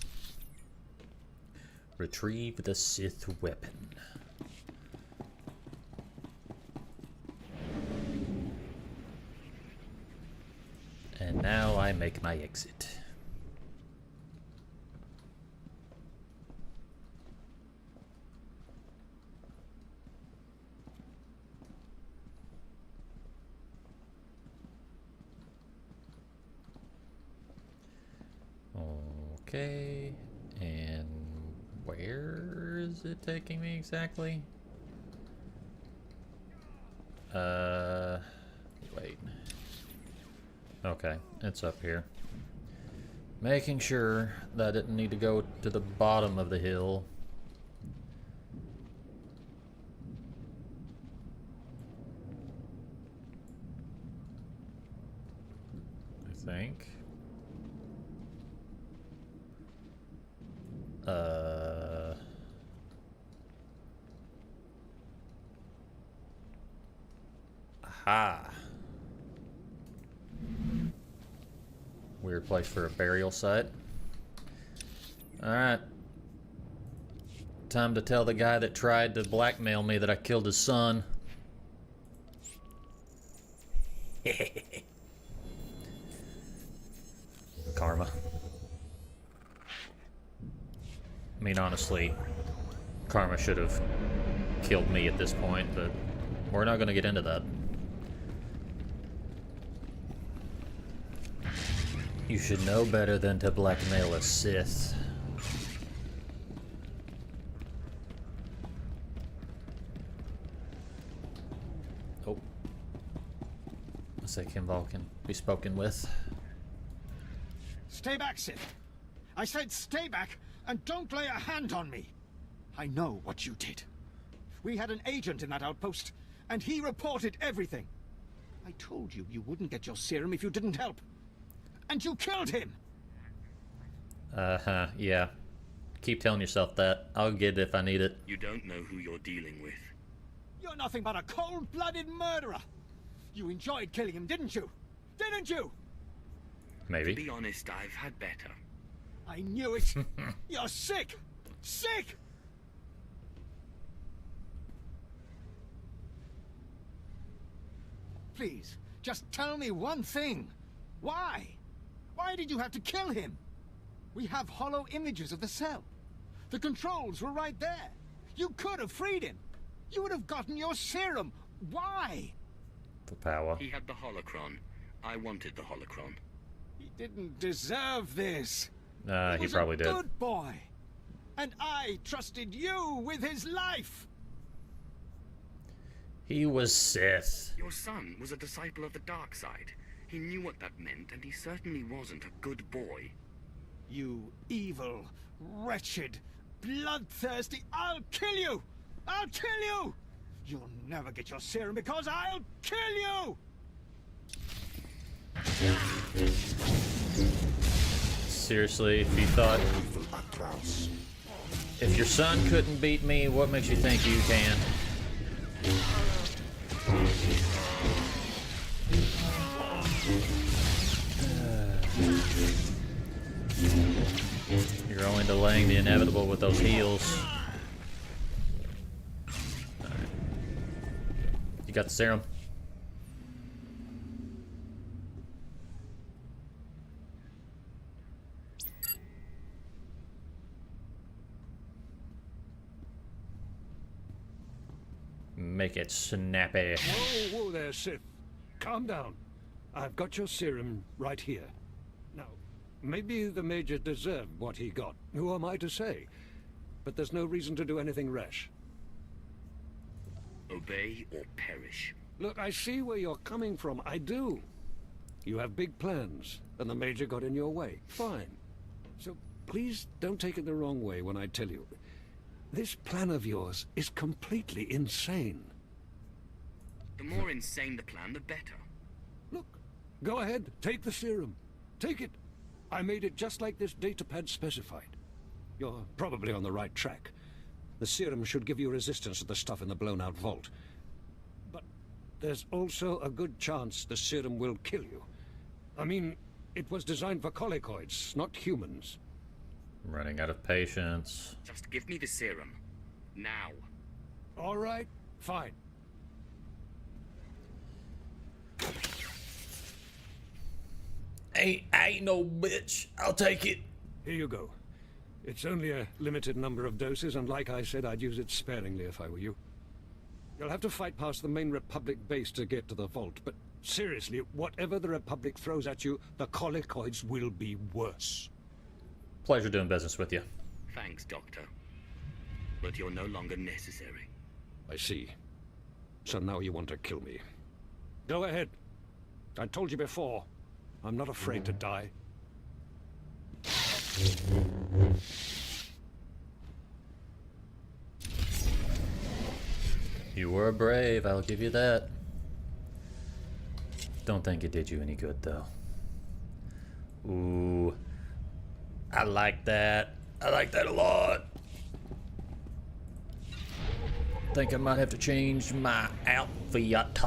Retrieve the Sith weapon. And now I make my exit. Okay, and Where is it taking me exactly? Wait. Okay, it's up here. Making sure that I didn't need to go to the bottom of the hill. I think. Aha. Weird place for a burial site. Alright. Time to tell the guy that tried to blackmail me that I killed his son. Karma. I mean, honestly, Karma should have killed me at this point, but we're not going to get into that. You should know better than to blackmail a Sith. Oh. Let's say Kimball can be spoken with. Stay back, Sith. I said stay back and don't lay a hand on me. I know what you did. We had an agent in that outpost, and he reported everything. I told you you wouldn't get your serum if you didn't help. And you killed him! Uh-huh, yeah. Keep telling yourself that. I'll get it if I need it. You don't know who you're dealing with. You're nothing but a cold-blooded murderer! You enjoyed killing him, didn't you? Didn't you? Maybe. To be honest, I've had better. I knew it! You're sick! Sick! Please, just tell me one thing. Why? Why did you have to kill him? We have hollow images of the cell. The controls were right there. You could have freed him. You would have gotten your serum. Why? For power. He had the holocron. I wanted the holocron. He didn't deserve this. He probably did. Good boy. And I trusted you with his life. He was Sith. Your son was a disciple of the dark side. He knew what that meant, and he certainly wasn't a good boy. You evil, wretched, bloodthirsty... I'll kill you! I'll kill you! You'll never get your serum because I'll kill you! Seriously, if you thought... If your son couldn't beat me, what makes you think you can? You're only delaying the inevitable with those heals. Right. You got the serum? Make it snappy. Whoa, whoa there, Sith. Calm down. I've got your serum right here. Now, maybe the Major deserved what he got. Who am I to say? But there's no reason to do anything rash. Obey or perish. Look, I see where you're coming from. I do. You have big plans, and the Major got in your way. Fine. So please don't take it the wrong way when I tell you. This plan of yours is completely insane. The more insane the plan, the better. Look, go ahead, take the serum. Take it. I made it just like this datapad specified. You're probably on the right track. The serum should give you resistance to the stuff in the blown-out vault. But there's also a good chance the serum will kill you. I mean, it was designed for colicoids, not humans. I'm running out of patience. Just give me the serum. Now. All right, fine. Ain't no bitch. I'll take it. Here you go. It's only a limited number of doses, and like I said, I'd use it sparingly if I were you. You'll have to fight past the main Republic base to get to the vault, but seriously, whatever the Republic throws at you, the colicoids will be worse. Pleasure doing business with you. Thanks, Doctor. but you're no longer necessary. I see. So now you want to kill me. Go ahead. I told you before, I'm not afraid to die. You were brave, I'll give you that. Don't think it did you any good, though. Ooh. I like that. I like that a lot. Think I might have to change my outfit.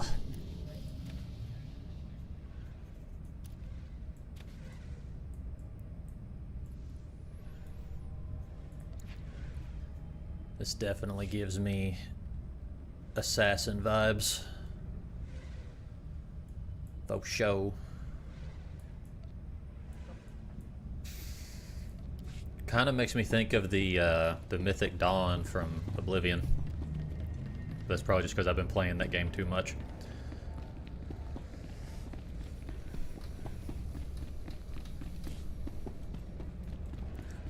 This definitely gives me assassin vibes. For show. Kind of makes me think of the Mythic Dawn from Oblivion. That's probably just because I've been playing that game too much.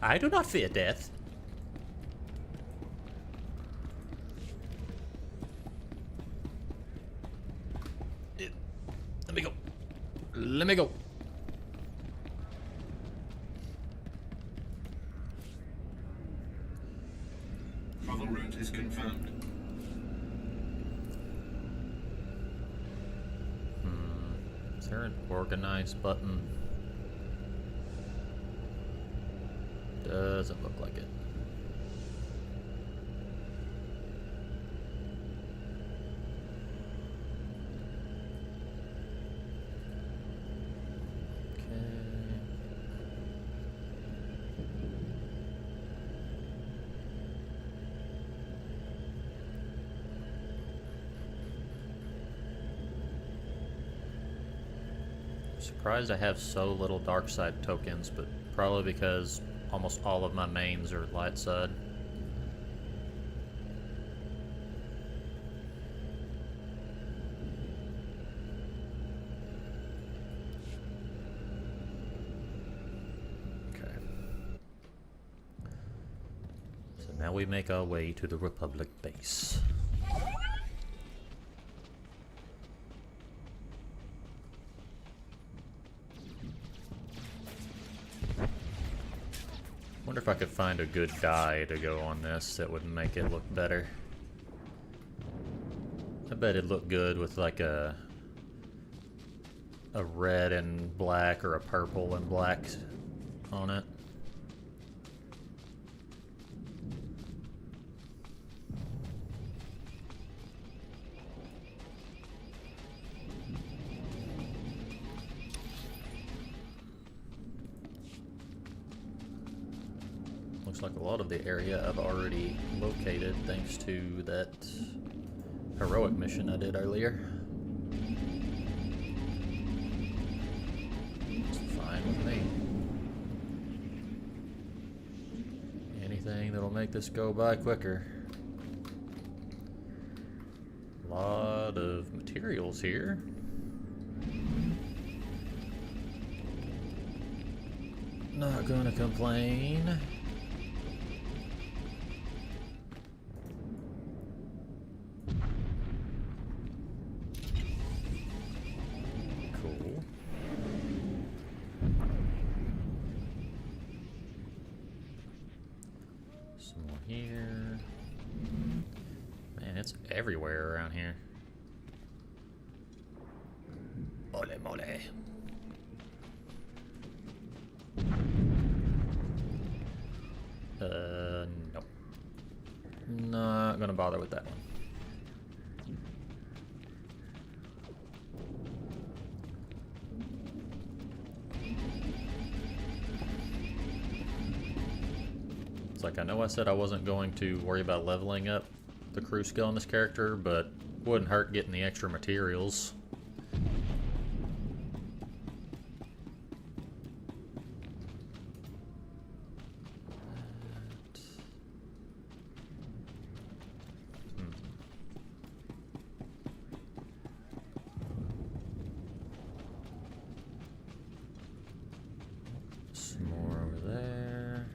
I do not fear death. Let me go. Let me go. Travel route is confirmed. Is there an organize button? Doesn't look like it. Surprised I have so little dark side tokens, but probably because almost all of my mains are light side. Okay. So now we make our way to the Republic base. Wonder if I could find a good dye to go on this that would make it look better. I bet it'd look good with like a red and black or a purple and black on it. Looks like a lot of the area I've already located thanks to that heroic mission I did earlier. It's fine with me. Anything that'll make this go by quicker. A lot of materials here. Not gonna complain. Here. Man, it's everywhere around here. Ole mole. No. Not gonna bother with that one. It's like, I know I said I wasn't going to worry about leveling up the crew skill on this character, but wouldn't hurt getting the extra materials. Some more over there.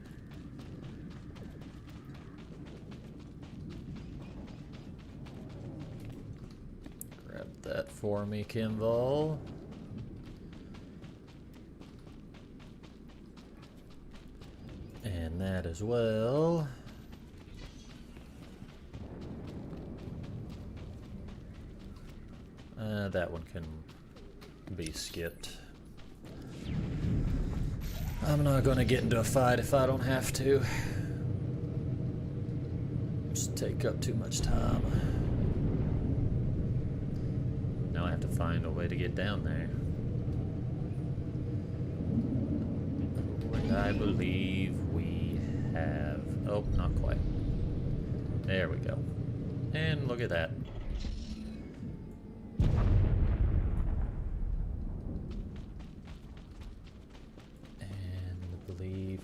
that for me, Kimval. And that as well. That one can be skipped. I'm not gonna get into a fight if I don't have to. Just take up too much time. Now I have to find a way to get down there. And I believe we have... Oh, not quite. There we go. And look at that.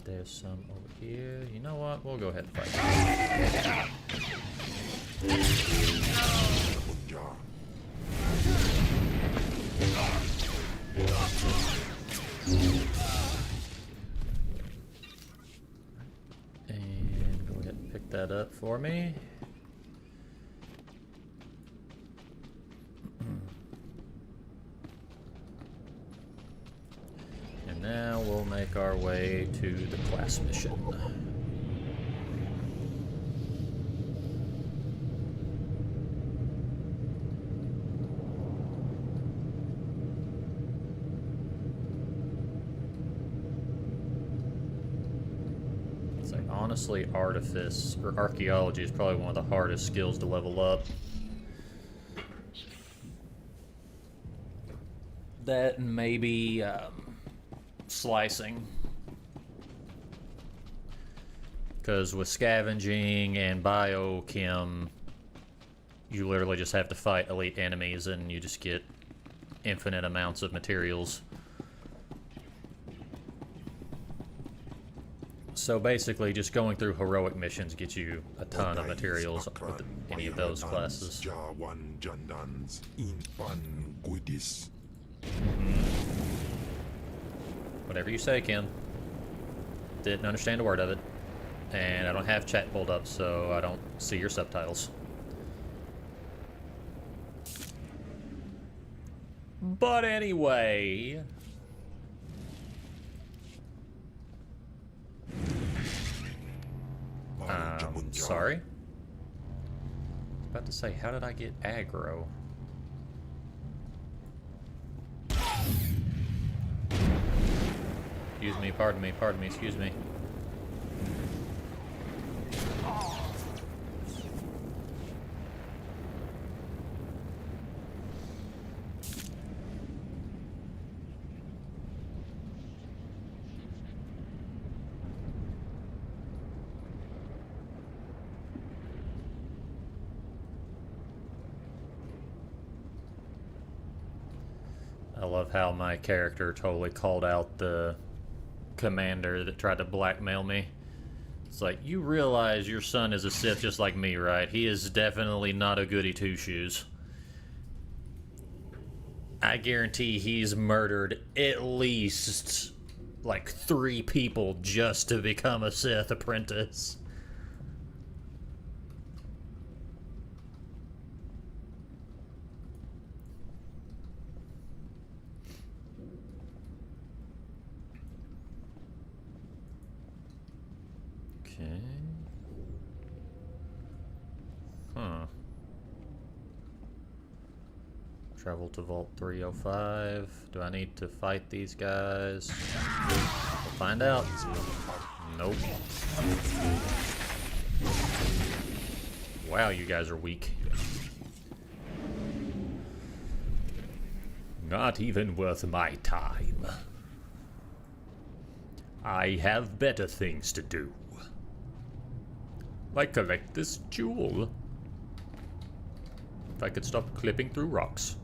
There's some over here. You know what? We'll go ahead and fight. And go ahead and pick that up for me. Now we'll make our way to the class mission. It's like, honestly, artifice or archaeology is probably one of the hardest skills to level up. That and maybe slicing, because with scavenging and biochem you literally just have to fight elite enemies and you just get infinite amounts of materials. So basically just going through heroic missions gets you a ton of materials with any of those classes. Whatever you say, Kim. Didn't understand a word of it. And I don't have chat pulled up, so I don't see your subtitles. But anyway... sorry? I was about to say, how did I get aggro? Excuse me, pardon me, excuse me. I love how my character totally called out the commander that tried to blackmail me. It's like, you realize your son is a Sith just like me, right? He is definitely not a goody two-shoes. I guarantee he's murdered at least like 3 people just to become a Sith apprentice. Okay. Huh. Travel to Vault 305. Do I need to fight these guys? We'll find out. Nope. Wow, you guys are weak. Not even worth my time. I have better things to do. Like collect this jewel. If I could stop clipping through rocks.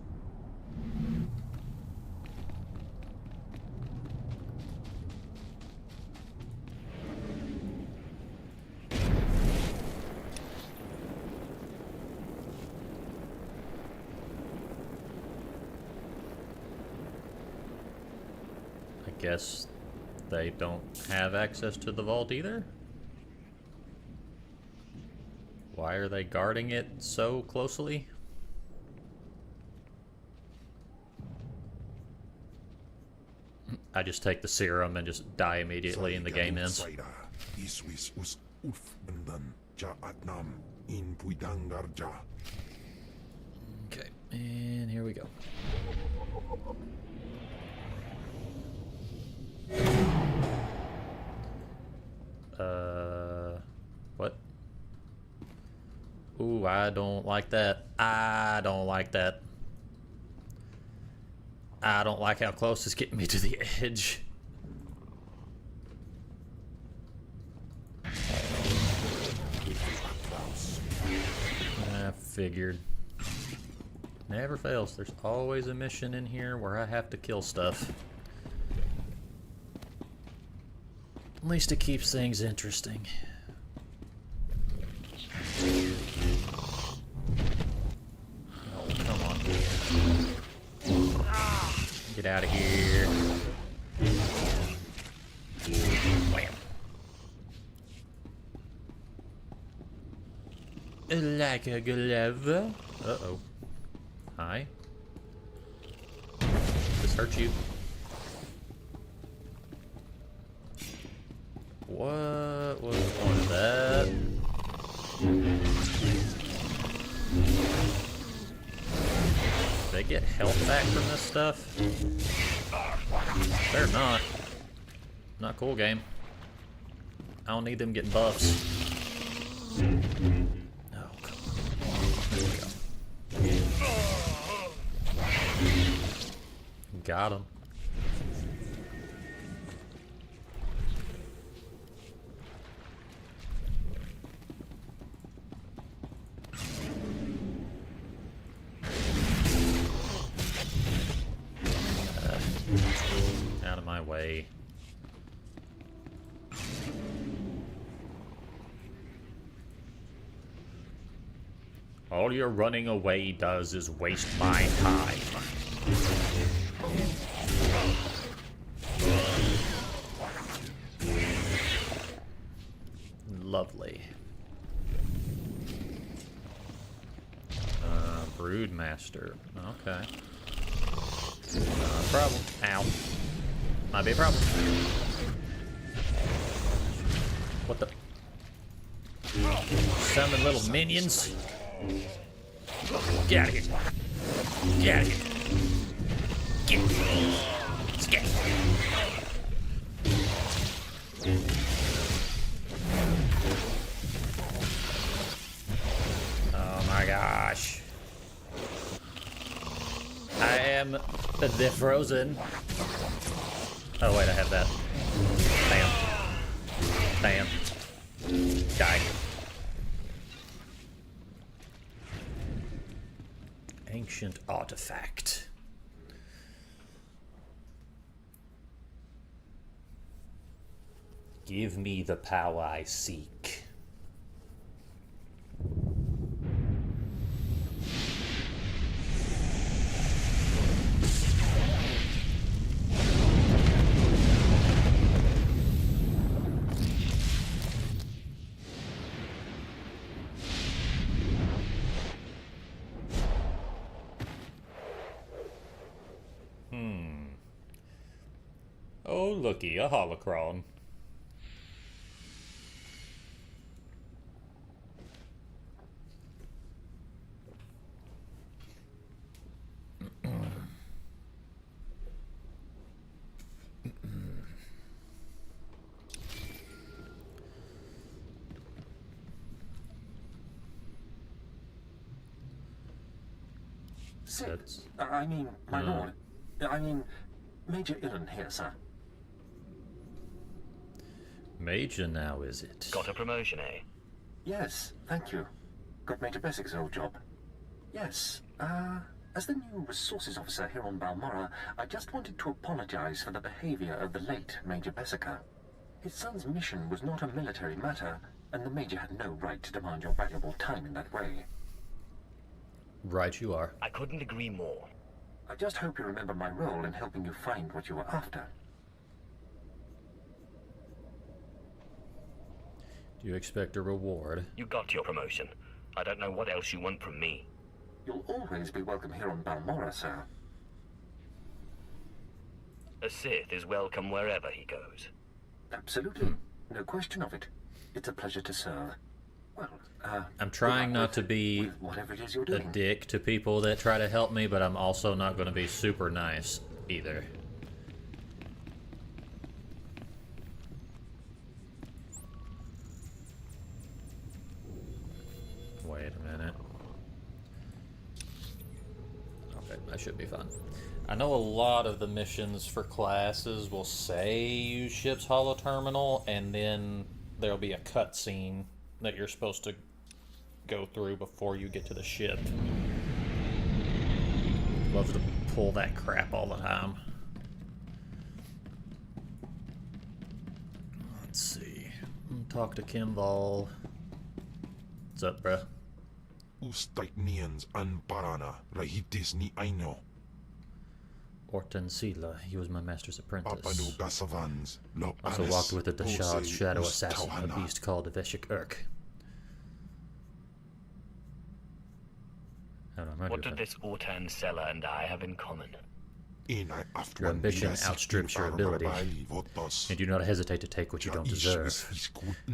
I guess they don't have access to the vault either? Why are they guarding it so closely? I just take the serum and just die immediately and the game ends. Okay, and here we go. What? Ooh, I don't like that. I don't like that. I don't like how close it's getting me to the edge. I figured. Never fails. There's always a mission in here where I have to kill stuff. At least it keeps things interesting. Oh, come on. Get out of here. Wham. Like a glove. Uh-oh. Hi. This hurt you. What was one of that? They get health back from this stuff? They're not. Not cool, game. I don't need them getting buffs. Oh, come on. There we go. Got him. Out of my way. All your running away does is waste my time. Lovely. Broodmaster. Okay. Problem. Ow. Might be a problem. What the? Summon little minions. Get out of here. Get out of here. Get. Let's get. Oh my gosh. I am the frozen. Oh wait, I have that. Bam. Bam. Die. Ancient artifact. Give me the power I seek. Oh, looky, a holocron. I mean, my lord. I mean, Major Illen here, sir. Major now, is it? Got a promotion, eh? Yes, thank you. Got Major Beswick's old job. Yes, as the new resources officer here on Balmorra, I just wanted to apologize for the behavior of the late Major Bessica. His son's mission was not a military matter, and the Major had no right to demand your valuable time in that way. Right you are. I couldn't agree more. I just hope you remember my role in helping you find what you were after. Do you expect a reward? You got your promotion. I don't know what else you want from me. You'll always be welcome here on Balmorra, sir. A Sith is welcome wherever he goes. Absolutely. No question of it. It's a pleasure to serve. Well, I'm trying not to be whatever it is you're a doing. dick to people that try to help me, but I'm also not going to be super nice either. Wait a minute. Okay, that should be fun. I know a lot of the missions for classes will say use ship's holo terminal, and then there'll be a cutscene that you're supposed to go through before you get to the ship. Love to pull that crap all the time. Let's see. Talk to Kinval. What's up, bruh? Ustaiknians an parana, rahitis ni aino. Orton Sila, he was my master's apprentice. Papanu Gasavans, lo Also walked with the Dashad's Pose shadow assassin, a Ustawana. beast called Veshik Urk. What did this Ortan Sela and I have in common? Your ambition outstrips your ability, and do not hesitate to take what you don't deserve.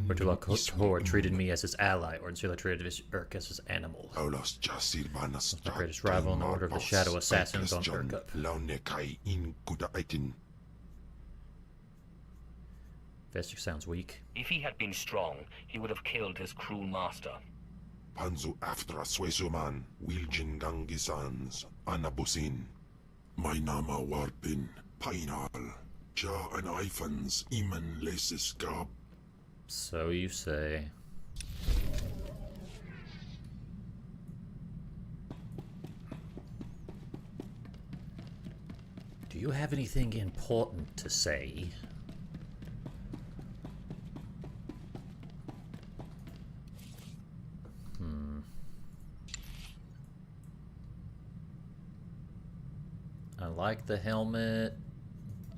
Ortula Horde treated me as his ally, or Insula treated Urk as his animal. My greatest rival in the Order of the Shadow Assassins on Urkup. Veshik sounds weak. If he had been strong, he would have killed his cruel master. Panzu aftra Swesuman, Wiljin Gangisans, Anabusin. My nama warpin, Painal, Ja and Ifans, Iman Lesis Gab. So you say. Do you have anything important to say? I like the helmet,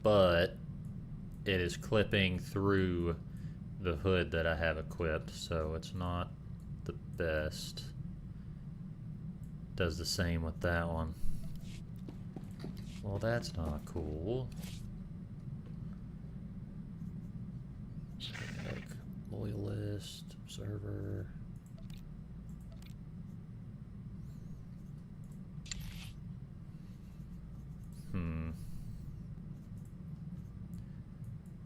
but it is clipping through the hood that I have equipped, so it's not the best. Does the same with that one. Well, that's not cool. Like, loyalist, observer.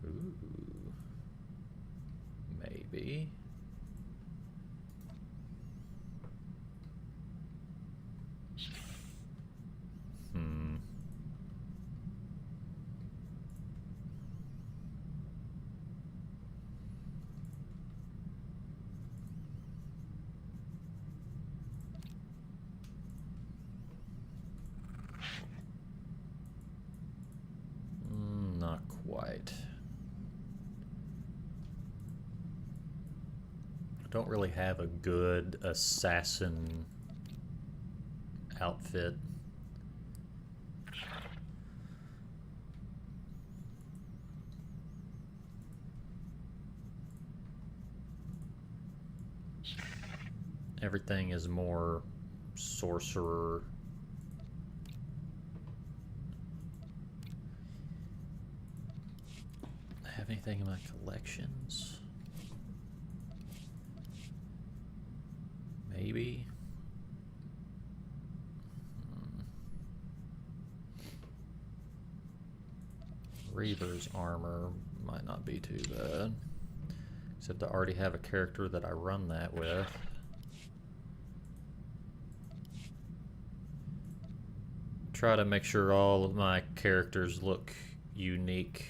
Ooh. Maybe. Not quite. I don't really have a good assassin outfit. Everything is more sorcerer. Have anything in my collections? Maybe. Reaver's armor might not be too bad. Except I already have a character that I run that with. Try to make sure all of my characters look unique.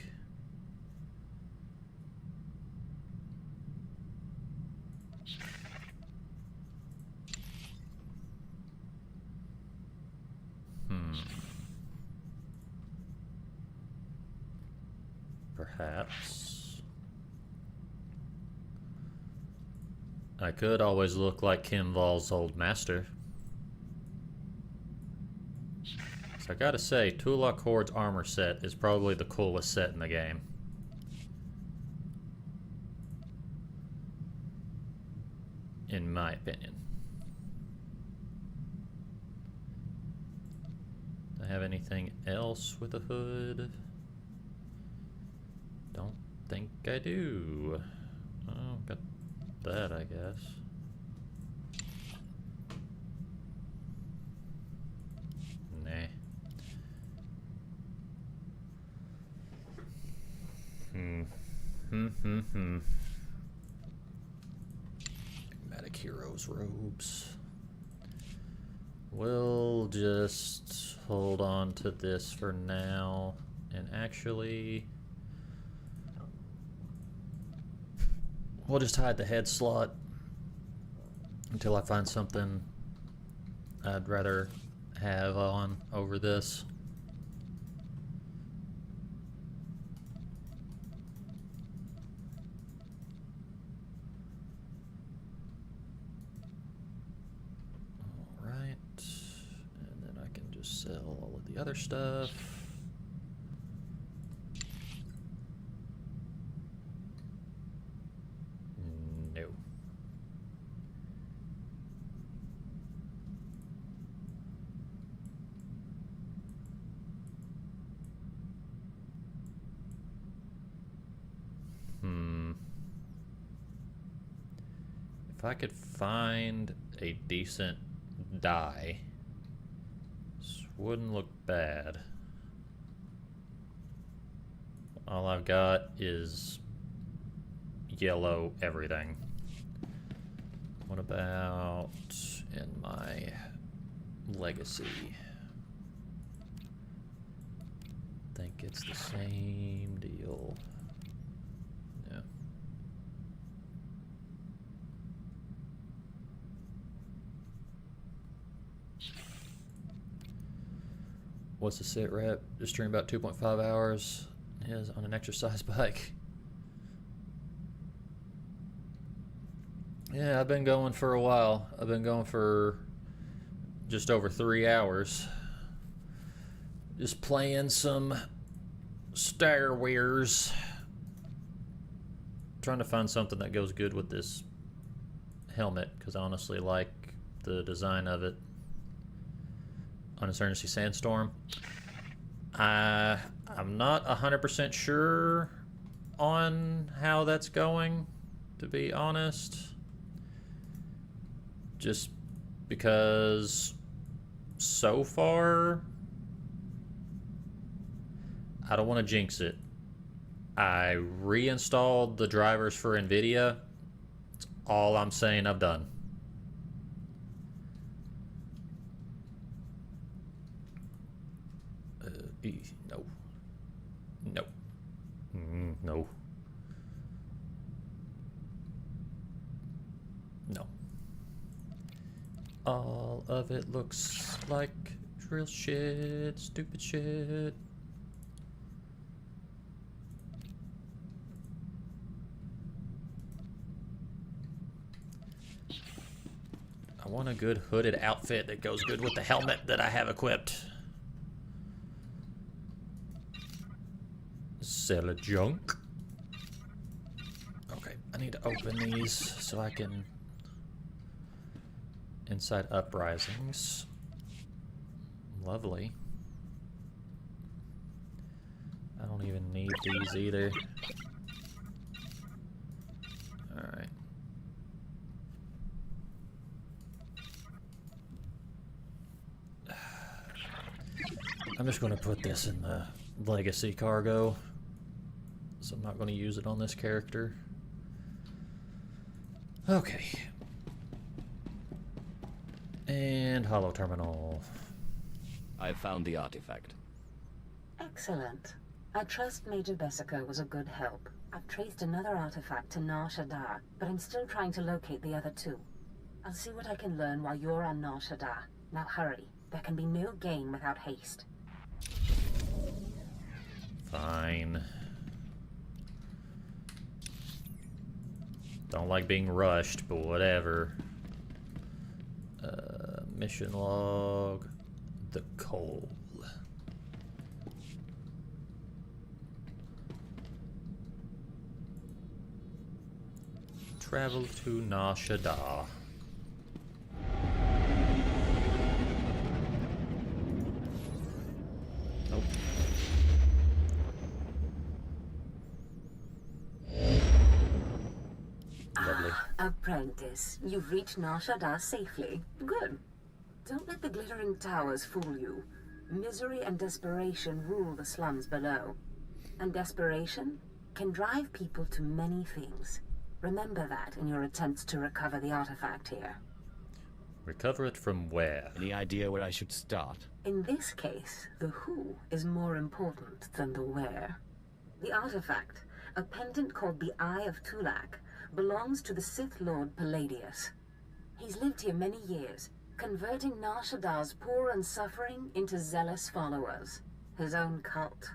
Perhaps. I could always look like Kinval's old master. So I gotta say, Tulak Horde's armor set is probably the coolest set in the game. In my opinion. Do I have anything else with a hood? Don't think I do. Oh, got that, I guess. Nah. Magic Heroes robes. We'll just hold on to this for now, and actually we'll just hide the head slot until I find something I'd rather have on over this. Alright, and then I can just sell all of the other stuff. No. If I could find a decent dye, this wouldn't look bad. All I've got is yellow everything. What about in my legacy? I think it's the same deal. Yeah. What's the sit rep? Just stream about 2.5 hours. Is on an exercise bike. Yeah, I've been going for a while. I've been going for just over 3 hours. Just playing some Star Wars. Trying to find something that goes good with this helmet, because I honestly like the design of it. On Insurgency Sandstorm. I'm not 100% sure on how that's going, to be honest. Just because so far, I don't want to jinx it. I reinstalled the drivers for NVIDIA. That's all I'm saying I've done. No. No. No. No. All of it looks like real shit, stupid shit. I want a good hooded outfit that goes good with the helmet that I have equipped. Sell a junk. Okay, I need to open these so I can inside Uprisings. Lovely. I don't even need these either. Alright. I'm just going to put this in the legacy cargo. So I'm not going to use it on this character. Okay. And Holo Terminal. I've found the artifact. Excellent. I trust Major Bessico was a good help. I've traced another artifact to Nar Shaddaa, but I'm still trying to locate the other two. I'll see what I can learn while you're on Nar Shaddaa. Now hurry. There can be no gain without haste. Fine. Don't like being rushed, but whatever. Mission log. The coal. Travel to Nar Shaddaa. Nope. Apprentice, you've reached Nar Shaddaa safely. Good. Don't let the glittering towers fool you. Misery and desperation rule the slums below. And desperation can drive people to many things. Remember that in your attempts to recover the artifact here. Recover it from where? Any idea where I should start? In this case, the who is more important than the where. The artifact, a pendant called the Eye of Tulak, belongs to the Sith Lord Palladius. He's lived here many years, converting Nar Shaddaa's poor and suffering into zealous followers. His own cult.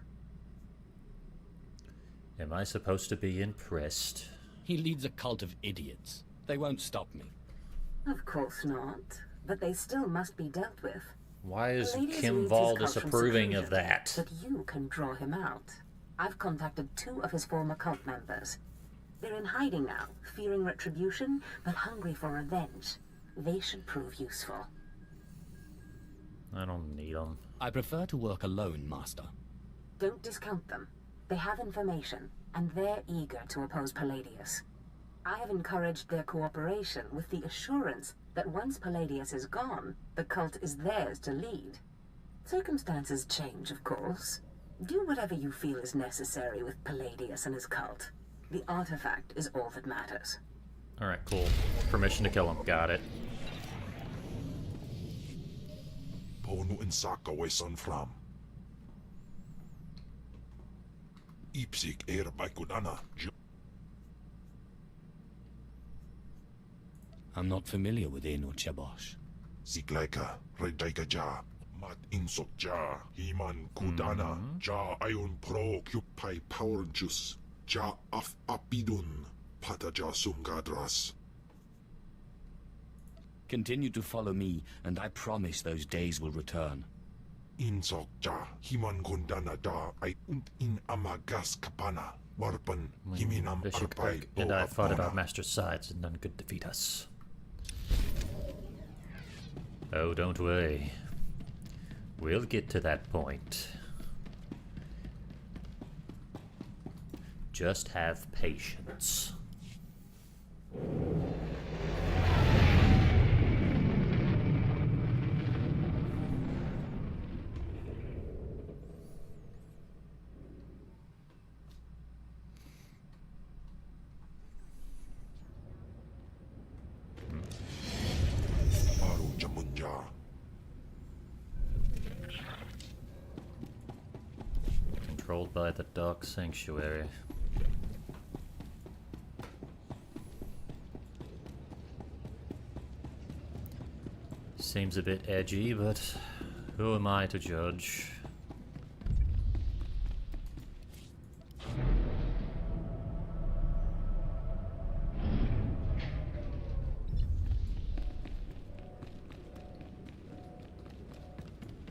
Am I supposed to be impressed? He leads a cult of idiots. They won't stop me. Of course not, but they still must be dealt with. Why is Palladius Kim leads his Val cult from disapproving of seclusion, that? But you can draw him out. I've contacted 2 of his former cult members. They're in hiding now, fearing retribution, but hungry for revenge. They should prove useful. I don't need them. I prefer to work alone, Master. Don't discount them. They have information, and they're eager to oppose Palladius. I have encouraged their cooperation with the assurance that once Palladius is gone, the cult is theirs to lead. Circumstances change, of course. Do whatever you feel is necessary with Palladius and his cult. The artifact is all that matters. Alright, cool. Permission to kill him. Got it. Ponu insaka wesan fram. Ipsik baikudana. I'm not familiar with Eno Chebosh. Ziglaika, Redaika ja, Mat insok ja, Himan kudana, ja ayun pro kupai power juice, ja af apidun, pata ja sungadras. Continue to follow me, and I promise those days will return. Insok ja, Himan kundana da, ay in amagas kapana, warpan, himinam Bishop arpai, Kirk and I fought at our master's sides, and none could defeat us. Oh, don't worry. We'll get to that point. Just have patience. Controlled by the Dark Sanctuary. Seems a bit edgy, but who am I to judge?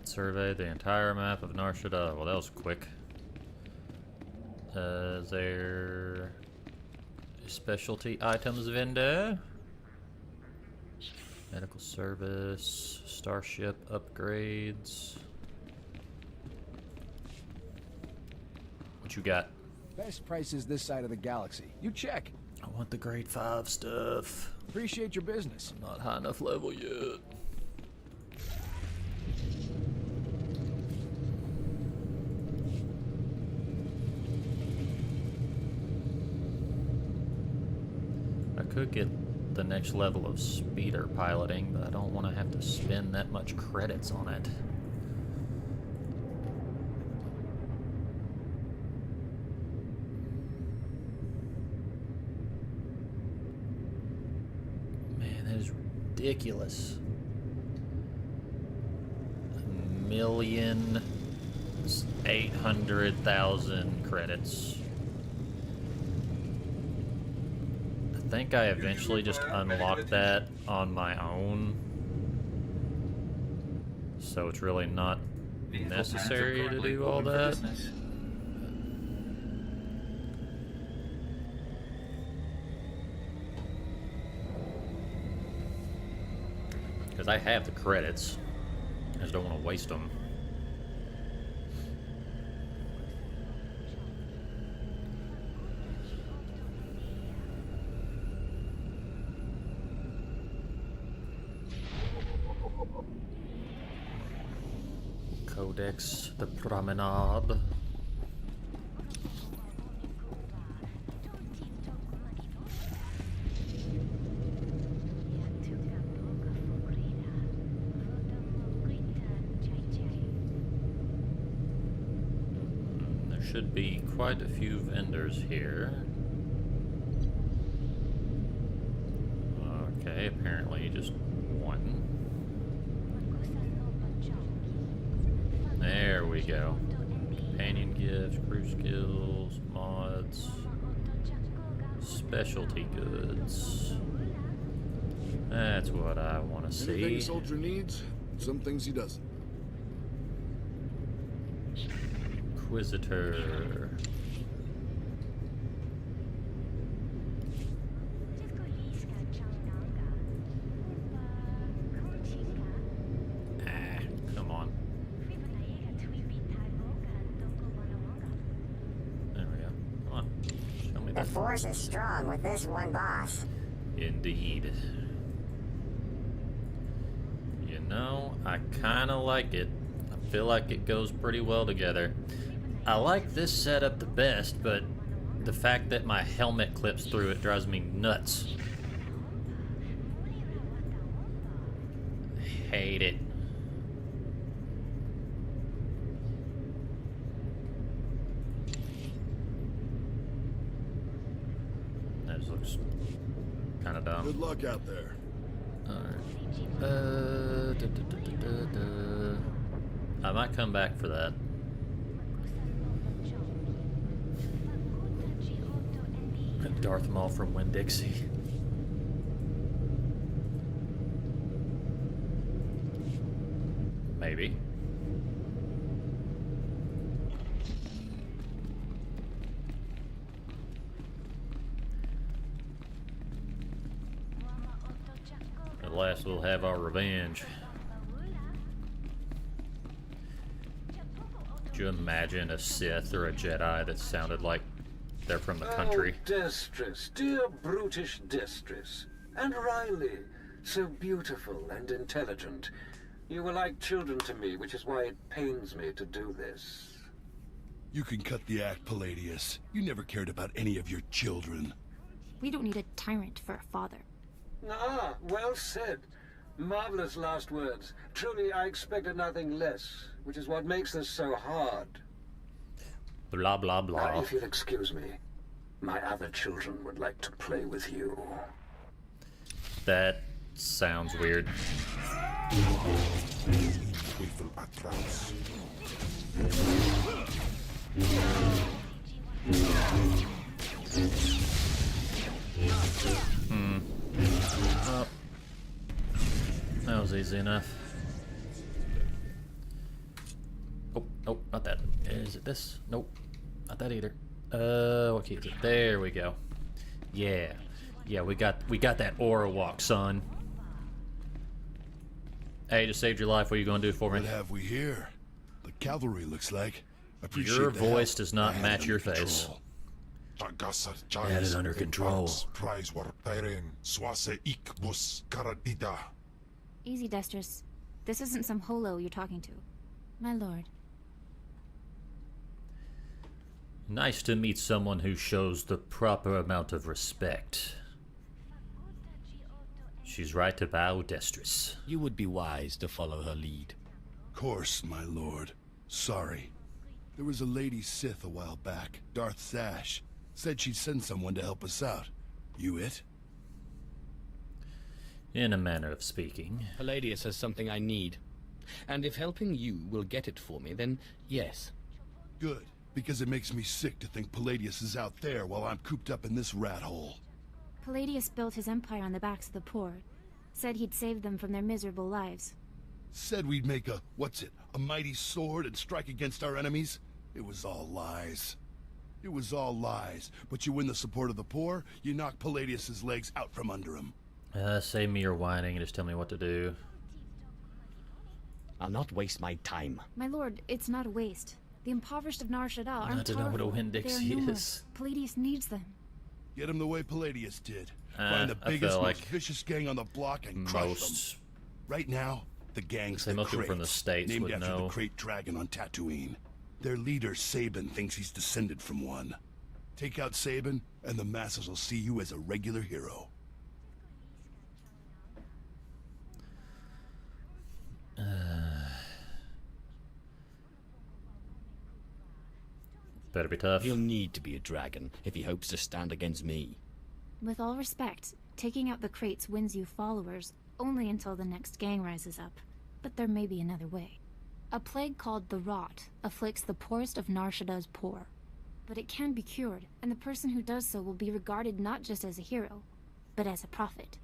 Survey the entire map of Nar Shaddaa. Well, that was quick. Is there a specialty items vendor? Medical service, starship upgrades. What you got? Best prices this side of the galaxy. You check. I want the grade 5 stuff. Appreciate your business. I'm not high enough level yet. I could get the next level of speeder piloting, but I don't want to have to spend that much credits on it. Man, that is ridiculous. 1,800,000 credits. I think I eventually just unlocked that on my own, so it's really not necessary to do all that. Because I have the credits, I just don't want to waste them. Codex, the Promenade. There should be quite a few vendors here. Okay, apparently just one. There we go. Companion gifts, crew skills, mods, specialty goods. That's what I want to Anything a see. soldier needs, some things he doesn't. Inquisitor. Come on. There we go. Come on. Show me The that. force is strong with this one boss. Indeed. You know, I kind of like it. I feel like it goes pretty well together. I like this setup the best, but the fact that my helmet clips through it drives me nuts. Hate it. That just looks kind of dumb. Good luck out there. Alright. I might come back for that. Darth Maul from Winn-Dixie. Maybe. At last we'll have our revenge. Could you imagine a Sith or a Jedi that sounded like they're from the country? Oh, Destris, dear brutish Destris. And Riley, so beautiful and intelligent. You were like children to me, which is why it pains me to do this. You can cut the act, Palladius. You never cared about any of your children. We don't need a tyrant for a father. Ah, well said. Marvelous last words. Truly, I expected nothing less, which is what makes this so hard. Blah, blah, blah. Now, if you'll excuse me, my other children would like to play with you. That sounds weird. Faithful Atlas. Oh. That was easy enough. Oh, nope, not that. Is it this? Nope, not that either. What key is it? There we go. Yeah, yeah, we got that aura walk, son. Hey, just saved your life. What are you gonna do for me? What have we here? The cavalry looks like. Appreciate Your the voice help. does not I had match it your under face. control. Had it under control. Prize war Tyren, Swase Ikbus Karadida. Easy, Destris. This isn't some holo you're talking to. My lord. Nice to meet someone who shows the proper amount of respect. She's right to bow, Destris. You would be wise to follow her lead. Course, my lord. Sorry. There was a lady Sith a while back, Darth Sash. Said she'd send someone to help us out. You it? In a manner of speaking. Palladius has something I need. And if helping you will get it for me, then yes. Good, because it makes me sick to think Palladius is out there while I'm cooped up in this rat hole. Palladius built his empire on the backs of the poor. Said he'd save them from their miserable lives. Said we'd make a mighty sword and strike against our enemies? It was all lies. It was all lies. But you win the support of the poor, you knock Palladius's legs out from under him. Save me your whining and just tell me what to do. I'll not waste my time. My lord, it's not a waste. The impoverished of Nar Shaddaa aren't Not to know what a powerful. Winn-Dixie They are numerous. is. Palladius needs them. Get him the way Palladius did. Find the I biggest, feel most like vicious gang on the block and crush them. Right now, The gang's Say the most people from the Kraits, States named would after know. the Krayt dragon on Tatooine. Their leader, Sabin, thinks he's descended from one. Take out Sabin, and the masses will see you as a regular hero. Better be tough. He'll need to be a dragon if he hopes to stand against me. With all respect, taking out the Kraits wins you followers only until the next gang rises up. But there may be another way. A plague called the Rot afflicts the poorest of Nar Shaddah's poor. But it can be cured, and the person who does so will be regarded not just as a hero, but as a prophet.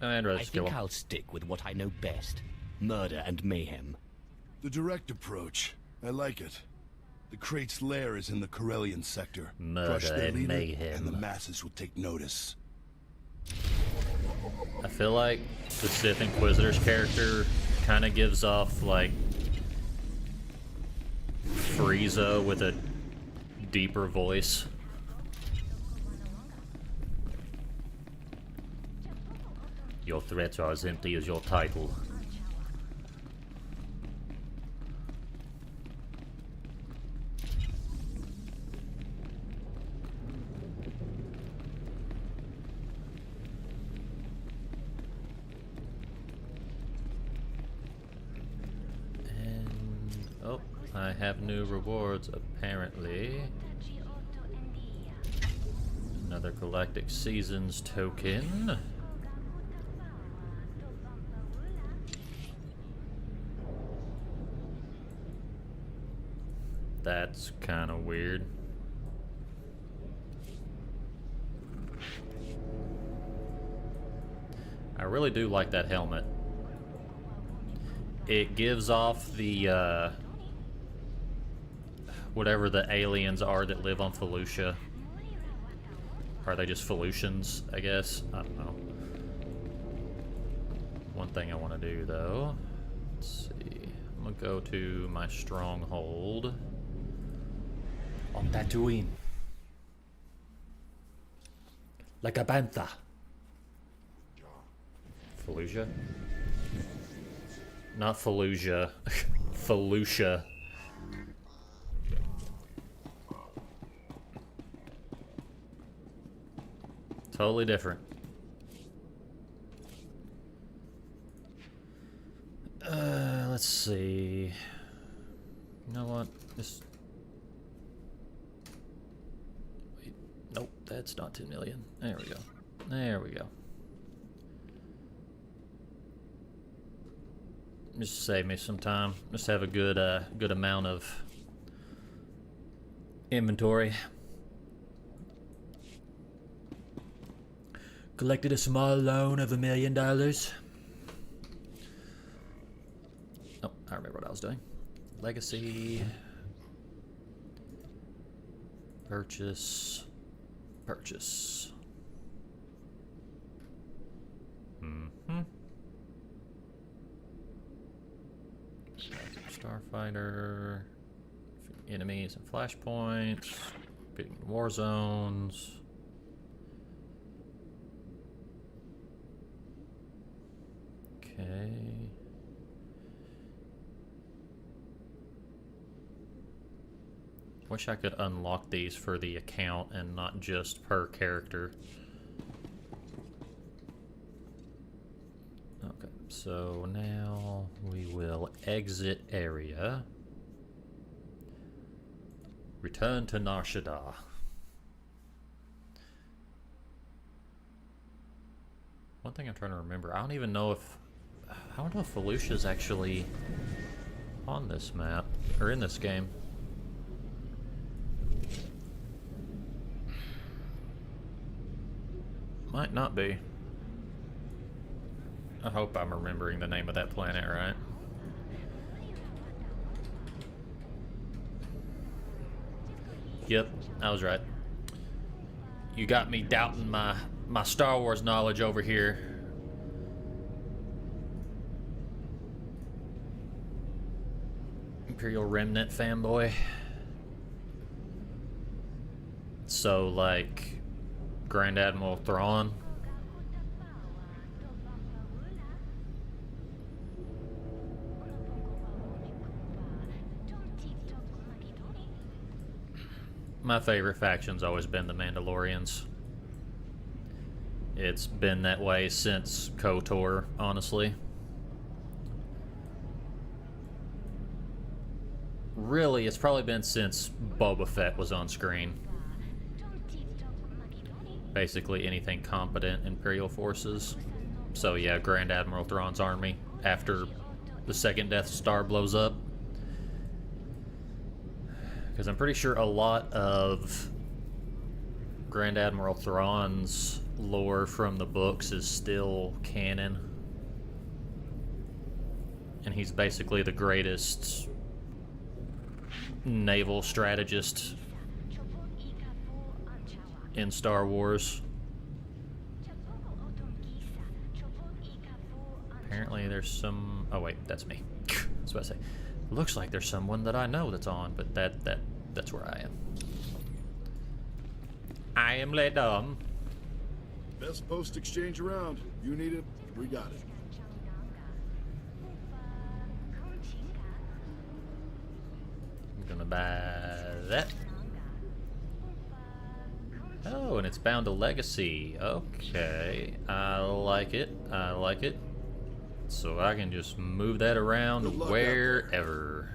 I think I'll stick with what I know best. Murder and mayhem. The direct approach. I like it. The Krait's lair is in the Corellian sector. Crush Murder their and leader, mayhem. and the masses will take notice. I feel like the Sith Inquisitor's character kind of gives off like Frieza with a deeper voice. Your threats are as empty as your title. Oh, I have new rewards apparently. Another Galactic Seasons token. That's kind of weird. I really do like that helmet. It gives off the whatever the aliens are that live on Felucia. Are they just Felucians, I guess? I don't know. One thing I want to do though, let's see. I'm gonna go to my stronghold on Tatooine. Like a panther. Felucia? Not Fallujah. Felucia. Totally different. Let's see. You know what? This. Wait. Nope, that's not 10 million. There we go. There we go. Just save me some time. Just have a good good amount of inventory. Collected a small loan of $1 million. Oh, I remember what I was doing. Legacy. Purchase. Purchase. Mm-hmm. Starfighter. Enemies and flashpoints. Beating war zones. Okay. Wish I could unlock these for the account and not just per character. Okay, so now we will exit area. Return to Nar Shaddaa. One thing I'm trying to remember, I don't even know if Felucia's actually on this map, or in this game. Might not be. I hope I'm remembering the name of that planet right. Yep, I was right. You got me doubting my Star Wars knowledge over here. Imperial Remnant fanboy. So, like, Grand Admiral Thrawn. My favorite faction's always been the Mandalorians. It's been that way since KOTOR, honestly. Really, it's probably been since Boba Fett was on screen. Basically anything competent Imperial forces. So yeah, Grand Admiral Thrawn's army after the second Death Star blows up. Because I'm pretty sure a lot of Grand Admiral Thrawn's lore from the books is still canon. And he's basically the greatest naval strategist in Star Wars. Apparently there's some... Oh wait, that's me. I was about to say. Looks like there's someone that I know that's on, but that's where I am. I am Ledom. Best post exchange around. You need it, we got it. I'm gonna buy that. Oh, and it's bound to Legacy. Okay, I like it. I like it. So I can just move that around wherever.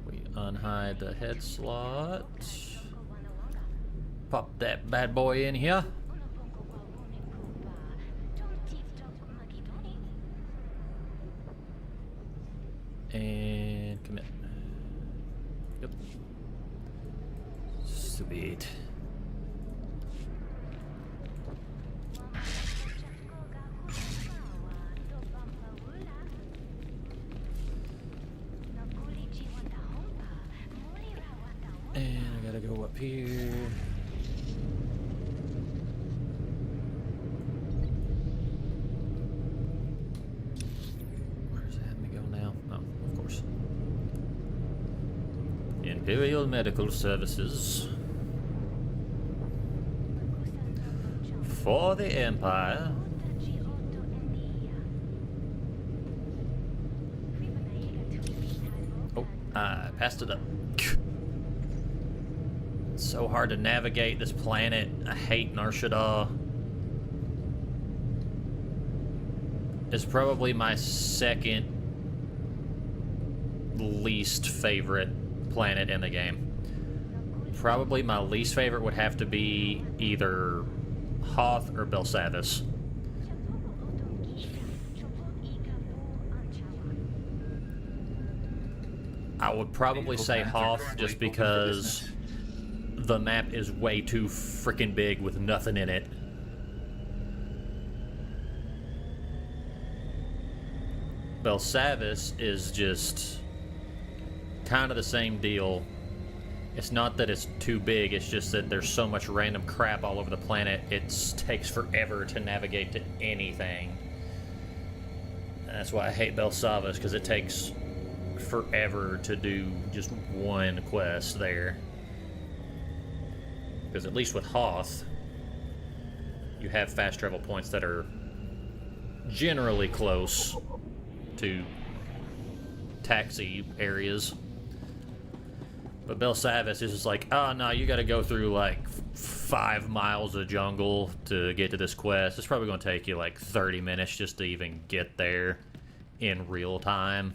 We unhide the head slot. Pop that bad boy in here. And commit. Yep. Sweet. And I gotta go up here. Where's it having me go now? Oh, of course. Imperial Medical Services. For the Empire. Oh, I passed it up. It's so hard to navigate this planet. I hate Nar Shaddaa. It's probably my second least favorite planet in the game. Probably my least favorite would have to be either Hoth or Belsavis. I would probably say Hoth just because the map is way too freaking big with nothing in it. Belsavis is just kind of the same deal. It's not that it's too big, it's just that there's so much random crap all over the planet, it takes forever to navigate to anything. And that's why I hate Belsavis, because it takes forever to do just one quest there. Because at least with Hoth, you have fast travel points that are generally close to taxi areas. But Belsavis is just like, oh no, you gotta go through like 5 miles of jungle to get to this quest. It's probably gonna take you like 30 minutes just to even get there in real time.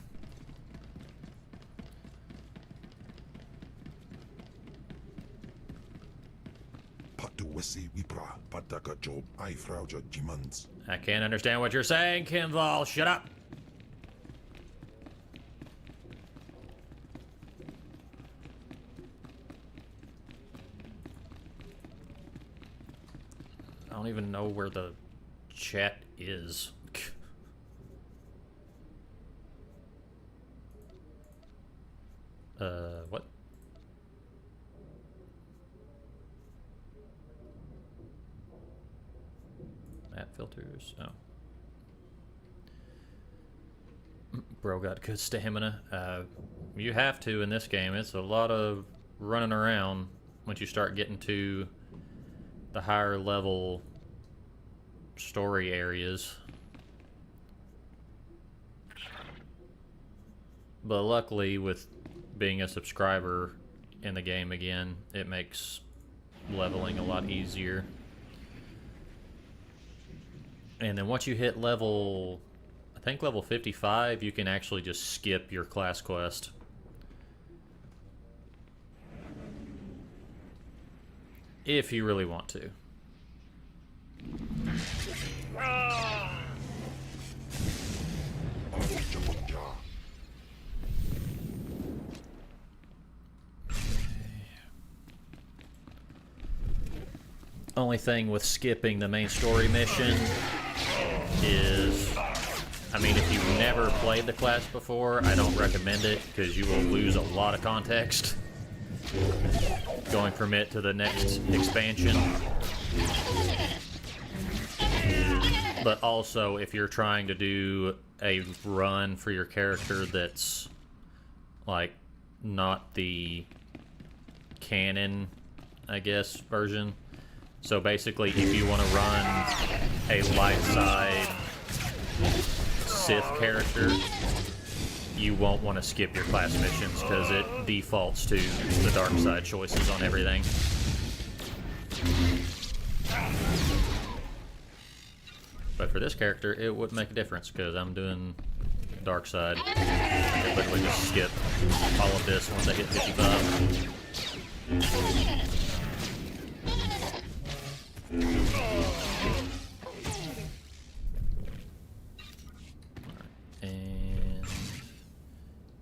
I can't understand what you're saying, Kinval. Shut up. I don't even know where the chat is. What? Map filters. Oh. Bro got good stamina. You have to in this game. It's a lot of running around once you start getting to the higher level story areas. But luckily, with being a subscriber, in the game again. It makes leveling a lot easier. And then once you hit level, I think level 55, you can actually just skip your class quest. If you really want to. Only thing with skipping the main story mission is, I mean, if you've never played the class before, I don't recommend it because you will lose a lot of context going from it to the next expansion. But also, if you're trying to do a run for your character that's like not the canon, I guess, version. So basically, if you want to run a light side Sith character, you won't want to skip your class missions because it defaults to the dark side choices on everything. But for this character, it wouldn't make a difference because I'm doing dark side. I can literally just skip all of this once I hit 55. And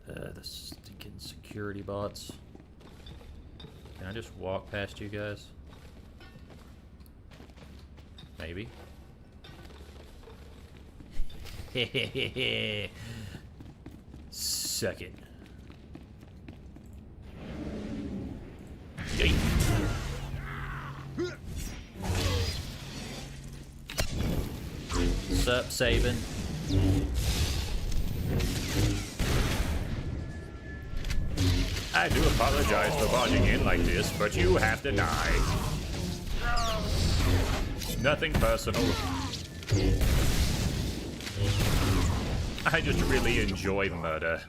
the stinking security bots. Can I just walk past you guys? Maybe. Hehehehe. Suck it. Yeet. Sup, Saban? I do apologize for barging in like this, but you have to die. Nothing personal. I just really enjoy murder.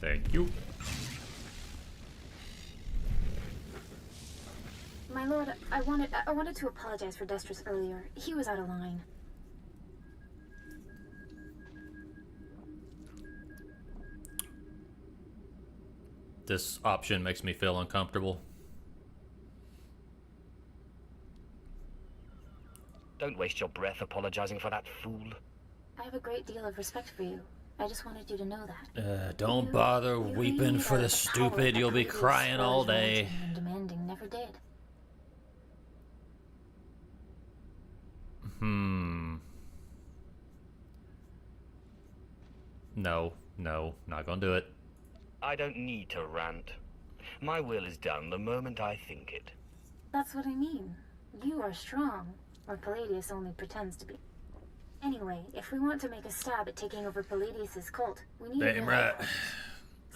Thank you. My lord, I wanted to apologize for Destris earlier. He was out of line. This option makes me feel uncomfortable. Don't waste your breath apologizing for that fool. I have a great deal of respect for you. I just wanted you to know that. Don't bother weeping for the stupid. You'll be crying all day. And demanding never did. No, not gonna do it. I don't need to rant. My will is done the moment I think it. That's what I mean. You are strong, or Palladius only pretends to be. Anyway, if we want to make a stab at taking over Palladius's cult, we need Damn right.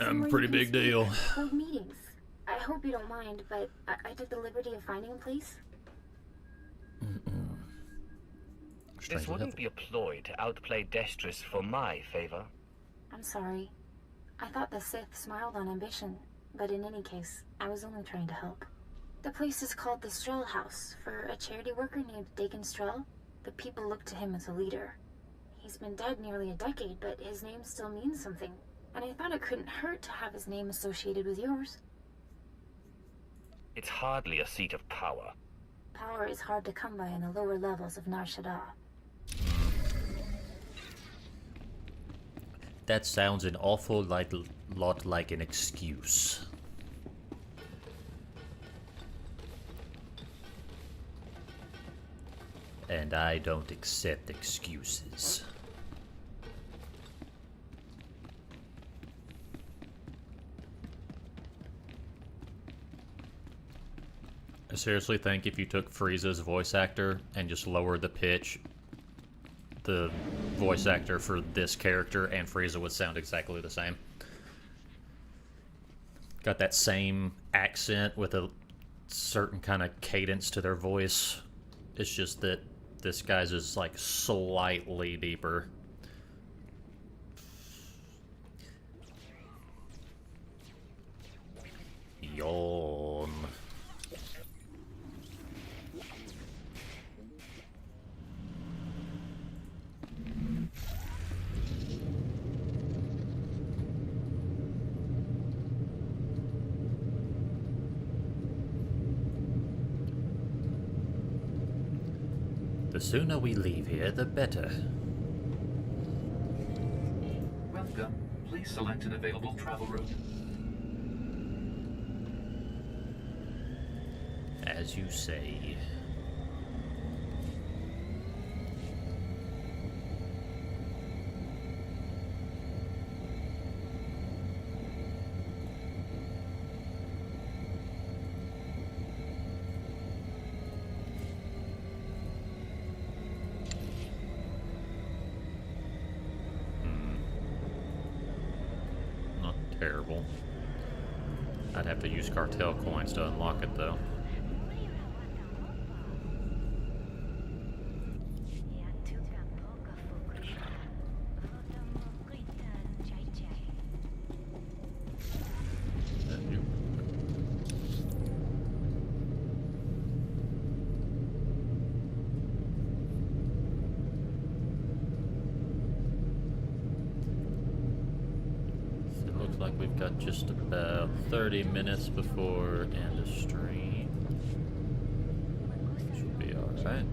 I'm a pretty big deal. Hold meetings. I hope you don't mind, but I took the liberty of finding a place. This wouldn't be a ploy to outplay Destris for my favor. I'm sorry. I thought the Sith smiled on ambition, but in any case, I was only trying to help. The place is called the Stroll House, for a charity worker named Dakin Stroll. The people look to him as a leader. He's been dead nearly a decade, but his name still means something, and I thought it couldn't hurt to have his name associated with yours. It's hardly a seat of power. Power is hard to come by in the lower levels of Nar Shaddaa. That sounds an awful lot like an excuse. And I don't accept excuses. I seriously think if you took Frieza's voice actor and just lowered the pitch, the voice actor for this character and Frieza would sound exactly the same. Got that same accent with a certain kind of cadence to their voice. It's just that this guy's is like slightly deeper. Yawn. The sooner we leave here, the better. Welcome. Please select an available travel route. As you say. Not terrible. I'd have to use cartel coins to unlock it though. Like we've got just about 30 minutes before end of stream. Should be alright.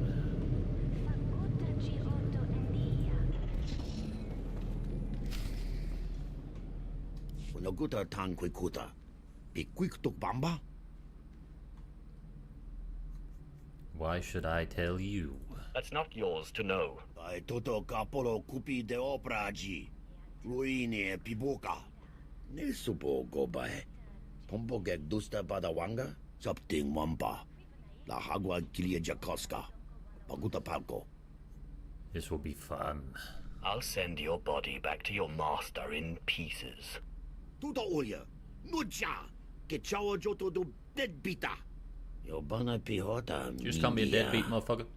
Unaguta tan kuikuta. Pikwiktuk bamba? Why should I tell you? That's not yours to know. By toto kapolo kupi de opraji. Ruine pibuka. Ne supo gobae. Pompo gek dusta padawanga. Something wampa. La hagwa kilia jakoska. Paguta palco. This will be fun. I'll send your body back to your master in pieces. Tuta olia. Nuja. Que chawa joto do deadbeata. Yobana pihota. You just call me a deadbeat, motherfucker.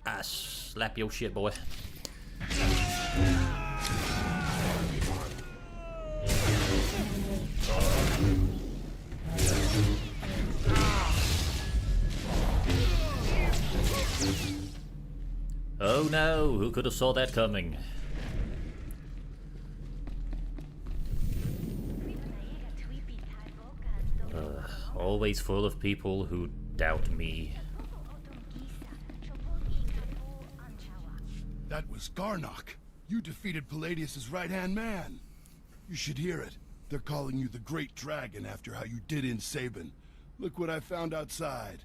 I slap your shit, boy. Oh no, who could have saw that coming? Always full of people who doubt me. That was Garnock. You defeated Palladius' right-hand man. You should hear it. They're calling you the Great Dragon after how you did in Sabin. Look what I found outside.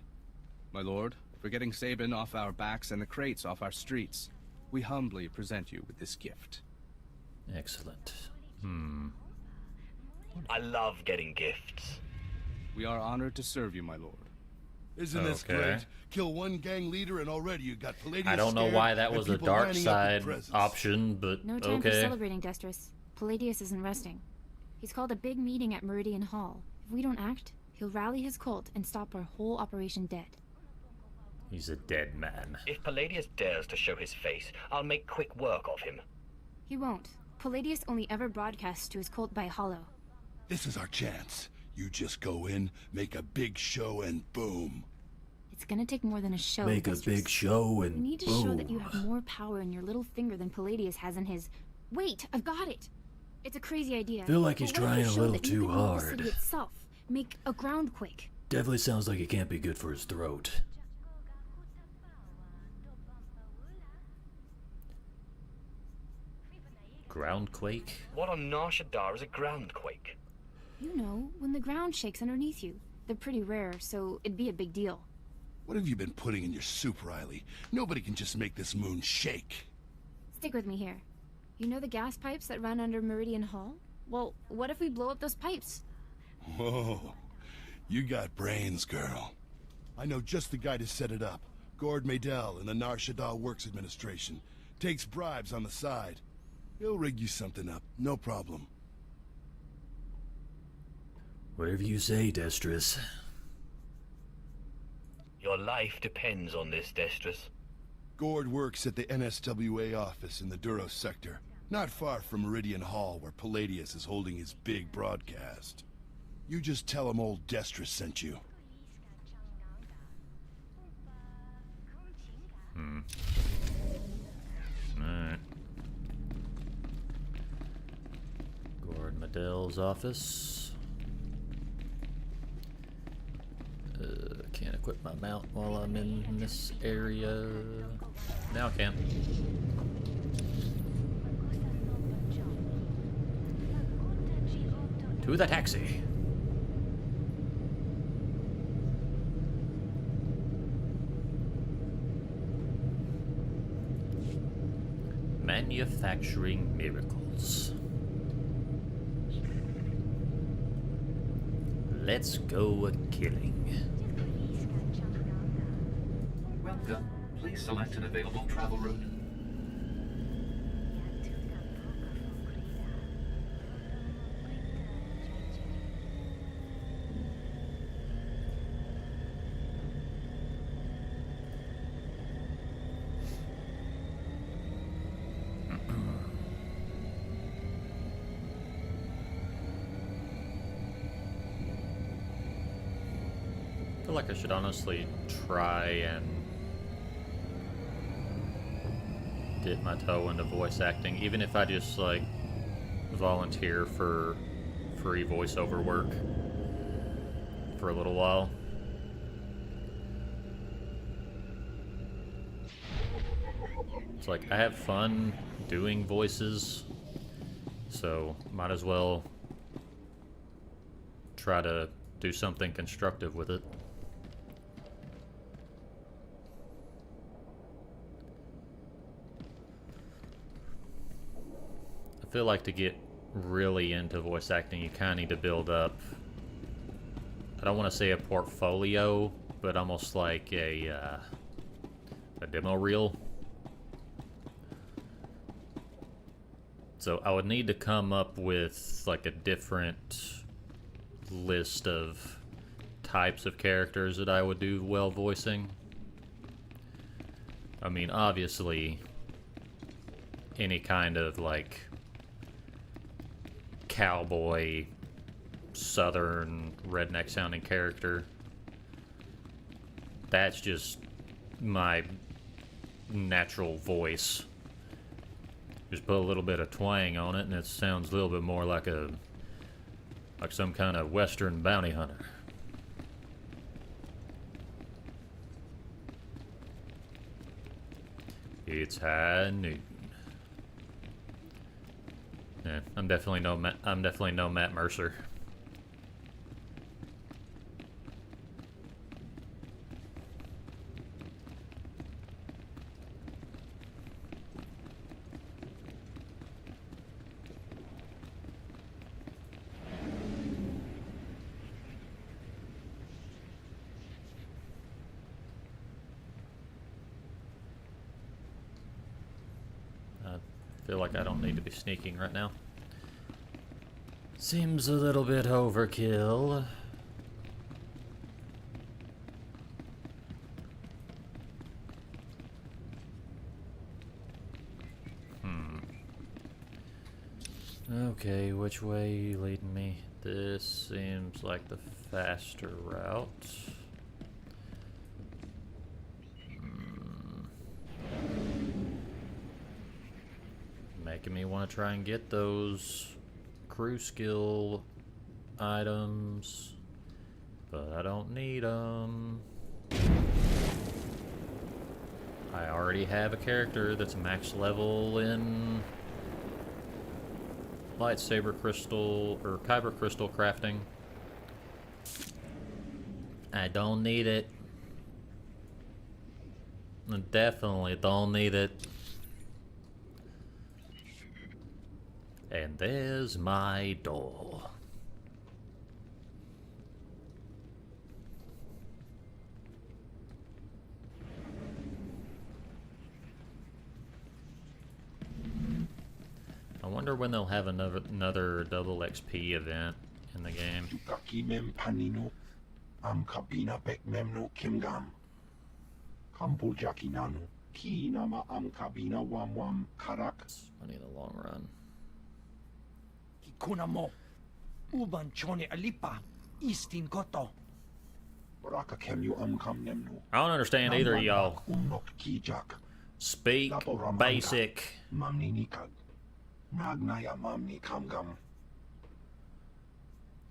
My lord, for getting Sabin off our backs and the crates off our streets, we humbly present you with this gift. Excellent. I love getting gifts. We are honored to serve you, my lord. Isn't this great? Kill one gang leader and already you got Palladius. I don't know why that was a dark side option, but no time for celebrating, Destris. Palladius isn't resting. He's called a big meeting at Meridian Hall. If we don't act, he'll rally his cult and stop our whole operation dead. He's a dead man. If Palladius dares to show his face, I'll make quick work of him. He won't. Palladius only ever broadcasts to his cult by hollow. This is our chance. You just go in, make a big show, and boom. It's gonna take more than a show. Make a big show and You need to boom. show that you have more power in your little finger than Palladius has in his... Wait, I've got it! It's a crazy idea. Feel like he's But what if trying we a show little that too you can rule the hard. city itself? Make a groundquake. Definitely sounds like it can't be good for his throat. Groundquake? What on Nar Shaddaa is a groundquake? You know, when the ground shakes underneath you. They're pretty rare, so it'd be a big deal. What have you been putting in your soup, Riley? Nobody can just make this moon shake. Stick with me here. You know the gas pipes that run under Meridian Hall? Well, what if we blow up those pipes? Whoa, you got brains, girl. I know just the guy to set it up. Gord Maydell in the Nar Shaddaa Works Administration. Takes bribes on the side. He'll rig you something up, no problem. Whatever you say, Destris. Your life depends on this, Destris. Gord works at the NSWA office in the Duros sector, not far from Meridian Hall where Palladius is holding his big broadcast. You just tell him old Destrus sent you. Alright. Gord Medell's office. Can't equip my mount while I'm in this area. Now I can. To the taxi. Manufacturing miracles. Let's go a-killing. Welcome. Please select an available travel route. I feel like I should honestly try and dip my toe into voice acting, even if I just like volunteer for free voiceover work for a little while. It's like I have fun doing voices, so might as well try to do something constructive with it. I feel like to get really into voice acting, you kind of need to build up, I don't want to say a portfolio, but almost like a demo reel. So I would need to come up with like a different list of types of characters that I would do well voicing. I mean, obviously, any kind of like cowboy, southern, redneck sounding character. That's just my natural voice. Just put a little bit of twang on it and it sounds a little bit more like some kind of western bounty hunter. It's high noon. Yeah, I'm definitely no Matt Mercer. I feel like I don't need to be sneaking right now. Seems a little bit overkill. Okay, which way are you leading me? This seems like the faster route. Making me want to try and get those crew skill items, but I don't need them. I already have a character that's max level in lightsaber crystal or kyber crystal crafting. I don't need it. I definitely don't need it. And there's my door. I wonder when they'll have another double XP event in the game. Money in the long run. Kunamo, uban chone alipa, Istin koto. I don't understand either of y'all. Speak basic.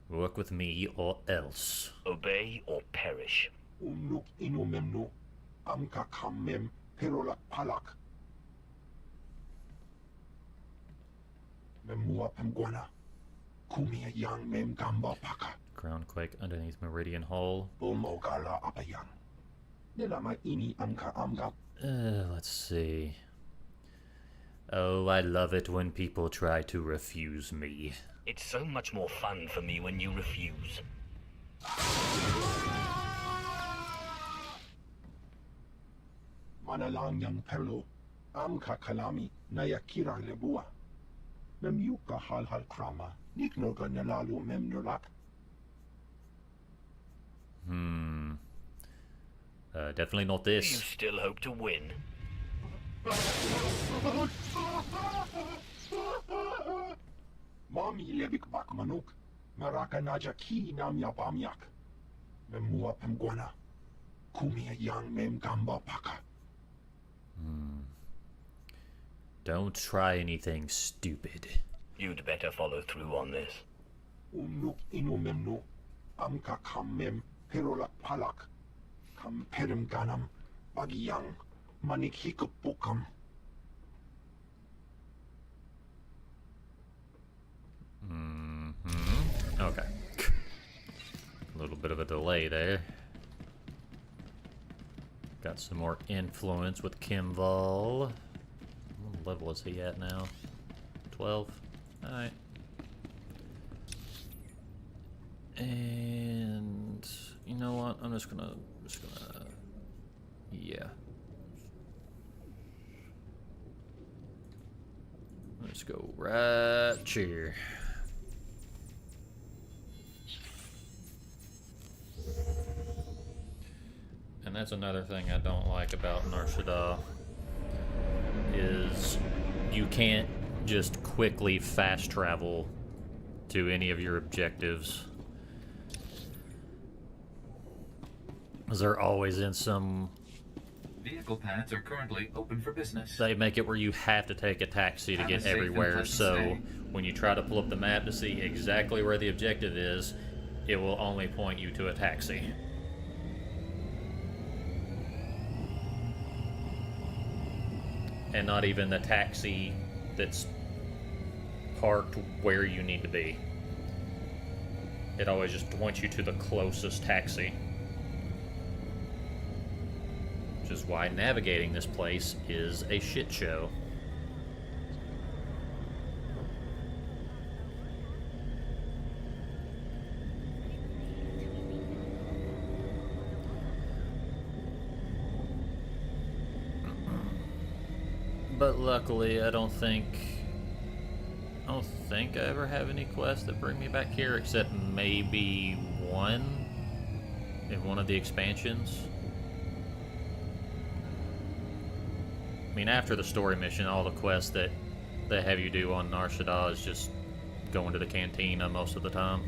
Work with me or else. Obey or perish. Groundquake underneath Meridian Hole. Let's see. Oh, I love it when people try to refuse me. It's so much more fun for me when you refuse. Manalanyang Perlo, Amka Kalami, Nayakira Lebua. Memyuka Hal Krama, Niknoga Nalalu Memnolak. Definitely not this. You still hope to win? Mami Levik Bakmanuk, Maraka Naja Ki Namya Bamyak. Memua Pemguana, Kumia Yang Mem Gamba Paka. Don't try anything stupid. You'd better follow through on this. Unuk Inumemno, Amka Kamem, Perolak Palak, Kam Perem Ganam, Bagyang, Manik Hikupukam. Okay. A little bit of a delay there. Got some more influence with Kimval. What level is he at now? 12? Alright. And you know what? I'm just gonna yeah. Let's go right here. And that's another thing I don't like about Nar Shaddaa, is you can't just quickly fast travel to any of your objectives. They're always in some... Vehicle paths are currently open for business. They make it where you have to take a taxi to get everywhere, so when you try to pull up the map to see exactly where the objective is, it will only point you to a taxi. And not even the taxi that's parked where you need to be. It always just points you to the closest taxi. Which is why navigating this place is a shit show. But luckily, I don't think I ever have any quests that bring me back here, except maybe one in one of the expansions. I mean, after the story mission, all the quests that they have you do on Nar Shaddaa is just going to the cantina most of the time.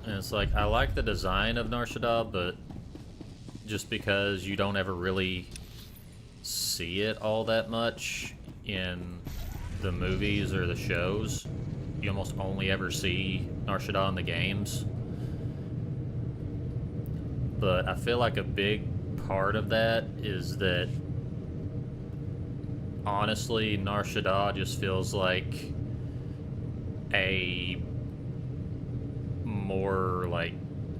And it's like, I like the design of Nar Shaddaa, but just because you don't ever really see it all that much in the movies or the shows, you almost only ever see Nar Shaddaa in the games. But I feel like a big part of that is that, honestly, Nar Shaddaa just feels like a more like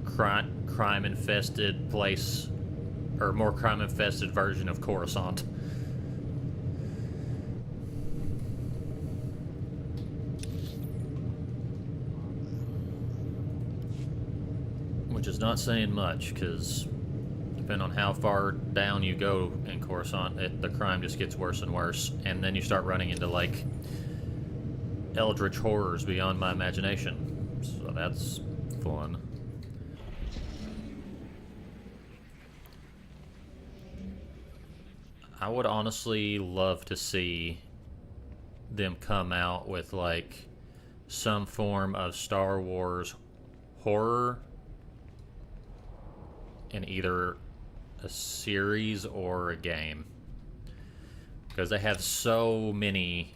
crime infested place, or more crime infested version of Coruscant. Which is not saying much, because depending on how far down you go in Coruscant, the crime just gets worse and worse, and then you start running into like eldritch horrors beyond my imagination. So that's fun. I would honestly love to see them come out with like some form of Star Wars horror in either a series or a game, because they have so many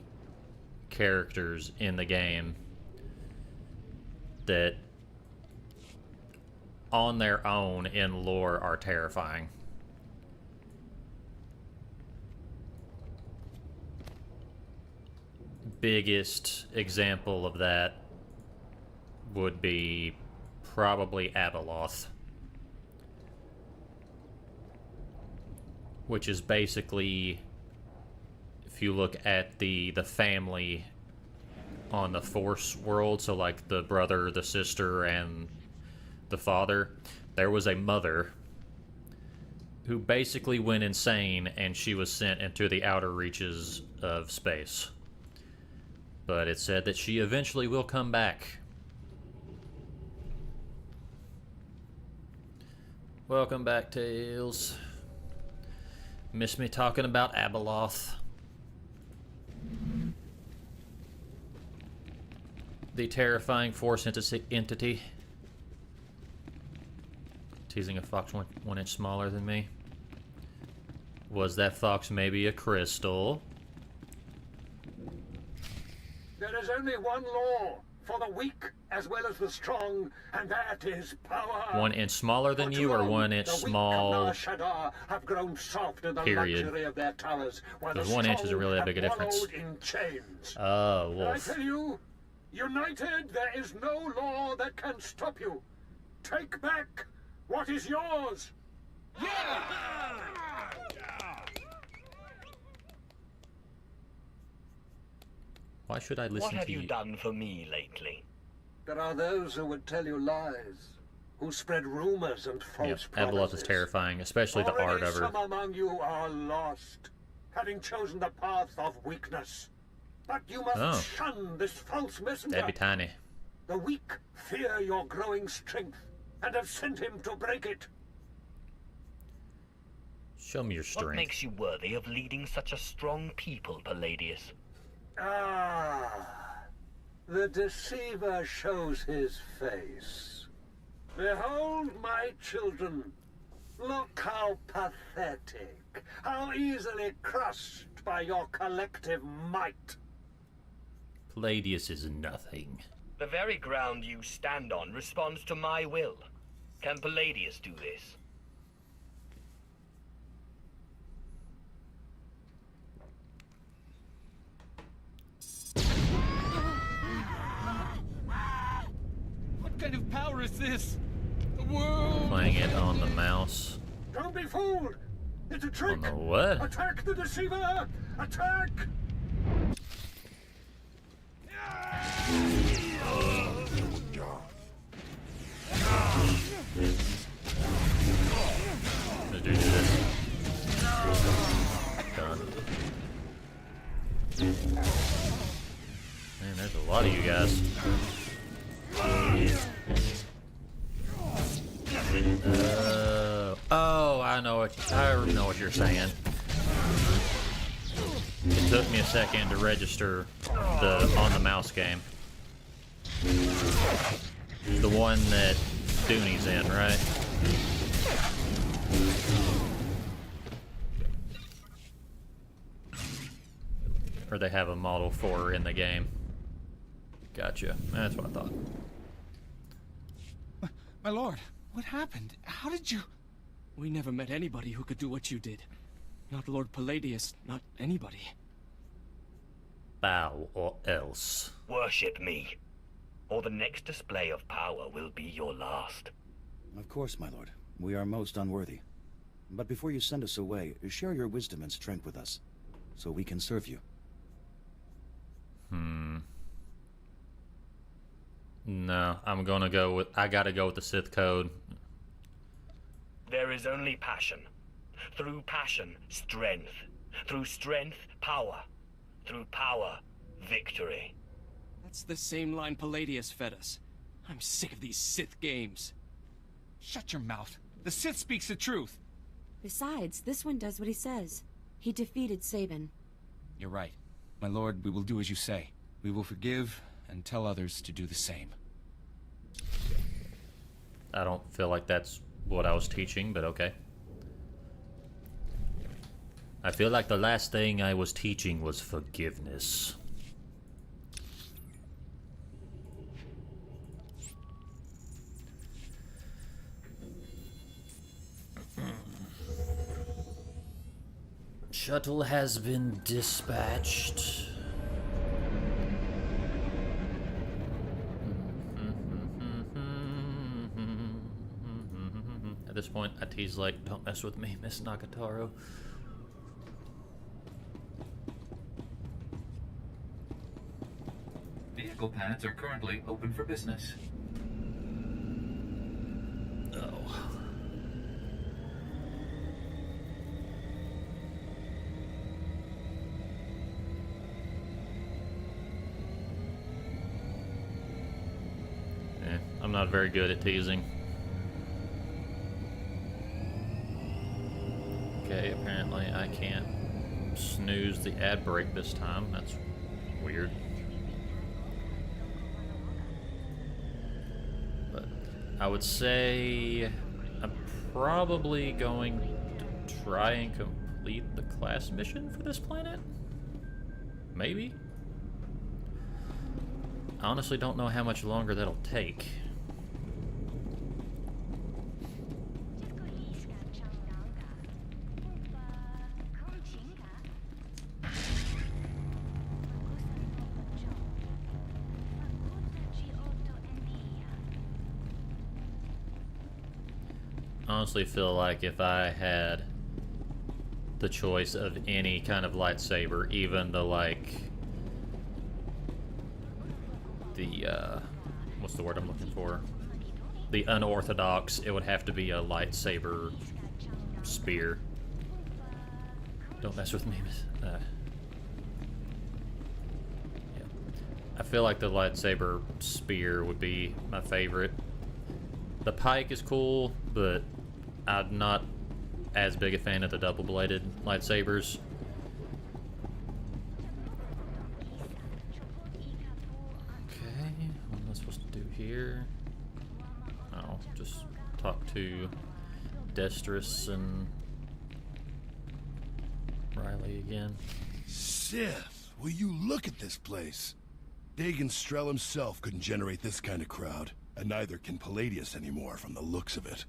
characters in the game that on their own in lore are terrifying. Biggest example of that would be probably Abeloth, which is basically, if you look at the family on the Force world, so like the brother, the sister, and the father, there was a mother who basically went insane and she was sent into the outer reaches of space. But it said that she eventually will come back. Welcome back, Tails. Miss me talking about Abeloth. The terrifying Force entity. Teasing a fox 1 inch smaller than me. Was that fox maybe a crystal? There is only one law for the weak as well as the strong, and that is power. 1 inch smaller than you, or 1 inch small? The weak of Nar Shaddaa have grown soft in the luxury of their towers, while the 1 inch isn't really that strong big a have difference. wallowed in chains. Oh, And wolf. I tell you, united, there is no law that can stop you. Take back what is yours. Yeah! Why should I listen What to have you? you done for me lately? There are those who would tell you lies, who spread rumors and false Yep, Abeloth promises. is terrifying, especially the art Already of her. some among you are lost, having chosen the path of weakness. But you must Oh. shun this false messenger. That'd be tiny. The weak fear your growing strength, and have sent him to break it. Show me your What strength. makes you worthy of leading such a strong people, Palladius? Ah, the deceiver shows his face. Behold, my children. Look how pathetic, how easily crushed by your collective might. Palladius is nothing. The very ground you stand on responds to my will. Can Palladius do this? What kind of power is this? The world! Playing it on the mouse. Don't be fooled! It's a trick! On the what? Attack the deceiver! Attack! Let's do this. Done. Man, there's a lot of you guys. Oh, I know what you're saying. It took me a second to register the on the mouse game. The one that Dooney's in, right? Or they have a model for in the game. Gotcha. That's what I thought. My lord, what happened? How did you... We never met anybody who could do what you did. Not Lord Palladius, not anybody. Bow or else. Worship me, or the next display of power will be your last. Of course, my lord. We are most unworthy. But before you send us away, share your wisdom and strength with us, so we can serve you. No, I'm gonna go with... I gotta go with the Sith Code. There is only passion. Through passion, strength. Through strength, power. Through power, victory. That's the same line Palladius fed us. I'm sick of these Sith games. Shut your mouth. The Sith speaks the truth. Besides, this one does what he says. He defeated Sabin. You're right. My lord, we will do as you say. We will forgive and tell others to do the same. I don't feel like that's what I was teaching, but okay. I feel like the last thing I was teaching was forgiveness. Shuttle has been dispatched. At this point, I tease like, don't mess with me, Miss Nagatoro. Vehicle pads are currently open for business. Oh. I'm not very good at teasing. Okay, apparently I can't snooze the ad break this time. That's weird. But I would say I'm probably going to try and complete the class mission for this planet. Maybe? I honestly don't know how much longer that'll take. Honestly feel like if I had the choice of any kind of lightsaber, even the what's the word I'm looking for? The unorthodox, it would have to be a lightsaber spear. Don't mess with me. Yeah. I feel like the lightsaber spear would be my favorite. The pike is cool, but I'm not as big a fan of the double-bladed lightsabers. Okay, what am I supposed to do here? Oh, just talk to Destrus and Riley again. Sith, will you look at this place? Dagon Strel himself couldn't generate this kind of crowd, and neither can Palladius anymore from the looks of it.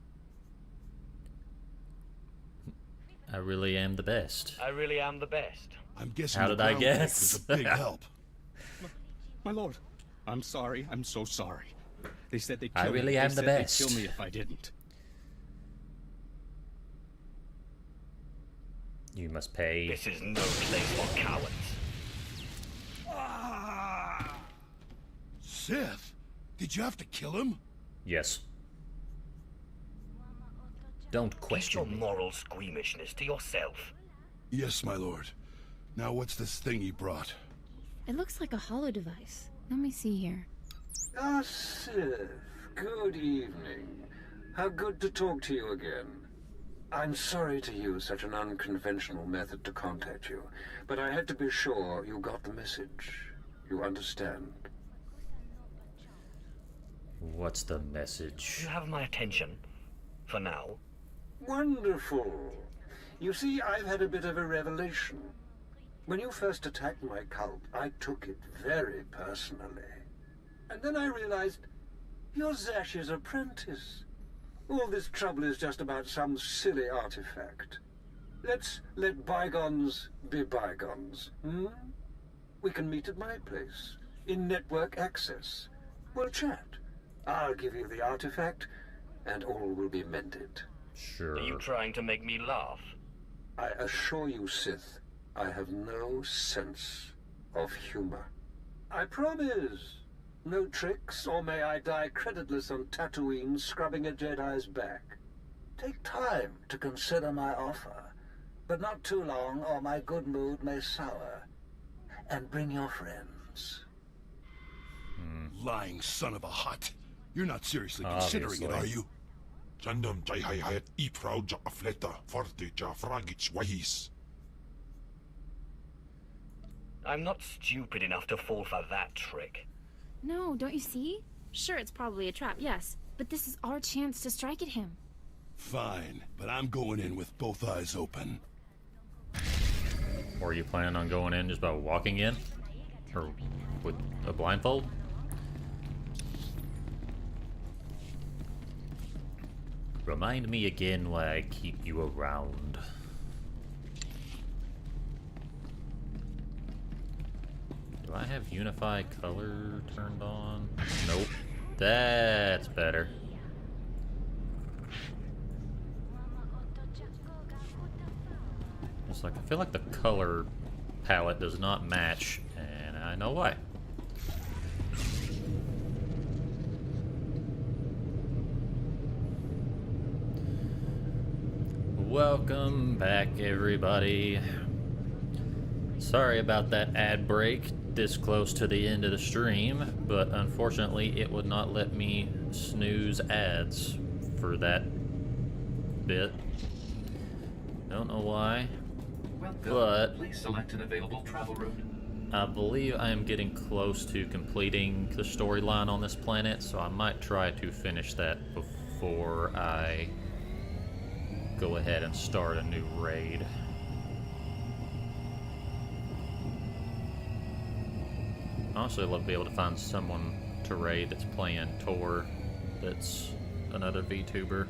I really am the best. I really am the best. I'm guessing How did I guess? Was a big help. My lord, I'm sorry. I'm so sorry. They said they'd kill I me. really am the best. They'd kill me if I didn't. You must pay. This is no place for cowards. Sith, did you have to kill him? Yes. Don't question Keep your moral squeamishness to yourself. Yes, my lord. Now what's this thing he brought? It looks like a hollow device. Let me see here. Ah, Sith. Good evening. How good to talk to you again. I'm sorry to use such an unconventional method to contact you, but I had to be sure you got the message. You understand? What's the message? You have my attention. For now. Wonderful. You see, I've had a bit of a revelation. When you first attacked my cult, I took it very personally. And then I realized you're Zash's apprentice. All this trouble is just about some silly artifact. Let's let bygones be bygones, hmm? We can meet at my place, in network access. We'll chat. I'll give you the artifact, and all will be mended. Sure. Are you trying to make me laugh? I assure you, Sith, I have no sense of humor. I promise. No tricks, or may I die creditless on Tatooine scrubbing a Jedi's back. Take time to consider my offer, but not too long, or my good mood may sour. And bring your friends. Lying son of a hut. You're not seriously considering it, are you? Jandam jai hai hayat I proud ja afleta forte ja fragich wahis. I'm not stupid enough to fall for that trick. No, don't you see? Sure, it's probably a trap, yes. But this is our chance to strike at him. Fine, but I'm going in with both eyes open. Or are you planning on going in just by walking in? Or with a blindfold? Remind me again why I keep you around. Do I have Unify Color turned on? Nope. That's better. It's like, I feel like the color palette does not match, and I know why. Welcome back, everybody. Sorry about that ad break this close to the end of the stream, but unfortunately it would not let me snooze ads for that bit. Don't know why, but Please select an available travel route. I believe I am getting close to completing the storyline on this planet, so I might try to finish that before I go ahead and start a new raid. Honestly, I'd love to be able to find someone to raid that's playing Tor, that's another VTuber.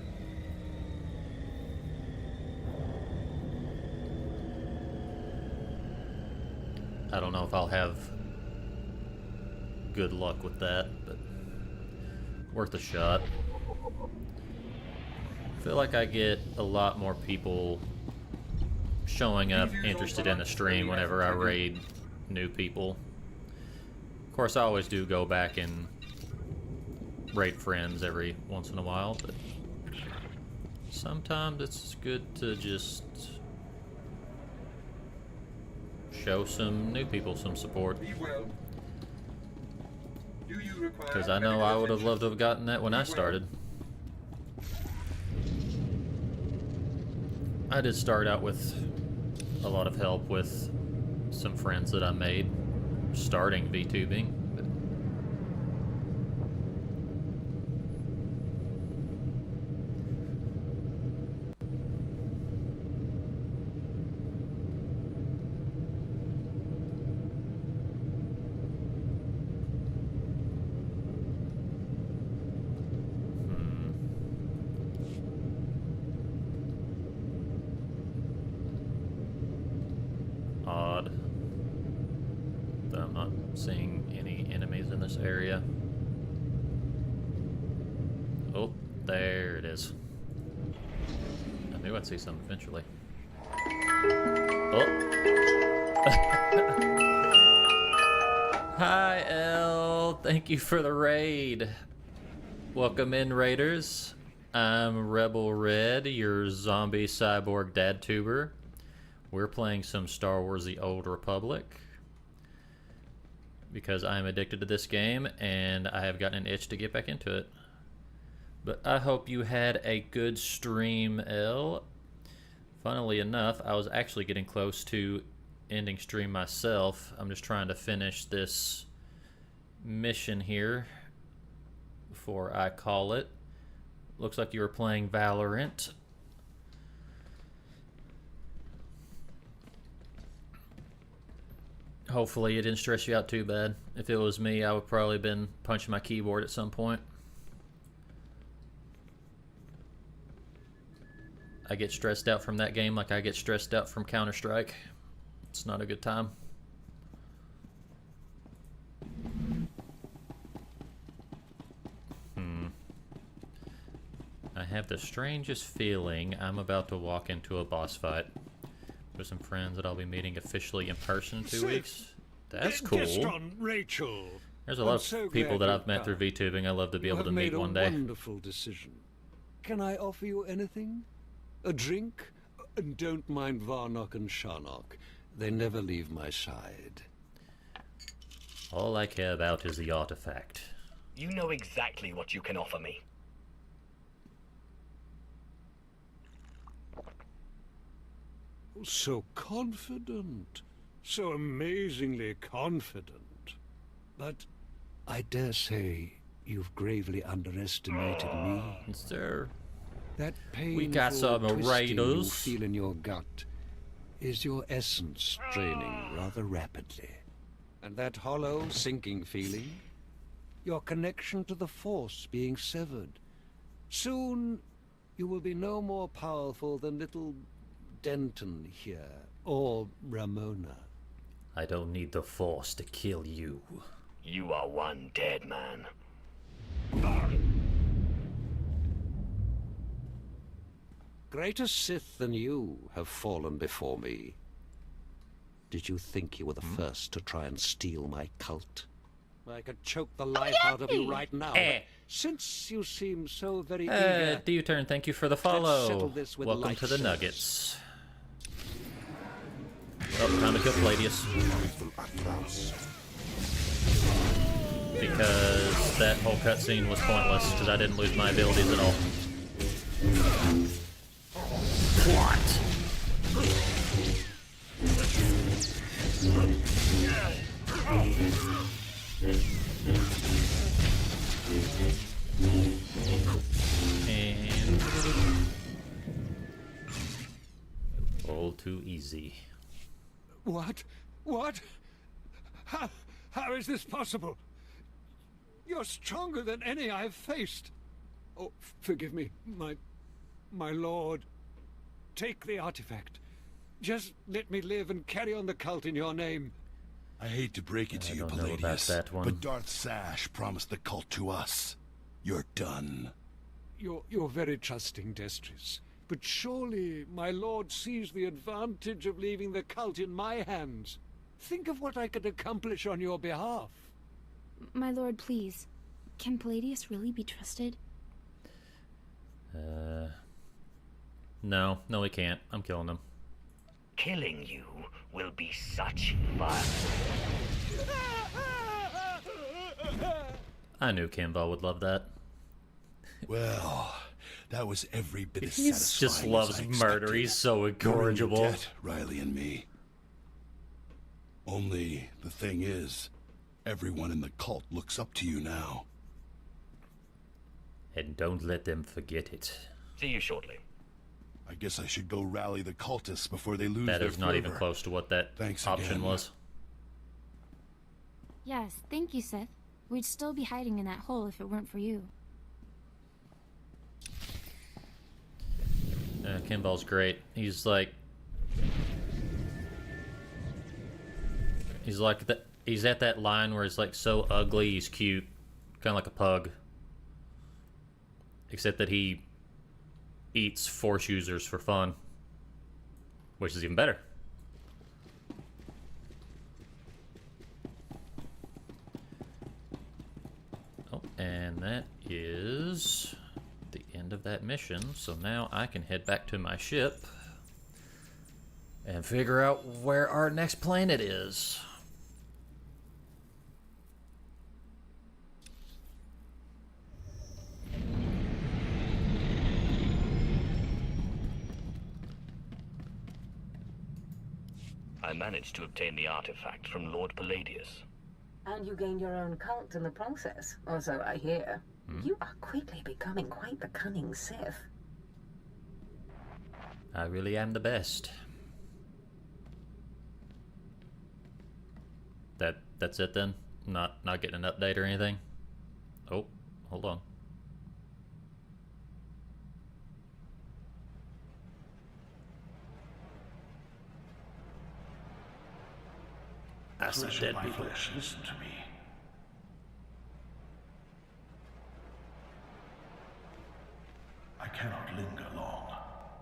I don't know if I'll have good luck with that, but worth a shot. I feel like I get a lot more people showing up interested in the stream whenever I raid new people. Of course, I always do go back and raid friends every once in a while, but sometimes it's good to just show some new people some support. Because I know I would have loved to have gotten that when I started. I did start out with a lot of help with some friends that I made starting VTubing. Odd that I'm not seeing any enemies in this area. Oh, there it is. I knew I'd see some eventually. Oh. Hi, Elle. Thank you for the raid. Welcome in, raiders. I'm Rebel Red, your zombie cyborg dad tuber. We're playing some Star Wars The Old Republic because I'm addicted to this game and I have gotten an itch to get back into it. But I hope you had a good stream, Elle. Funnily enough, I was actually getting close to ending stream myself. I'm just trying to finish this mission here before I call it. Looks like you were playing Valorant. Hopefully it didn't stress you out too bad. If it was me, I would probably been punching my keyboard at some point. I get stressed out from that game like I get stressed out from Counter-Strike. It's not a good time. I have the strangest feeling I'm about to walk into a boss fight. There's some friends that I'll be meeting officially in person in 2 weeks. That's cool. Rachel. There's a lot of people that I've met through VTubing I'd love to be able to meet one day. You have made a wonderful decision. Can I offer you anything? A drink? And don't mind Varnock and Sharnock. They never leave my side. All I care about is the artifact. You know exactly what you can offer me. So confident. So amazingly confident. But I dare say you've gravely underestimated me. Sir, that painful we got some twisting you raiders. feel in your gut is your essence draining rather rapidly. And that hollow, sinking feeling, your connection to the Force being severed. Soon, you will be no more powerful than little Denton here, or Ramona. I don't need the Force to kill you. You are one dead man. Greater Sith than you have fallen before me. Did you think you were the first to try and steal my cult? I could choke the life out of you right now. But since you seem so very eager... D-Turn, thank you for the let's follow. settle this with Welcome to the lightsabers. Nuggets. Oh, time to kill Palladius. Because that whole cutscene was pointless, because I didn't lose my abilities at all. What? And all too easy. What? What? How is this possible? You're stronger than any I've faced. Oh, forgive me, my lord. Take the artifact. Just let me live and carry on the cult in your name. I hate to break it to you, don't know about Palladius, that one. but Darth Sash promised the cult to us. You're done. You're very trusting, Destris. But surely my lord sees the advantage of leaving the cult in my hands. Think of what I could accomplish on your behalf. My lord, please. Can Palladius really be trusted? No, he can't. I'm killing him. Killing you will be such fun. I knew Kimbo would love that. Well, that was every bit as He satisfying just as loves I murder. expected. He's so We're in your incorrigible. debt, Riley and me. Only the thing is, everyone in the cult looks up to you now. And don't let them forget it. See you shortly. I guess I should go rally the cultists before they lose That their is not even fervor. close to what that Thanks option again. was. Yes, thank you, Sith. We'd still be hiding in that hole if it weren't for you. Kimball's great. He's like that. He's at that line where he's like so ugly, he's cute, kind of like a pug. Except that he eats Force users for fun, which is even better. Oh, and that is the end of that mission. So now I can head back to my ship and figure out where our next planet is. I managed to obtain the artifact from Lord Palladius. And you gained your own cult in the process, or so I hear. You are quickly becoming quite the cunning Sith. I really am the best. That's it then? Not getting an update or anything? Oh, hold on. I see Flesh dead of my people. flesh, listen to me. I cannot linger long.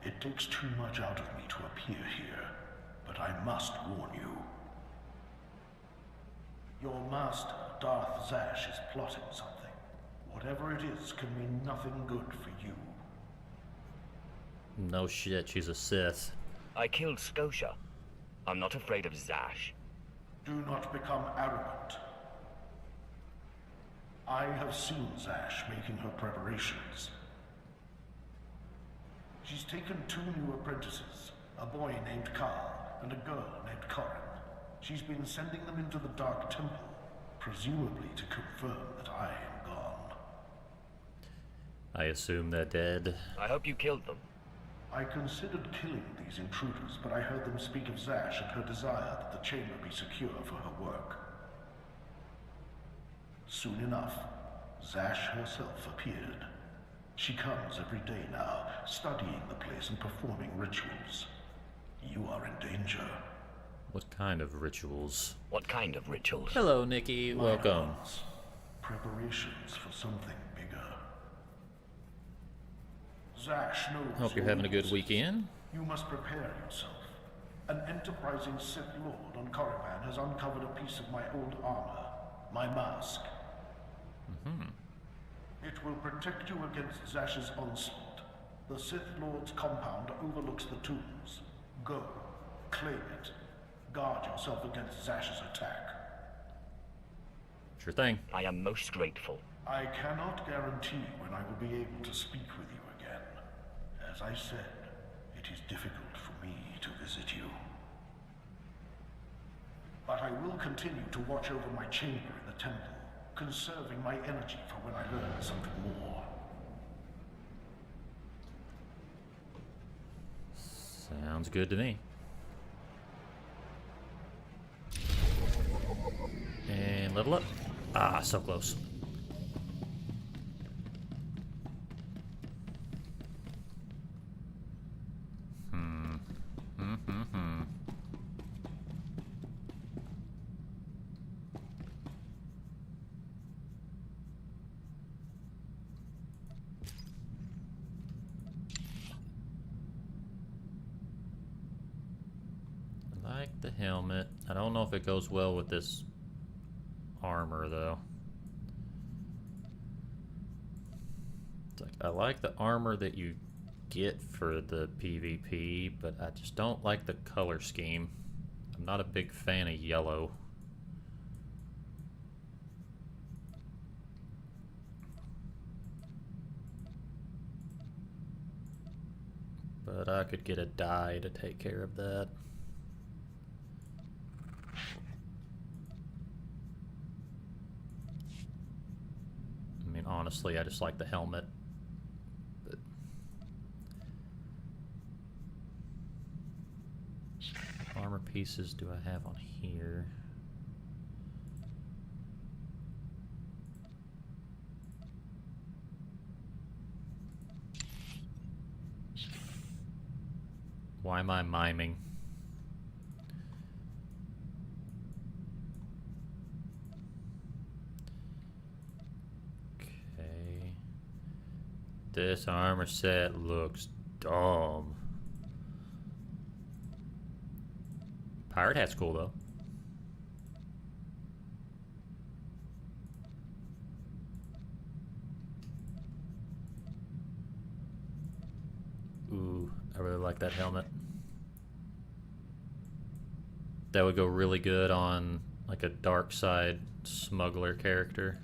It takes too much out of me to appear here, but I must warn you. Your master, Darth Zash, is plotting something. Whatever it is can mean nothing good for you. No shit, she's a Sith. I killed Scotia. I'm not afraid of Zash. Do not become arrogant. I have seen Zash making her preparations. She's taken 2 new apprentices, a boy named Carl and a girl named Corin. She's been sending them into the Dark Temple, presumably to confirm that I am gone. I assume they're dead. I hope you killed them. I considered killing these intruders, but I heard them speak of Zash and her desire that the chamber be secure for her work. Soon enough, Zash herself appeared. She comes every day now, studying the place and performing rituals. You are in danger. What kind of rituals? What kind of rituals? Hello, Nikki. Welcome. Preparations for something bigger. Zash knows. Hope you're having a good weekend. You must prepare yourself. An enterprising Sith Lord on Korriban has uncovered a piece of my old armor, my mask. It will protect you against Zash's onslaught. The Sith Lord's compound overlooks the tombs. Go, claim it. Guard yourself against Zash's attack. Sure thing. I am most grateful. I cannot guarantee when I will be able to speak with you again. As I said, it is difficult for me to visit you. But I will continue to watch over my chamber in the temple, conserving my energy for when I learn something more. Sounds good to me. And level up. Ah, so close. I like the helmet. I don't know if it goes well with this armor though. It's like, I like the armor that you get for the PvP, but I just don't like the color scheme. I'm not a big fan of yellow. But I could get a dye to take care of that. I mean, honestly, I just like the helmet. But armor pieces do I have on here? Why am I miming? Okay. This armor set looks dumb. Pirate hat's cool though. Ooh, I really like that helmet. That would go really good on like a dark side smuggler character.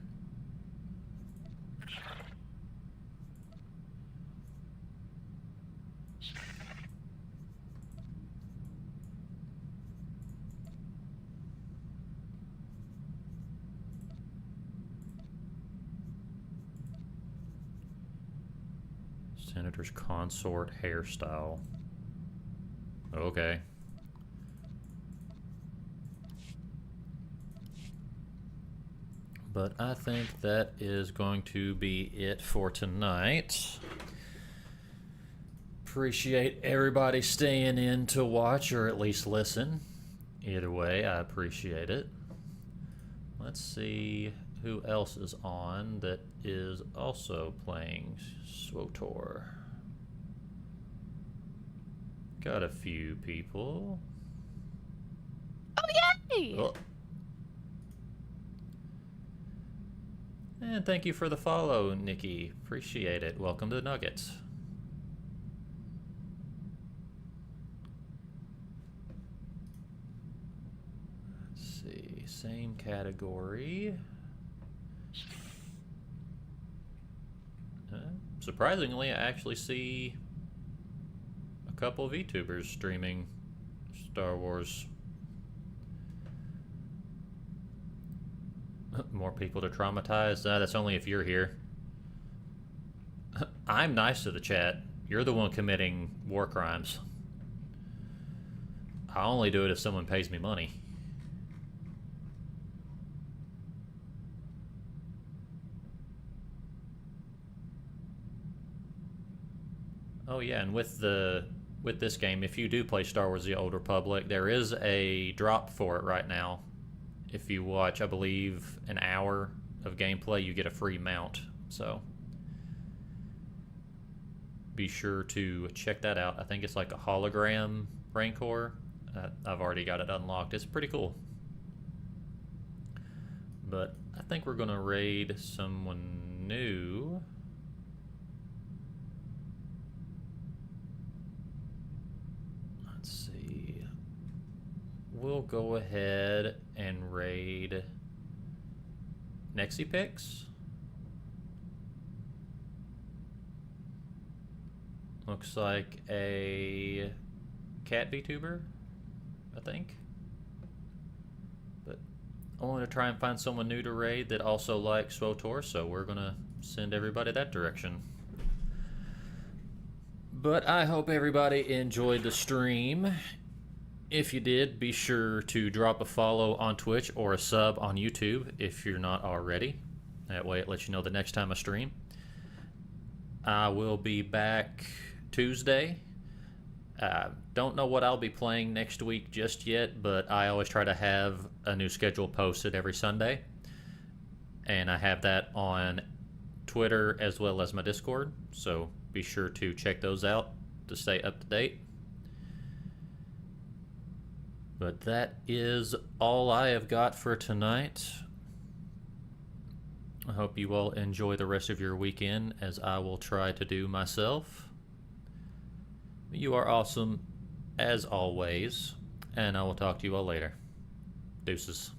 Senator's consort hairstyle. Okay. But I think that is going to be it for tonight. Appreciate everybody staying in to watch or at least listen. Either way, I appreciate it. Let's see who else is on that is also playing SWTOR. Got a few people. Oh, yay! Oh. And thank you for the follow, Nikki. Appreciate it. Welcome to Nuggets. Let's see. Same category. Surprisingly, I actually see a couple of VTubers streaming Star Wars. More people to traumatize? That's only if you're here. I'm nice to the chat. You're the one committing war crimes. I only do it if someone pays me money. Oh yeah, and with this game, if you do play Star Wars: The Old Republic, there is a drop for it right now. If you watch, I believe, an hour of gameplay, you get a free mount. So be sure to check that out. I think it's like a hologram Rancor. I've already got it unlocked. It's pretty cool. But I think we're gonna raid someone new. Let's see. We'll go ahead and raid Nexipix. Looks like a cat VTuber, I think. But I want to try and find someone new to raid that also likes SWTOR, so we're gonna send everybody that direction. But I hope everybody enjoyed the stream. If you did, be sure to drop a follow on Twitch or a sub on YouTube if you're not already. That way it lets you know the next time I stream. I will be back Tuesday. Don't know what I'll be playing next week just yet, but I always try to have a new schedule posted every Sunday. And I have that on Twitter as well as my Discord, so be sure to check those out to stay up to date. But that is all I have got for tonight. I hope you all enjoy the rest of your weekend, as I will try to do myself. You are awesome, as always, and I will talk to you all later. Deuces.